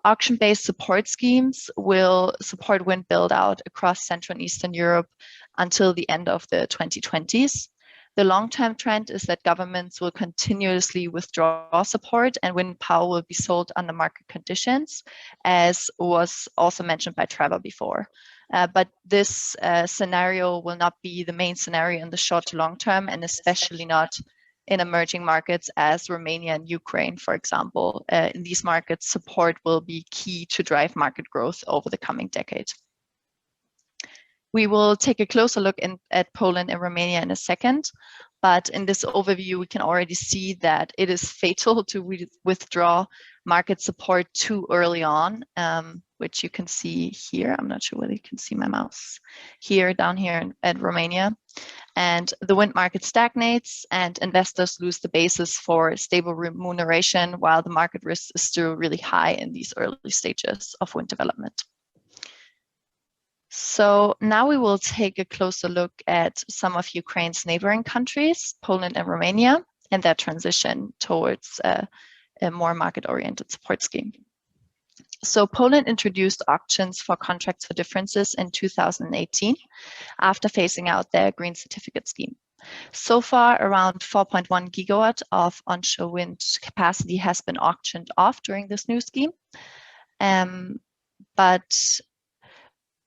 Auction-based support schemes will support wind build-out across Central and Eastern Europe until the end of the 2020s. The long-term trend is that governments will continuously withdraw support and wind power will be sold under market conditions, as was also mentioned by Trevor before. But this scenario will not be the main scenario in the short to long term, and especially not in emerging markets as Romania and Ukraine, for example. In these markets, support will be key to drive market growth over the coming decade. We will take a closer look at Poland and Romania in a second, but in this overview, we can already see that it is fatal to withdraw market support too early on, which you can see here. I'm not sure whether you can see my mouse here, down here at Romania. And the wind market stagnates and investors lose the basis for stable remuneration while the market risk is still really high in these early stages of wind development. So now we will take a closer look at some of Ukraine's neighboring countries, Poland and Romania, and their transition towards a more market-oriented support scheme. So Poland introduced auctions for contracts for differences in 2018 after phasing out their green certificate scheme. So far, around 4.1 gigawatt of onshore wind capacity has been auctioned off during this new scheme. But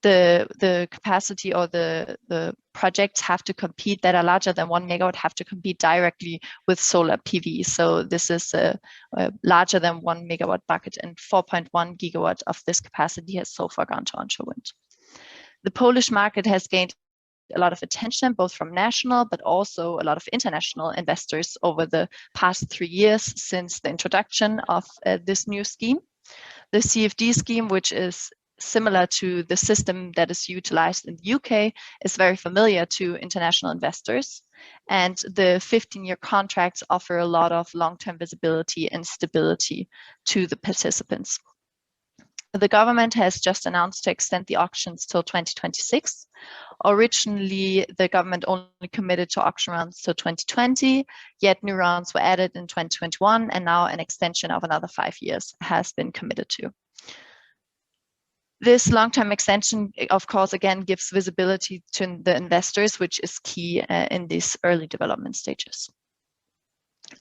the capacity or the projects have to compete that are larger than 1 megawatt have to compete directly with solar PV. So this is a larger than 1 megawatt bucket, and 4.1 gigawatt of this capacity has so far gone to onshore wind. The Polish market has gained a lot of attention, both from national, but also a lot of international investors over the past 3 years since the introduction of this new scheme. The CFD scheme, which is similar to the system that is utilized in the UK, is very familiar to international investors. And the 15-year contracts offer a lot of long-term visibility and stability to the participants. The government has just announced to extend the auctions till 2026. Originally, the government only committed to auction rounds till 2020, yet new rounds were added in 2021, and now an extension of another 5 years has been committed to. This long-term extension, of course, again, gives visibility to the investors, which is key in these early development stages.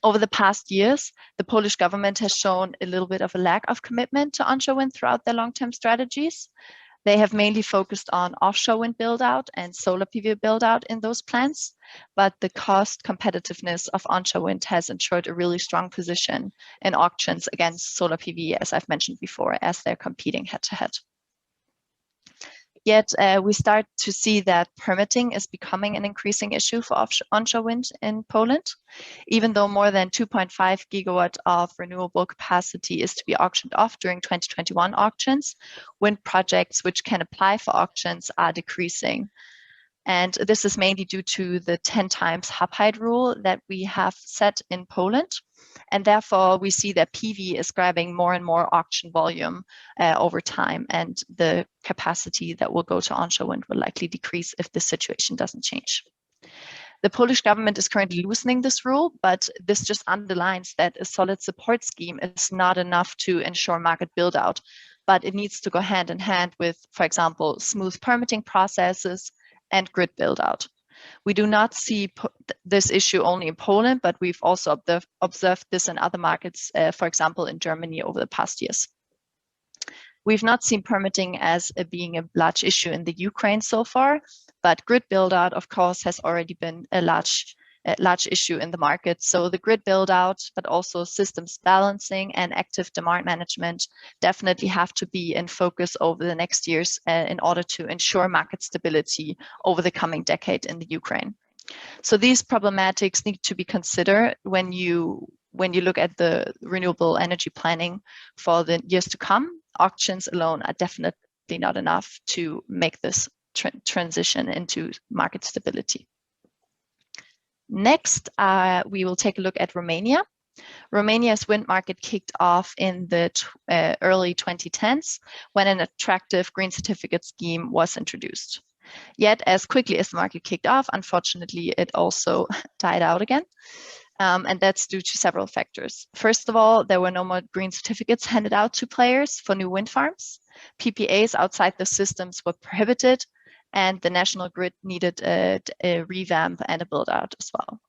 Over the past years, the Polish government has shown a little bit of a lack of commitment to onshore wind throughout their long-term strategies. They have mainly focused on offshore wind build-out and solar PV build-out in those plans, but the cost competitiveness of onshore wind has ensured a really strong position in auctions against solar PV, as I've mentioned before, as they're competing head-to-head. Yet we start to see that permitting is becoming an increasing issue for onshore wind in Poland. Even though more than 2.5 gigawatt of renewable capacity is to be auctioned off during 2021 auctions, wind projects which can apply for auctions are decreasing. And this is mainly due to the 10 times hub height rule that we have set in Poland. And therefore, we see that PV is grabbing more and more auction volume over time, and the capacity that will go to onshore wind will likely decrease if this situation doesn't change. The Polish government is currently loosening this rule, but this just underlines that a solid support scheme is not enough to ensure market build out, but it needs to go hand in hand with, for example, smooth permitting processes and grid build out. We do not see this issue only in Poland, but we've also observed this in other markets, for example, in Germany over the past years. We've not seen permitting as being a large issue in the Ukraine so far, but grid build out, of course, has already been a large issue in the market. So the grid build out, but also systems balancing and active demand management definitely have to be in focus over the next years in order to ensure market stability over the coming decade in the Ukraine. So these problematics need to be considered when you look at the renewable energy planning for the years to come. Auctions alone are definitely not enough to make this transition into market stability. Next, we will take a look at Romania. Romania's wind market kicked off in the early 2010s when an attractive green certificate scheme was introduced. Yet, as quickly as the market kicked off, unfortunately, it also died out again. And that's due to several factors. First of all, there were no more green certificates handed out to players for new wind farms. PPAs outside the systems were prohibited, and the national grid needed a revamp and a build out as well.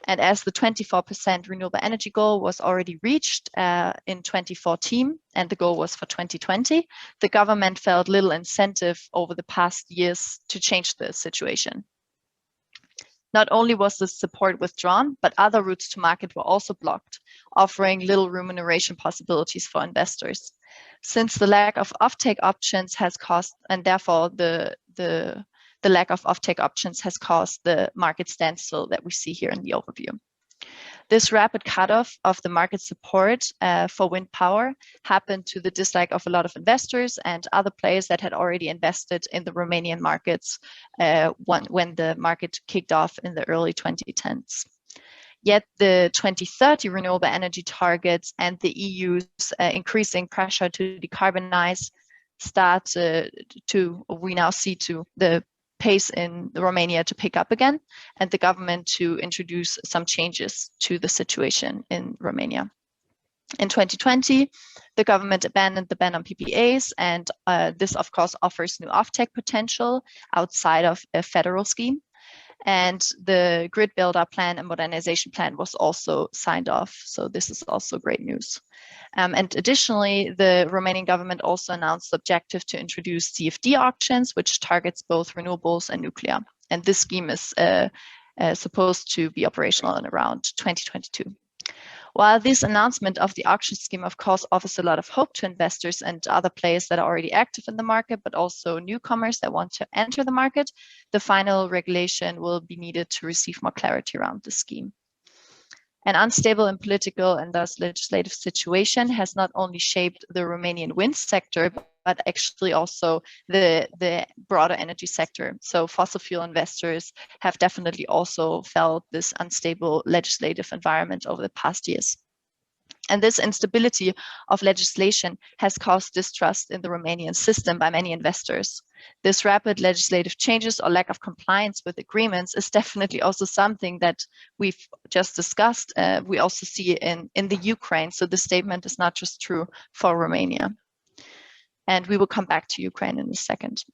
And as the 24% renewable energy goal was already reached in 2014, and the goal was for 2020, the government felt little incentive over the past years to change the situation. Not only was the support withdrawn, but other routes to market were also blocked, offering little remuneration possibilities for investors. Since the lack of offtake options has caused, and therefore the lack of offtake options has caused the market standstill that we see here in the overview. This rapid cutoff of the market support for wind power happened to the dislike of a lot of investors and other players that had already invested in the Romanian markets when the market kicked off in the early 2010s. Yet the 2030 renewable energy targets and the EU's increasing pressure to decarbonize we now see the pace in Romania to pick up again, and the government to introduce some changes to the situation in Romania. In 2020, the government abandoned the ban on PPAs, and this, of course, offers new offtake potential outside of a federal scheme. And the grid build-up plan and modernization plan was also signed off. So this is also great news. And additionally, the Romanian government also announced the objective to introduce CFD auctions, which targets both renewables and nuclear. And this scheme is supposed to be operational in around 2022. While this announcement of the auction scheme, of course, offers a lot of hope to investors and other players that are already active in the market, but also newcomers that want to enter the market, the final regulation will be needed to receive more clarity around the scheme. An unstable and political and thus legislative situation has not only shaped the Romanian wind sector, but actually also the broader energy sector. So fossil fuel investors have definitely also felt this unstable legislative environment over the past years. And this instability of legislation has caused distrust in the Romanian system by many investors. This rapid legislative changes or lack of compliance with agreements is definitely also something that we've just discussed. We also see in the Ukraine. So the statement is not just true for Romania. And we will come back to Ukraine in a second.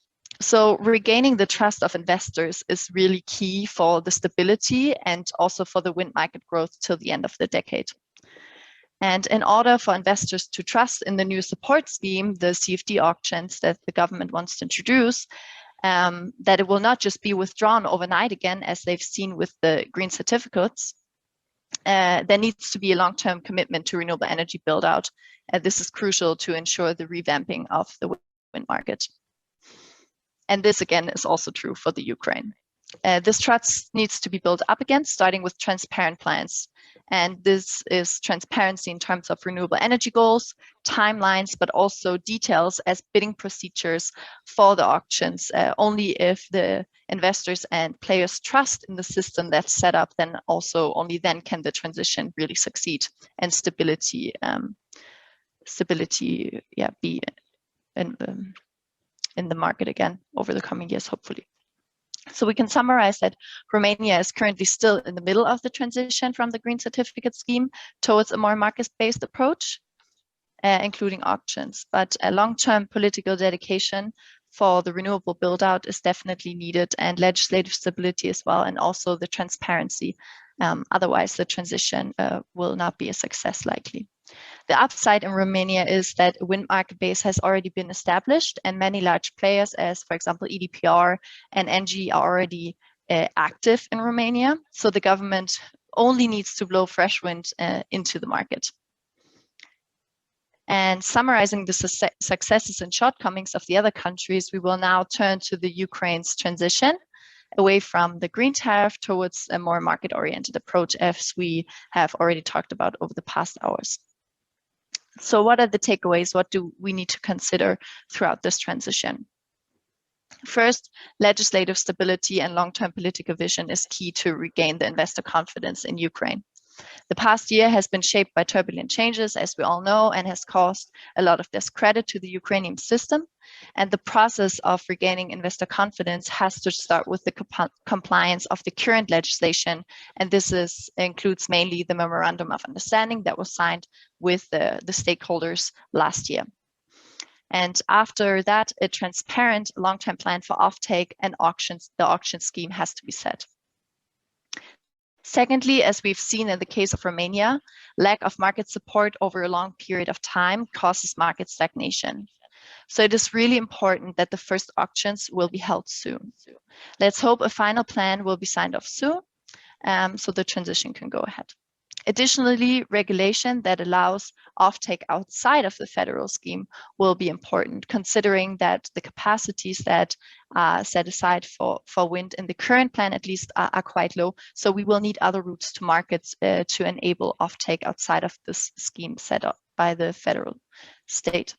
So regaining the trust of investors is really key for the stability and also for the wind market growth till the end of the decade. And in order for investors to trust in the new support scheme, the CFD auctions that the government wants to introduce, that it will not just be withdrawn overnight again, as they've seen with the green certificates, there needs to be a long-term commitment to renewable energy build-out. This is crucial to ensure the revamping of the wind market. And this again is also true for the Ukraine. This trust needs to be built up again, starting with transparent plans. And this is transparency in terms of renewable energy goals, timelines, but also details as bidding procedures for the auctions. Only if the investors and players trust in the system that's set up, then also only then can the transition really succeed and stability be in the market again over the coming years, hopefully. So we can summarize that Romania is currently still in the middle of the transition from the green certificate scheme towards a more market-based approach, including auctions. But a long-term political dedication for the renewable build-out is definitely needed, and legislative stability as well, and also the transparency. Otherwise, the transition will not be a success likely. The upside in Romania is that a wind market base has already been established, and many large players, as for example EDPR and ENGIE, are already active in Romania. So the government only needs to blow fresh wind into the market. And summarizing the successes and shortcomings of the other countries, we will now turn to the Ukraine's transition away from the green tariff towards a more market-oriented approach, as we have already talked about over the past hours. So what are the takeaways? What do we need to consider throughout this transition? First, legislative stability and long-term political vision is key to regain the investor confidence in Ukraine. The past year has been shaped by turbulent changes, as we all know, and has caused a lot of discredit to the Ukrainian system. And the process of regaining investor confidence has to start with the compliance of the current legislation. And this includes mainly the Memorandum of Understanding that was signed with the stakeholders last year. And after that, a transparent long-term plan for offtake and auctions, the auction scheme has to be set. Secondly, as we've seen in the case of Romania, lack of market support over a long period of time causes market stagnation. So it is really important that the first auctions will be held soon. Let's hope a final plan will be signed off soon, so the transition can go ahead. Additionally, regulation that allows offtake outside of the federal scheme will be important, considering that the capacities that are set aside for wind in the current plan at least are quite low. So we will need other routes to markets to enable offtake outside of this scheme set up by the federal state.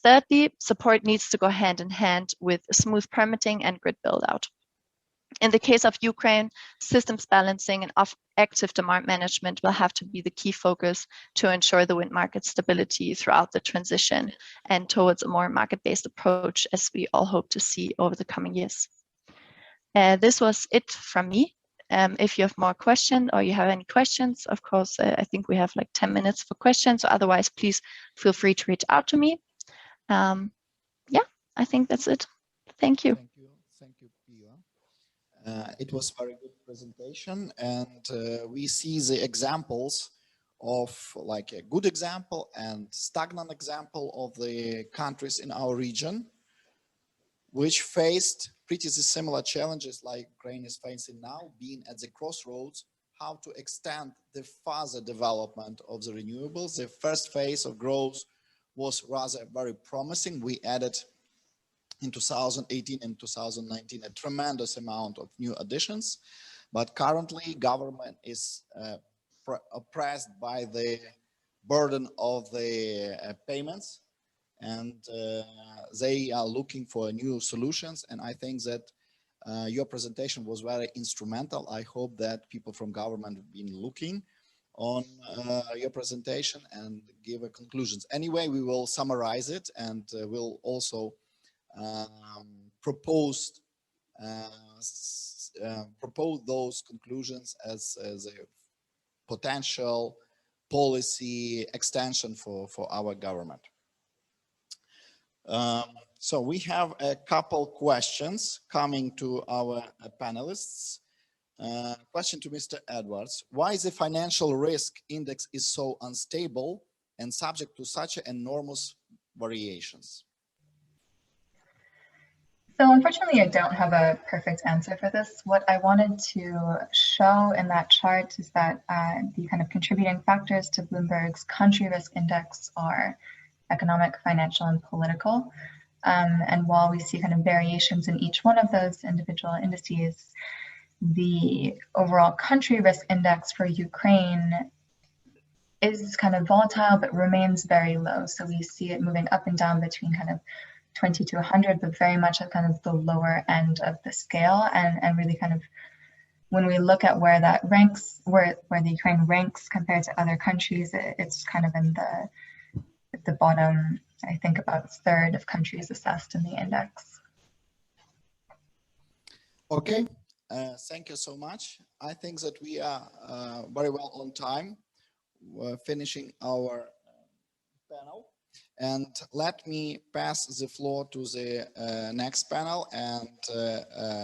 Thirdly, support needs to go hand in hand with smooth permitting and grid build-out. In the case of Ukraine, systems balancing and active demand management will have to be the key focus to ensure the wind market stability throughout the transition and towards a more market-based approach, as we all hope to see over the coming years. This was it from me. If you have more questions or you have any questions, of course, I think we have like 10 minutes for questions. Otherwise, please feel free to reach out to me. Yeah, I think that's it. Thank you. Thank you, Pia. It was a very good presentation, and we see the examples of like a good example and stagnant example of the countries in our region, which faced pretty similar challenges like Ukraine is facing now, being at the crossroads, how to extend the further development of the renewables. The first phase of growth was rather very promising. We added in 2018 and 2019 a tremendous amount of new additions, but currently government is oppressed by the burden of the payments, and they are looking for new solutions. And I think that your presentation was very instrumental. I hope that people from government have been looking on your presentation and give a conclusions. Anyway, we will summarize it, and we'll also propose those conclusions as a potential policy extension for our government. So we have a couple questions coming to our panelists. Question to Mr. Edwards: why the financial risk index is so unstable and subject to such enormous variations? So unfortunately, I don't have a perfect answer for this. What I wanted to show in that chart is that the kind of contributing factors to Bloomberg's country risk index are economic, financial, and political. And while we see kind of variations in each one of those individual indices, the overall country risk index for Ukraine is kind of volatile, but remains very low. So we see it moving up and down between kind of 20 to 100, but very much at kind of the lower end of the scale. And really kind of, when we look at where that ranks, where the Ukraine ranks compared to other countries, it's kind of in the bottom, I think about third of countries assessed in the index. Okay, thank you so much. I think that we are very well on time. We're finishing our panel. And let me pass the floor to the next panel and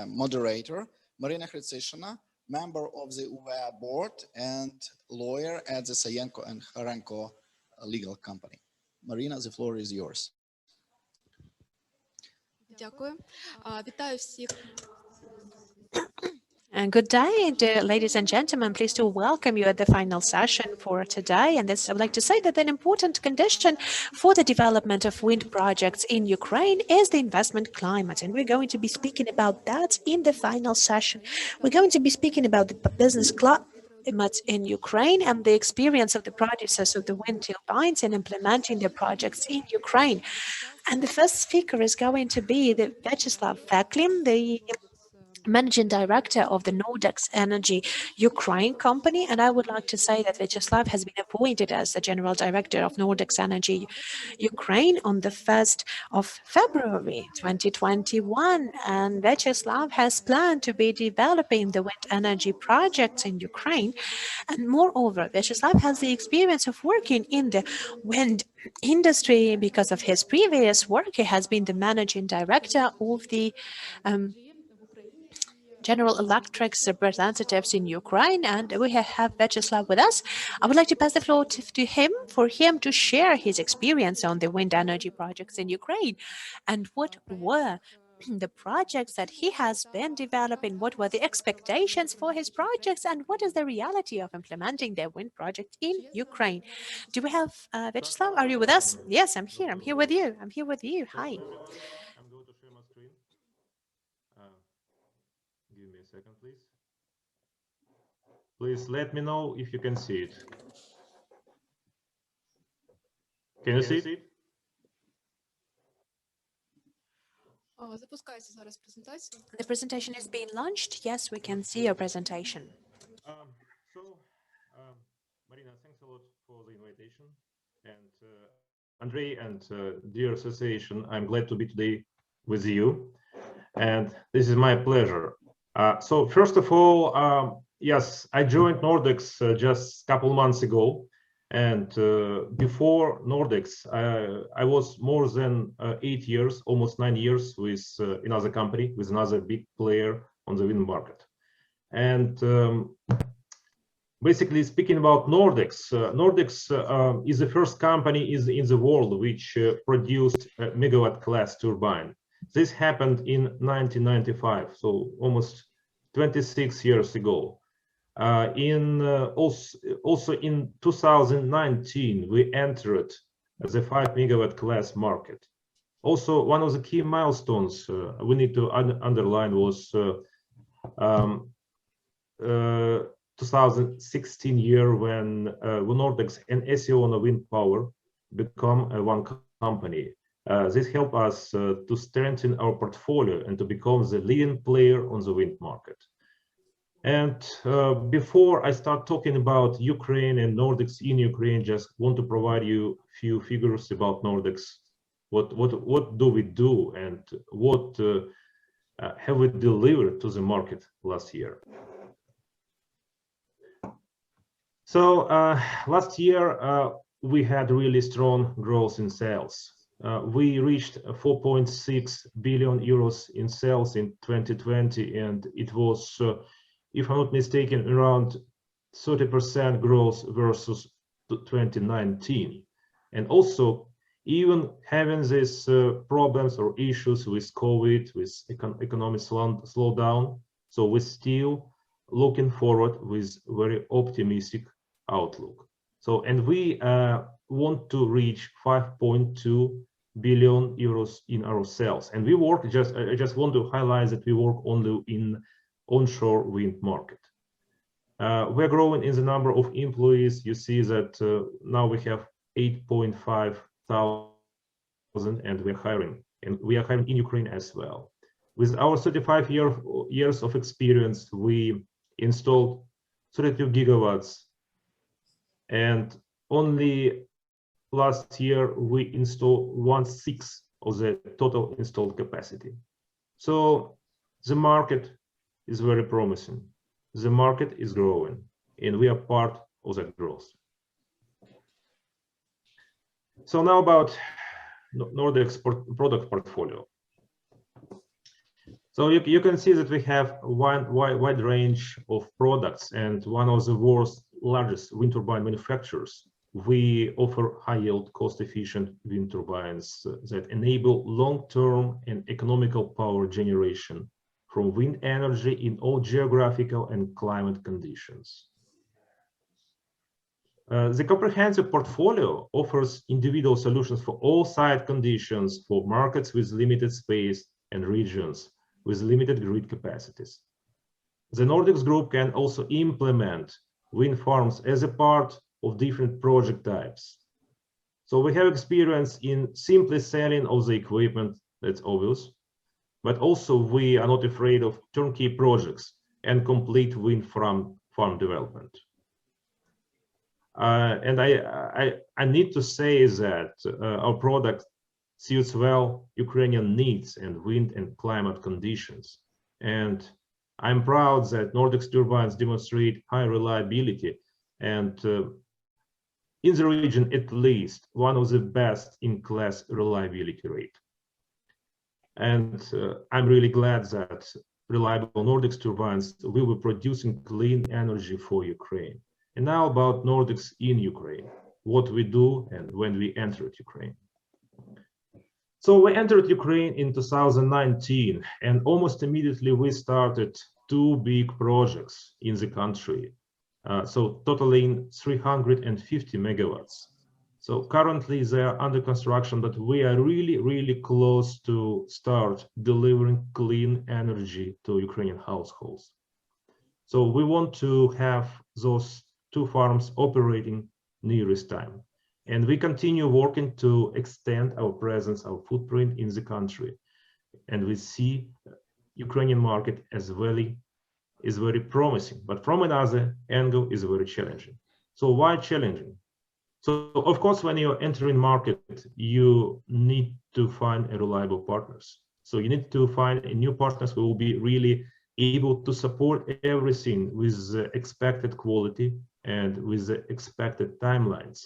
moderator, Marina Hritsishina, member of the UWEA board and lawyer at the Sayenko and Harenko legal company. Marina, the floor is yours. Дякую. Вітаю всіх. And good day, dear ladies and gentlemen. Pleased to welcome you at the final session for today. And this, I would like to say that an important condition for the development of wind projects in Ukraine is the investment climate. And we're going to be speaking about that in the final session. We're going to be speaking about the business climate in Ukraine and the experience of the producers of the wind turbines in implementing their projects in Ukraine. And the first speaker is going to be the Vyacheslav Feklin, the Managing Director of the Nordex Energy Ukraine company. And I would like to say that Vyacheslav has been appointed as the General Director of Nordex Energy Ukraine on the 1st of February 2021. And Vyacheslav has planned to be developing the wind energy projects in Ukraine. And moreover, Vyacheslav has the experience of working in the wind industry. Because of his previous work, he has been the Managing Director of the General Electric's representatives in Ukraine, and we have Vyacheslav with us. I would like to pass the floor to him for him to share his experience on the wind energy projects in Ukraine and what were the projects that he has been developing, what were the expectations for his projects, and what is the reality of implementing their wind project in Ukraine. Do we have Vyacheslav? Are you with us? Yes, I'm here. I'm here with you. I'm here with you. Hi. I'm going to share my screen. Give me a second, please. Please let me know if you can see it. Can you see it? Запускається зараз презентація. The presentation is being launched. Yes, we can see your presentation. Marina, thanks a lot for the invitation. And Andrei and dear association, I'm glad to be today with you. And this is my pleasure. So first of all, yes, I joined Nordex just a couple months ago. And before Nordex, I was more than 8 years, almost 9 years with another company, with another big player on the wind market. And basically speaking about Nordex, Nordex is the first company in the world which produced a megawatt class turbine. This happened in 1995, so almost 26 years ago. Also in 2019, we entered the 5 megawatt class market. Also, one of the key milestones we need to underline was 2016 year when Nordex and Acciona Wind Power become one company. This helped us to strengthen our portfolio and to become the leading player on the wind market. And before I start talking about Ukraine and Nordex in Ukraine, just want to provide you a few figures about Nordex. What do we do and what have we delivered to the market last year? So last year we had really strong growth in sales. We reached 4.6 billion euros in sales in 2020, and it was, if I'm not mistaken, around 30% growth versus 2019. And also, even having these problems or issues with COVID, with economic slowdown, so we're still looking forward with very optimistic outlook. So, and we want to reach 5.2 billion euros in our sales. And we work I just want to highlight that we work only in onshore wind market. We're growing in the number of employees. You see that now we have 8.5 thousand, and we're hiring, and we are hiring in Ukraine as well. With our 35 years of experience, we installed 32 gigawatts, and only last year we installed 1/6 of the total installed capacity. So the market is very promising. The market is growing, and we are part of that growth. So now about Nordic's product portfolio. So you can see that we have a wide range of products, and one of the world's largest wind turbine manufacturers. We offer high-yield, cost-efficient wind turbines that enable long-term and economical power generation from wind energy in all geographical and climate conditions. The comprehensive portfolio offers individual solutions for all site conditions for markets with limited space and regions with limited grid capacities. The Nordics Group can also implement wind farms as a part of different project types. So we have experience in simply selling of the equipment, that's obvious, but also we are not afraid of turnkey projects and complete wind farm development. And I need to say that our product suits well Ukrainian needs and wind and climate conditions. And I'm proud that Nordics turbines demonstrate high reliability and in the region, at least one of the best in class reliability rate. And I'm really glad that reliable Nordics turbines will be producing clean energy for Ukraine. And now about Nordics in Ukraine, what we do and when we entered Ukraine. So we entered Ukraine in 2019, and almost immediately we started 2 big projects in the country. So totaling 350 megawatts. So currently they are under construction, but we are really close to start delivering clean energy to Ukrainian households. So we want to have those 2 farms operating nearest time. And we continue working to extend our presence, our footprint in the country. And we see Ukrainian market as is very promising, but from another angle is very challenging. So why challenging? So of course, when you're entering market, you need to find a reliable partners. So you need to find a new partners who will be really able to support everything with the expected quality and with the expected timelines.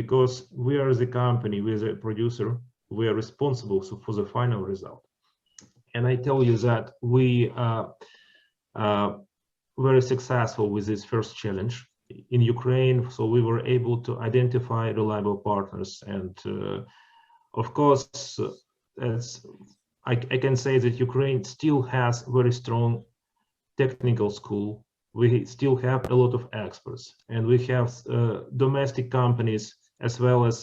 Because we are the company, we are the producer, we are responsible for the final result. And I tell you that we are very successful with this first challenge in Ukraine. So we were able to identify reliable partners. And of course, I can say that Ukraine still has very strong technical school. We still have a lot of experts, and we have domestic companies as well as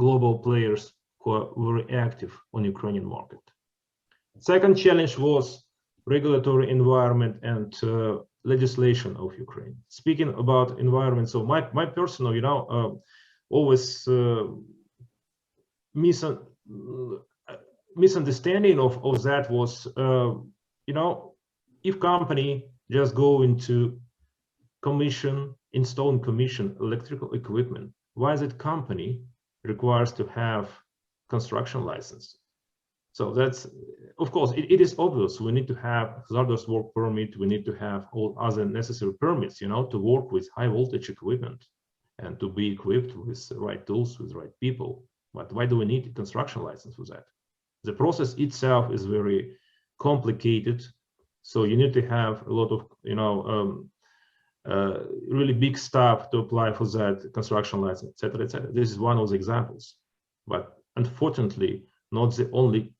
global players who are very active on Ukrainian market. Second challenge was regulatory environment and legislation of Ukraine. Speaking about environment, so my personal, always misunderstanding of that was, if company just go into install and commission electrical equipment, why that company requires to have construction license? So that's, of course, it is obvious. We need to have hazardous work permit. We need to have all other necessary permits, to work with high voltage equipment and to be equipped with the right tools, with the right people. But why do we need a construction license for that? The process itself is very complicated. So you need to have a lot of, really big stuff to apply for that construction license, etc., etc. This is one of the examples, but unfortunately, not the only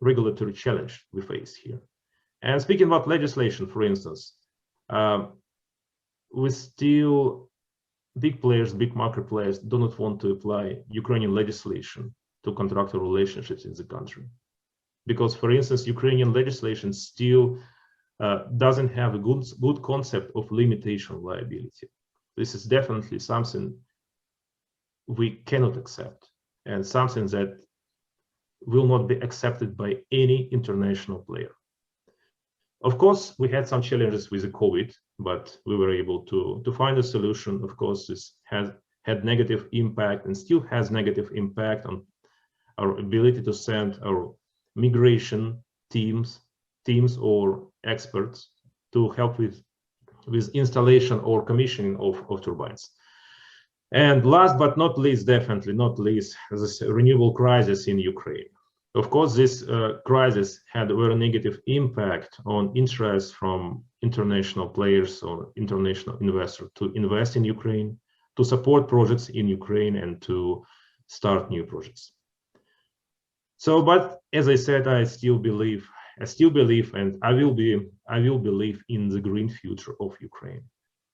regulatory challenge we face here. And speaking about legislation, for instance, we still, big players, big market players do not want to apply Ukrainian legislation to contractual relationships in the country. Because, for instance, Ukrainian legislation still doesn't have a good concept of limitation liability. This is definitely something we cannot accept, and something that will not be accepted by any international player. Of course, we had some challenges with the COVID, but we were able to find a solution. Of course, this has had negative impact and still has negative impact on our ability to send our migration teams or experts to help with installation or commissioning of turbines. And last but not least, definitely not least, this renewable crisis in Ukraine. Of course, this crisis had a very negative impact on interest from international players or international investors to invest in Ukraine, to support projects in Ukraine, and to start new projects. So, but as I said, I still believe, and I will believe in the green future of Ukraine,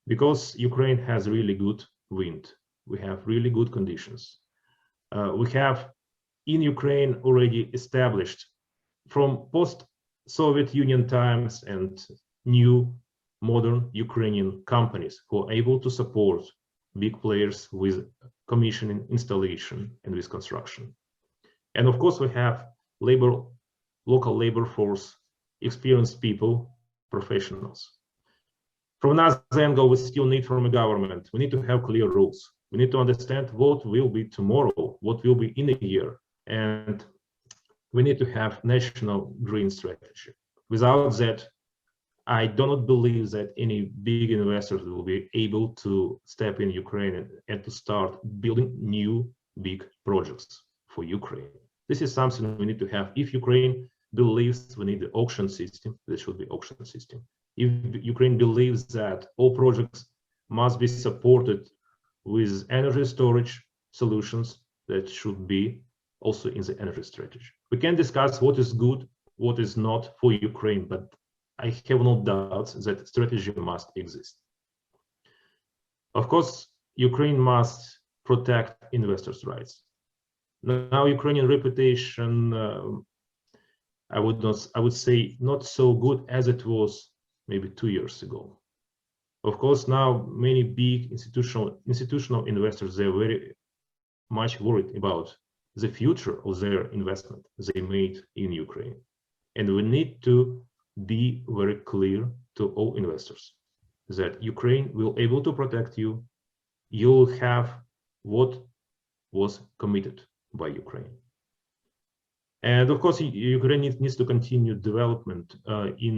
because Ukraine has really good wind. We have really good conditions. We have in Ukraine already established from post-Soviet Union times and new modern Ukrainian companies who are able to support big players with commissioning, installation, and with construction. And of course, we have local labor force, experienced people, professionals. From another angle, we still need from the government, we need to have clear rules. We need to understand what will be tomorrow, what will be in a year, and we need to have national green strategy. Without that, I do not believe that any big investors will be able to step in Ukraine and to start building new big projects for Ukraine. This is something we need to have. If Ukraine believes we need the auction system, there should be auction system. If Ukraine believes that all projects must be supported with energy storage solutions, that should be also in the energy strategy. We can discuss what is good, what is not for Ukraine, but I have no doubts that strategy must exist. Of course, Ukraine must protect investors' rights. Now, Ukrainian reputation, I would say, not so good as it was maybe 2 years ago. Of course, now many big institutional investors, they're very much worried about the future of their investment they made in Ukraine. And we need to be very clear to all investors that Ukraine will able to protect you. You'll have what was committed by Ukraine. And of course, Ukraine needs to continue development in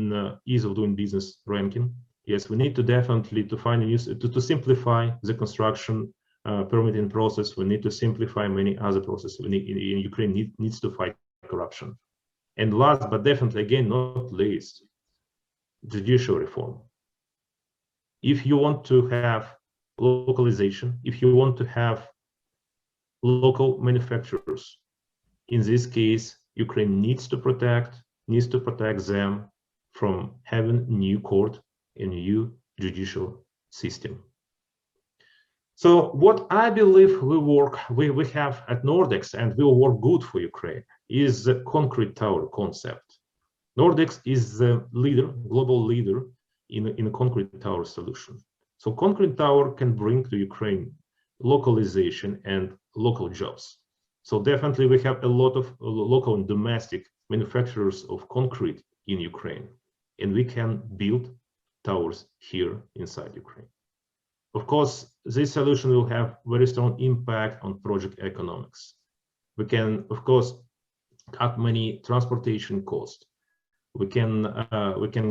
ease of doing business ranking. Yes, we need to definitely to find a new, to simplify the construction permitting process. We need to simplify many other processes. We need, in Ukraine needs to fight corruption. And last, but definitely again, not least, judicial reform. If you want to have localization, if you want to have local manufacturers, in this case, Ukraine needs to protect them from having new court and new judicial system. So what I believe we have at Nordex, and will work good for Ukraine, is the concrete tower concept. Nordex is the leader, global leader in a concrete tower solution. So concrete tower can bring to Ukraine localization and local jobs. So definitely we have a lot of local and domestic manufacturers of concrete in Ukraine, and we can build towers here inside Ukraine. Of course, this solution will have very strong impact on project economics. We can, of course, cut many transportation costs. We can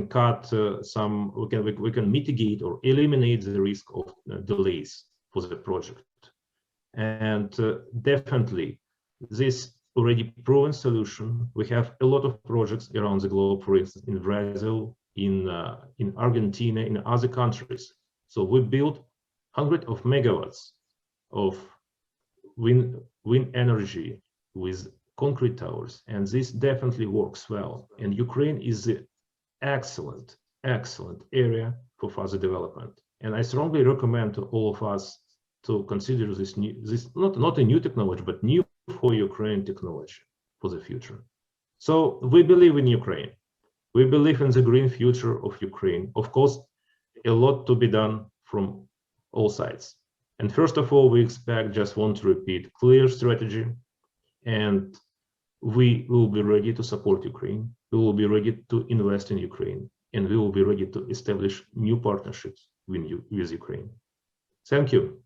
cut we can mitigate or eliminate the risk of delays for the project. And definitely, this already proven solution. We have a lot of projects around the globe, for instance, in Brazil, in Argentina, in other countries. So we built hundreds of megawatts of wind energy with concrete towers, and this definitely works well. And Ukraine is an excellent area for further development. And I strongly recommend to all of us to consider this not a new technology, but new for Ukraine technology for the future. So we believe in Ukraine. We believe in the green future of Ukraine. Of course, a lot to be done from all sides. And first of all, we just want to repeat clear strategy, and we will be ready to support Ukraine. We will be ready to invest in Ukraine, and we will be ready to establish new partnerships with Ukraine. Thank you.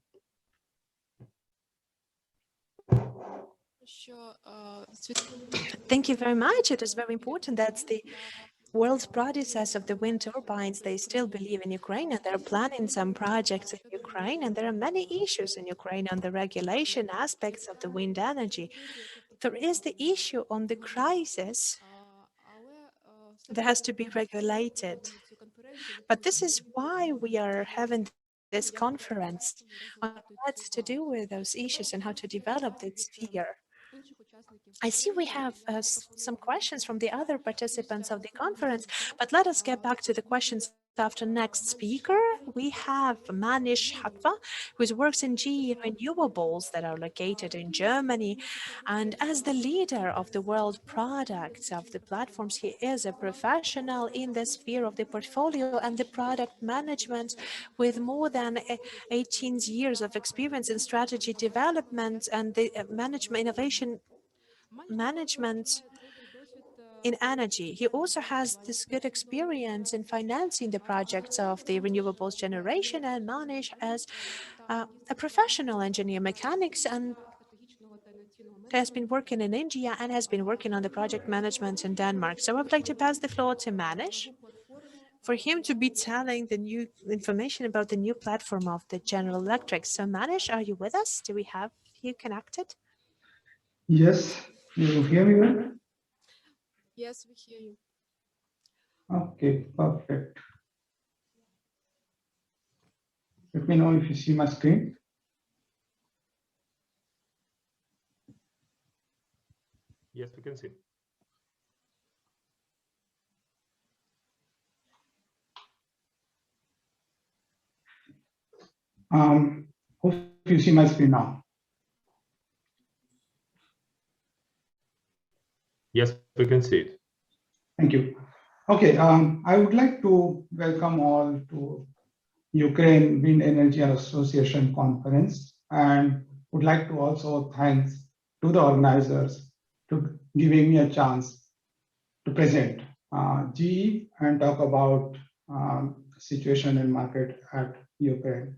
Thank you very much. It is very important that the world's producers of the wind turbines, they still believe in Ukraine, and they're planning some projects in Ukraine, and there are many issues in Ukraine on the regulation aspects of the wind energy. There is the issue on the crisis that has to be regulated. But this is why we are having this conference on what to do with those issues and how to develop this sphere. I see we have some questions from the other participants of the conference, but let us get back to the questions after next speaker. We have Manish Hatva, who works in GE Renewables that are located in Germany. And as the leader of the world products of the platforms, he is a professional in the sphere of the portfolio and the product management with more than 18 years of experience in strategy development and the management innovation management in energy. He also has this good experience in financing the projects of the renewables generation and manage as a professional engineer mechanics, and has been working in India and has been working on the project management in Denmark. So I would like to pass the floor to Manish for him to be telling the new information about the new platform of the General Electric. So Manish, are you with us? Do we have you connected? Yes, you hear me well? Yes, we hear you. Okay, perfect. Let me know if you see my screen. Yes, we can see. Hope you see my screen now. Yes, we can see it. Thank you. Okay, I would like to welcome all to Ukraine Wind Energy Association conference, and would like to also thank to the organizers to giving me a chance to present GE and talk about situation and market at Ukraine.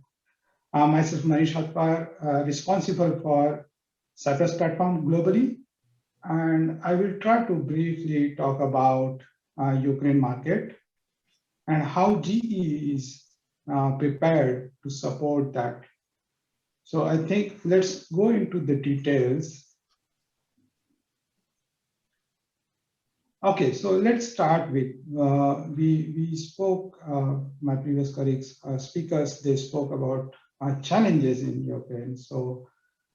Myself, Manish Hatpar, responsible for Cyprus platform globally, and I will try to briefly talk about Ukraine market and how GE is prepared to support that. So I think let's go into the details. Okay, so let's start with, we spoke, my previous colleagues, speakers, they spoke about challenges in Ukraine. So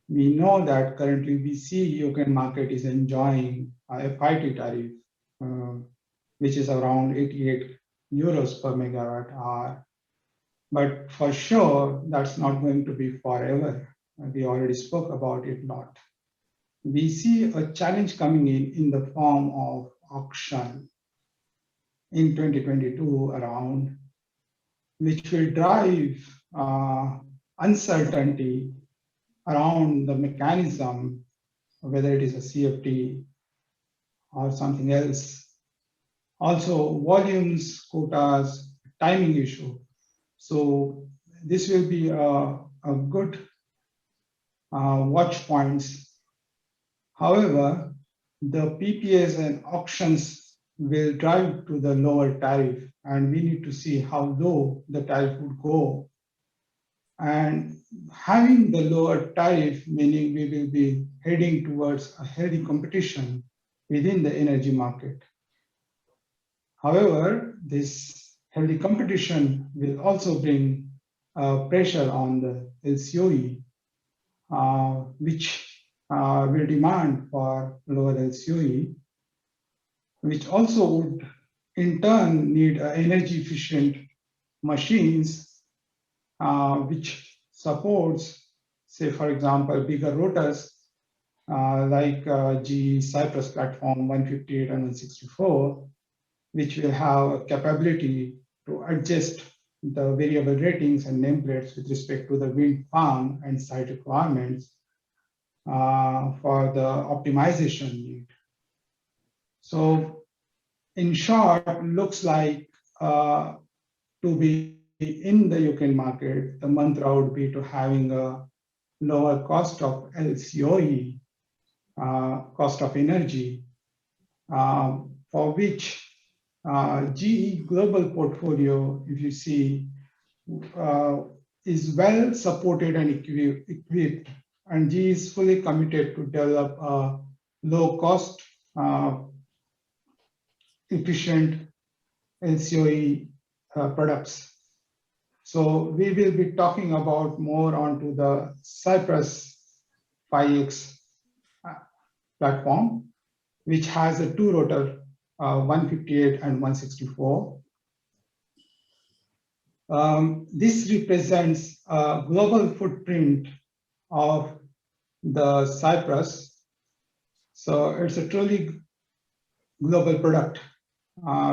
we know that currently we see Ukraine market is enjoying a FIT tariff, which is around 88 euros per megawatt hour. But for sure, that's not going to be forever. We already spoke about it a lot. We see a challenge coming in the form of auction in 2022 around, which will drive uncertainty around the mechanism, whether it is a CFD or something else. Also, volumes, quotas, timing issue. So this will be a good watch points. However, the PPAs and auctions will drive to the lower tariff, and we need to see how low the tariff would go. And having the lower tariff, meaning we will be heading towards a healthy competition within the energy market. However, this healthy competition will also bring pressure on the LCOE, which will demand for lower LCOE, which also would in turn need energy efficient machines, which supports, say, for example, bigger rotors like GE Cyprus platform 158 and 164, which will have a capability to adjust the variable ratings and nameplates with respect to the wind farm and site requirements for the optimization need. So in short, looks like to be in the Ukraine market, the mantra would be to having a lower cost of LCOE, cost of energy, for which GE global portfolio, if you see, is well supported and equipped, and GE is fully committed to develop a low cost, efficient LCOE products. So we will be talking about more onto the Cyprus 5X platform, which has a two-rotor 158 and 164. This represents a global footprint of the Cyprus. So it's a truly global product,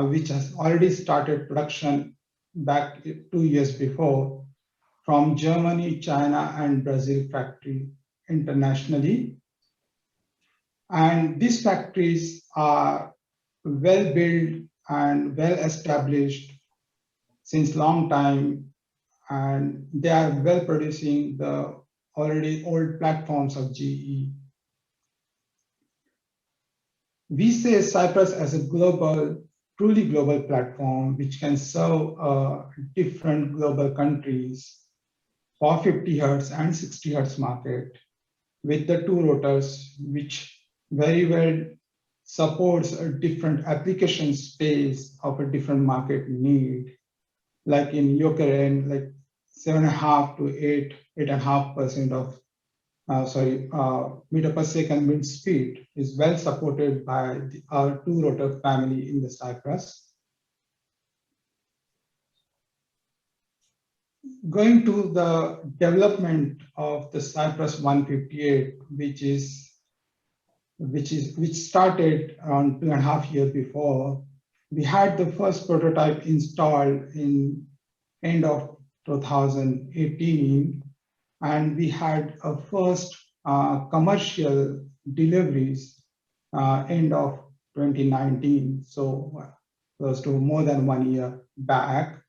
which has already started production back 2 years before from Germany, China, and Brazil factory internationally. And these factories are well built and well established since long time, and they are well producing the already old platforms of GE. We say Cyprus as a global, truly global platform, which can serve different global countries for 50 hertz and 60 hertz market with the two rotors, which very well supports a different application space of a different market need. Like in Ukraine, like 7.5 to 8.5% of meter per second wind speed is well supported by our two-rotor family in the Cyprus. Going to the development of the Cyprus 158, which started around 2.5 years before. We had the first prototype installed in end of 2018, and we had a first commercial deliveries end of 2019, so close to more than 1 year back.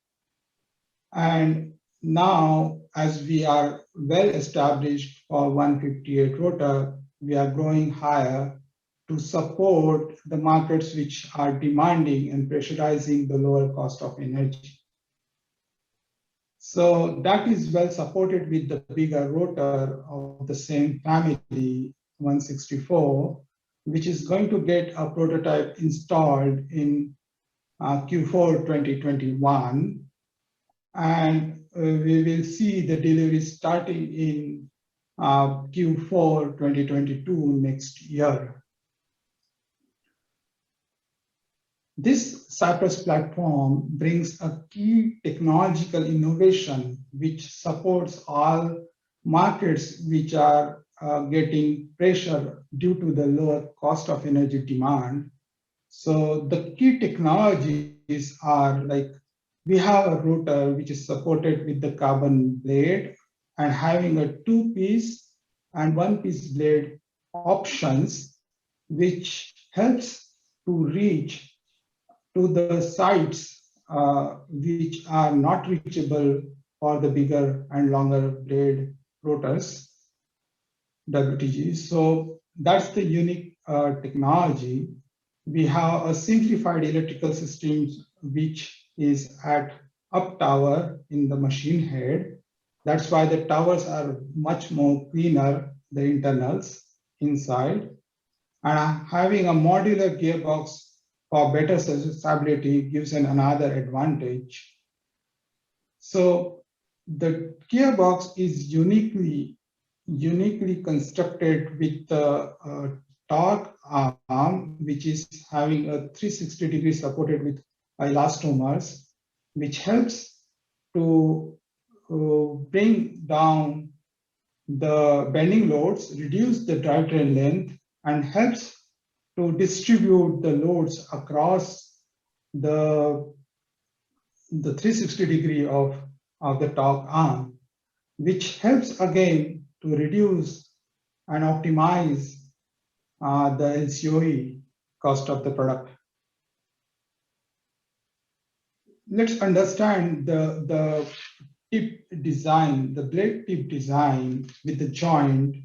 And now, as we are well established for 158 rotor, we are growing higher to support the markets which are demanding and pressurizing the lower cost of energy. So that is well supported with the bigger rotor of the same family, 164, which is going to get a prototype installed in Q4 2021. And we will see the delivery starting in Q4 2022 next year. This Cyprus platform brings a key technological innovation which supports all markets which are getting pressure due to the lower cost of energy demand. So the key technologies are like, we have a rotor which is supported with the carbon blade and having a 2-piece and 1-piece blade options, which helps to reach to the sites which are not reachable for the bigger and longer blade rotors, WTG. So that's the unique technology. We have a simplified electrical system which is at up tower in the machine head. That's why the towers are much more cleaner, the internals inside. And having a modular gearbox for better stability gives another advantage. So the gearbox is uniquely constructed with the torque arm, which is having a 360 degree supported with elastomers, which helps to bring down the bending loads, reduce the drivetrain length, and helps to distribute the loads across the 360 degree of the torque arm, which helps again to reduce and optimize the LCOE cost of the product. Let's understand the tip design. The blade tip design with the joint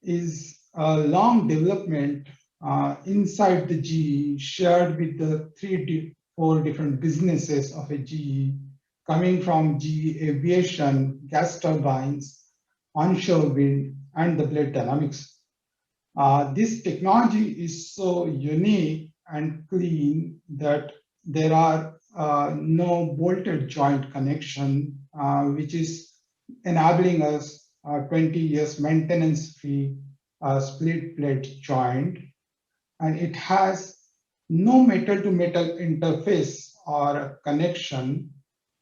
is a long development inside the GE, shared with the four different businesses of a GE, coming from GE Aviation, gas turbines, onshore wind, and the blade dynamics. This technology is so unique and clean that there are no bolted joint connection, which is enabling us 20 years maintenance-free split plate joint. And it has no metal-to-metal interface or connection,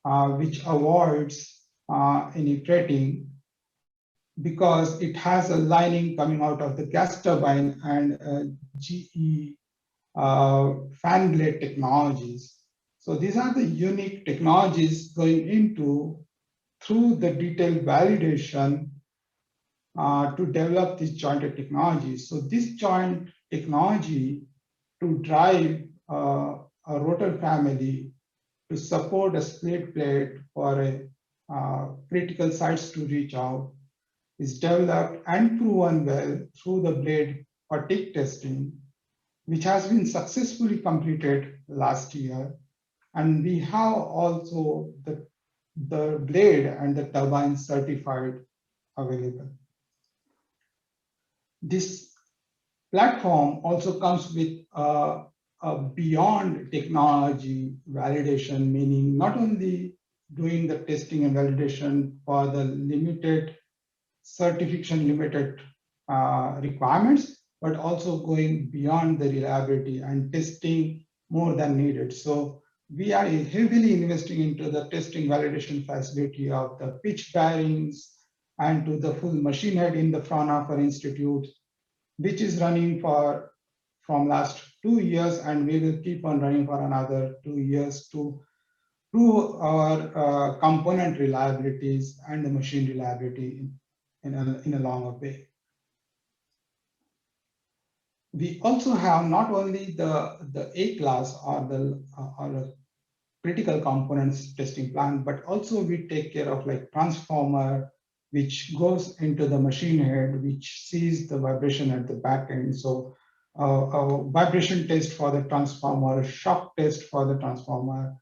which avoids any threading, because it has a lining coming out of the gas turbine and GE fan blade technologies. So these are the unique technologies going into through the detailed validation to develop this jointed technology. So this joint technology to drive a rotor family to support a split plate for a critical sites to reach out is developed and proven well through the blade fatigue testing, which has been successfully completed last year. And we have also the blade and the turbine certified available. This platform also comes with a beyond technology validation, meaning not only doing the testing and validation for the limited certification limited requirements, but also going beyond the reliability and testing more than needed. So we are heavily investing into the testing validation facility of the pitch bearings and to the full machine head in the Fraunhofer Institute, which is running from last 2 years, and we will keep on running for another 2 years to prove our component reliabilities and the machine reliability in a longer way. We also have not only the A-class or the critical components testing plan, but also we take care of like transformer, which goes into the machine head, which sees the vibration at the back end. So a vibration test for the transformer, shock test for the transformer.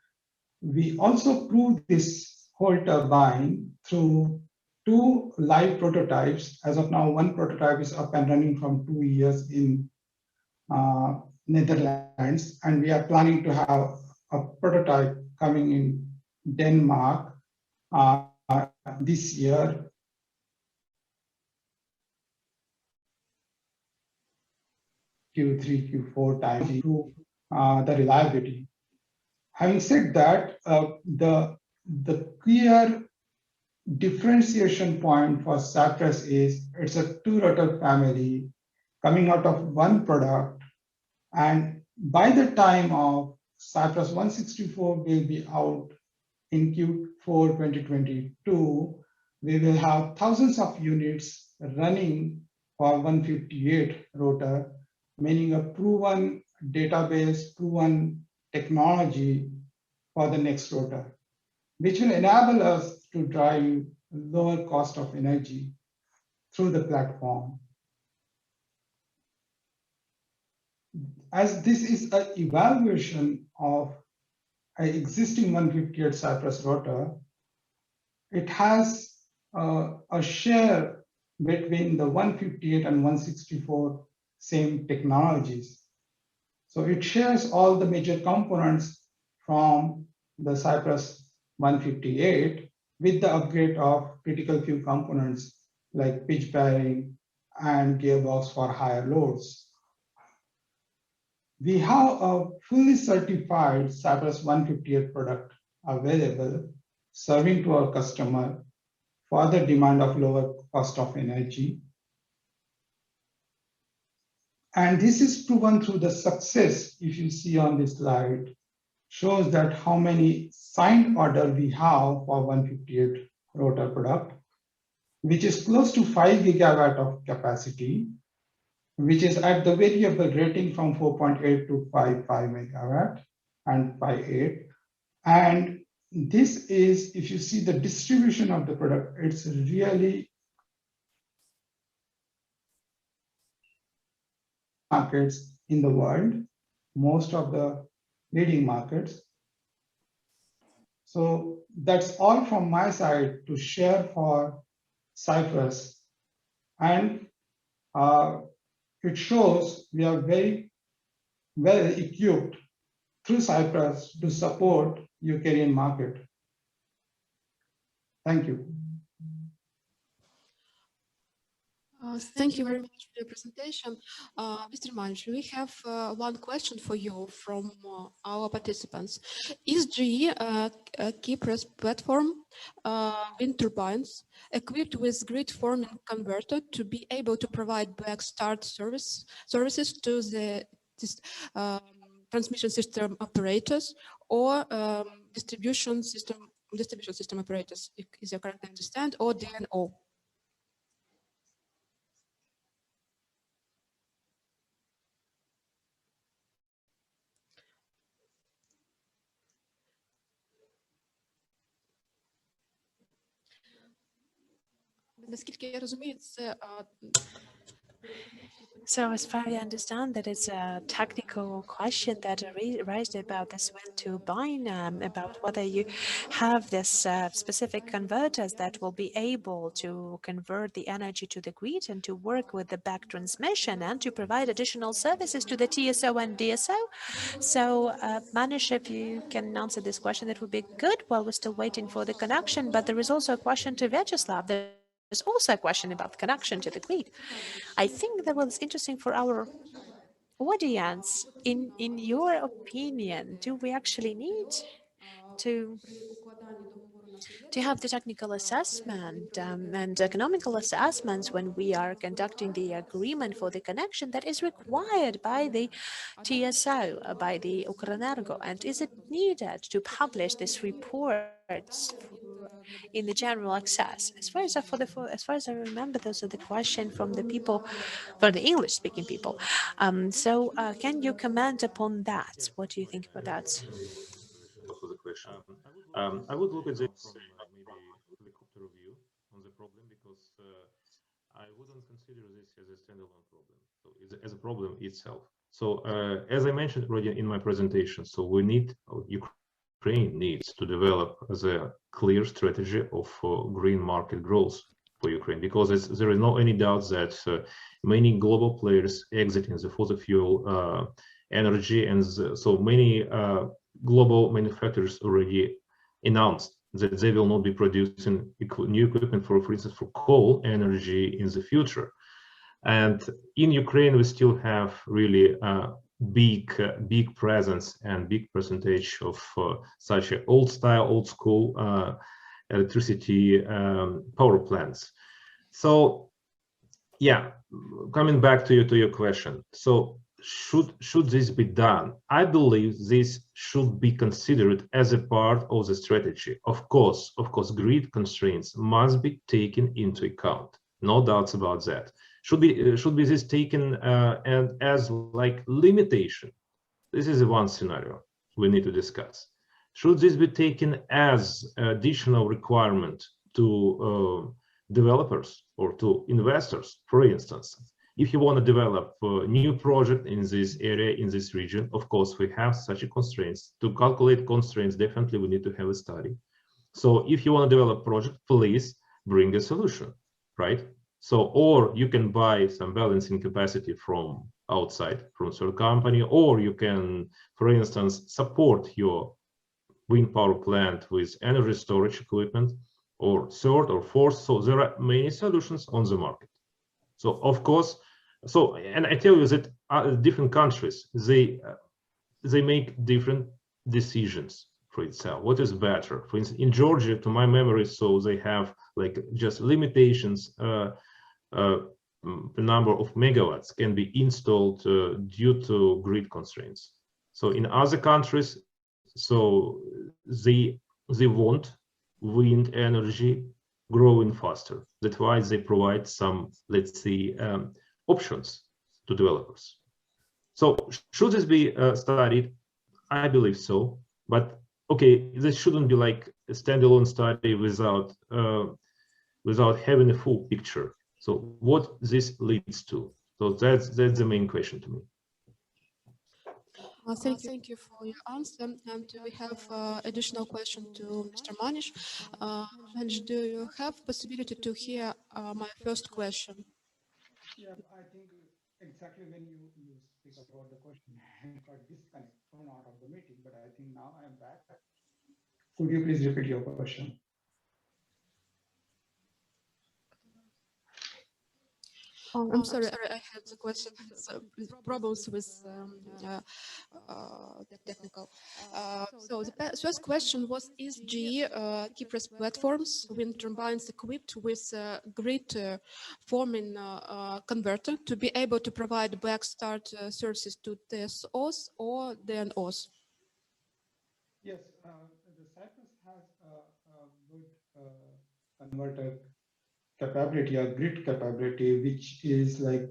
We also prove this whole turbine through 2 live prototypes. As of now, 1 prototype is up and running from 2 years in Netherlands, and we are planning to have a prototype coming in Denmark this year. Q3, Q4 time to improve the reliability. Having said that, the clear differentiation point for Cypress is it's a 2-rotor family coming out of 1 product, and by the time of Cypress 164 will be out in Q4 2022, we will have thousands of units running for 158 rotor, meaning a proven database, proven technology for the next rotor, which will enable us to drive lower cost of energy through the platform. As this is an evaluation of an existing 158 Cypress rotor, it has a share between the 158 and 164 same technologies. So it shares all the major components from the Cypress 158 with the upgrade of critical few components like pitch bearing and gearbox for higher loads. We have a fully certified Cypress 158 product available, serving to our customer further demand of lower cost of energy. And this is proven through the success, if you see on this slide, shows that how many signed order we have for 158 rotor product, which is close to 5 gigawatt of capacity, which is at the variable rating from 4.8 to 5 megawatt and 5.8. And this is, if you see the distribution of the product, it's really markets in the world, most of the leading markets. So that's all from my side to share for Cyprus. And it shows we are very well equipped through Cyprus to support Ukrainian market. Thank you. Thank you very much for your presentation. Mr. Manj, we have one question for you from our participants. Is GE Kypros platform wind turbines equipped with grid forming converter to be able to provide back start services to the transmission system operators or distribution system operators, is that correct to understand, or DNO? Наскільки я розумію, це So as far as I understand that it's a technical question that raised about this wind turbine, about whether you have this specific converters that will be able to convert the energy to the grid and to work with the back transmission and to provide additional services to the TSO and DSO. So Manish, if you can answer this question, that would be good. Well, we're still waiting for the connection, but there is also a question to Vyacheslav. There's also a question about the connection to the grid. I think that was interesting for our audience. In your opinion, do we actually need to have the technical assessment and economical assessments when we are conducting the agreement for the connection that is required by the TSO, by the Ukrenergo? And is it needed to publish this reports in the general access? As far as I remember, those are the question from the people, for the English-speaking people. So can you comment upon that? What do you think about that? For the question, I would look at this from maybe helicopter view on the problem, because I wouldn't consider this as a standalone problem, so as a problem itself. So as I mentioned already in my presentation, so we need, Ukraine needs to develop the clear strategy of green market growth for Ukraine, because there is no any doubt that many global players exiting the fossil fuel energy, and so many global manufacturers already announced that they will not be producing new equipment for instance, for coal energy in the future. And in Ukraine, we still have really big presence and big percentage of such a old school electricity power plants. So yeah, coming back to your question, so should this be done? I believe this should be considered as a part of the strategy. Of course, grid constraints must be taken into account. No doubts about that. Should be this taken and as like limitation? This is one scenario we need to discuss. Should this be taken as additional requirement to developers or to investors? For instance, if you want to develop a new project in this area, in this region, of course, we have such a constraints. To calculate constraints, definitely we need to have a study. So if you want to develop a project, please bring a solution, right? So, or you can buy some balancing capacity from outside, from third company, or you can, for instance, support your wind power plant with energy storage equipment, or third or fourth. So there are many solutions on the market. So of course, so, and I tell you that different countries, they make different decisions for itself. What is better? For instance, in Georgia, to my memory, so they have like just limitations, the number of megawatts can be installed due to grid constraints. So in other countries, so they want wind energy growing faster. That's why they provide some, let's say, options to developers. So should this be studied? I believe so. But okay, this shouldn't be like a standalone study without without having a full picture. So what this leads to? So that's the main question to me. Thank you for your answer. And we have additional question to Mr. Manish. Manish, do you have possibility to hear my first question? Yeah, I think exactly when you speak about the question, I got disconnected, thrown out of the meeting, but I think now I'm back. Could you please repeat your question? I'm sorry, I had the question, so problems with the technical. So the first question was, is GE Cyprus platforms wind turbines equipped with grid forming converter to be able to provide backstart services to TSOs or DNOs? Yes, the Cyprus has a good converter capability or grid capability, which is like,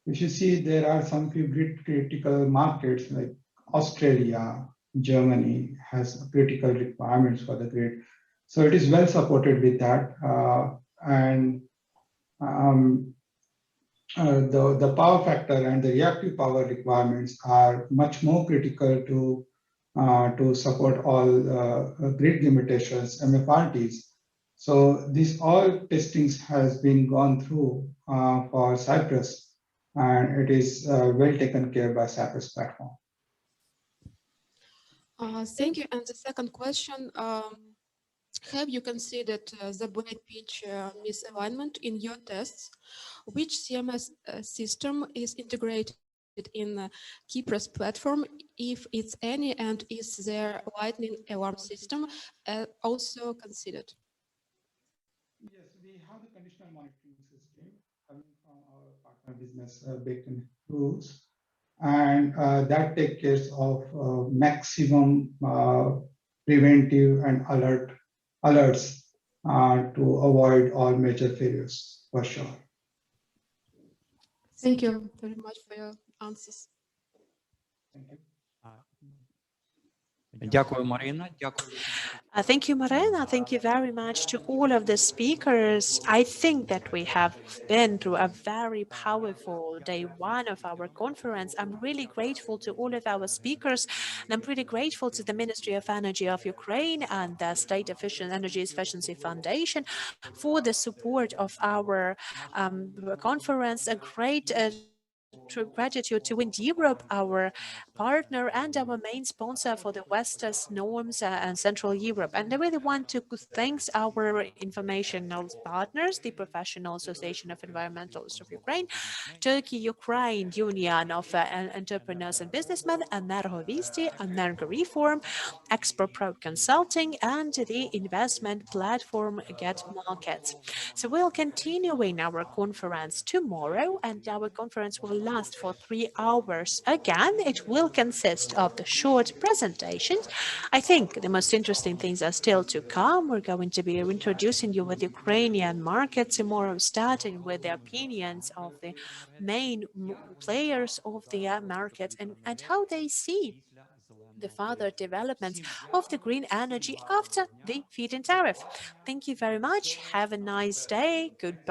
if you see, there are some few grid critical markets like Australia, Germany has critical requirements for the grid. So it is well supported with that. The power factor and the reactive power requirements are much more critical to support all grid limitations, MFRTs. So this all testings has been gone through for Cyprus, and it is well taken care by Cyprus platform. Thank you. And the second question, have you considered the black pitch misalignment in your tests? Which CMS system is integrated in Cyprus platform, if it's any, and is their lightning alarm system also considered? Yes, we have the conditional monitoring system coming from our partner business baked in rules, and that takes care of maximum preventive and alerts to avoid all major failures for sure. Thank you very much for your answers. Thank you. Дякую, Марина. Дякую. Thank you, Marina. Thank you very much to all of the speakers. I think that we have been through a very powerful day one of our conference. I'm really grateful to all of our speakers, and I'm pretty grateful to the Ministry of Energy of Ukraine and the State Energy Efficiency Foundation for the support of our conference. A great gratitude to Wind Europe, our partner and our main sponsor for the Western norms and Central Europe. And I really want to thank our informational partners, the Professional Association of Environmentalists of Ukraine, Turkey-Ukraine Union of Entrepreneurs and Businessmen, Energovisti, Energo Reform, Expert Pro Consulting, and the investment platform Get Market. So we'll continue in our conference tomorrow, and our conference will last for 3 hours. Again, it will consist of the short presentations. I think the most interesting things are still to come. We're going to be introducing you with Ukrainian market tomorrow, starting with the opinions of the main players of the market and how they see the further development of the green energy after the feed-in tariff. Thank you very much. Have a nice day. Goodbye.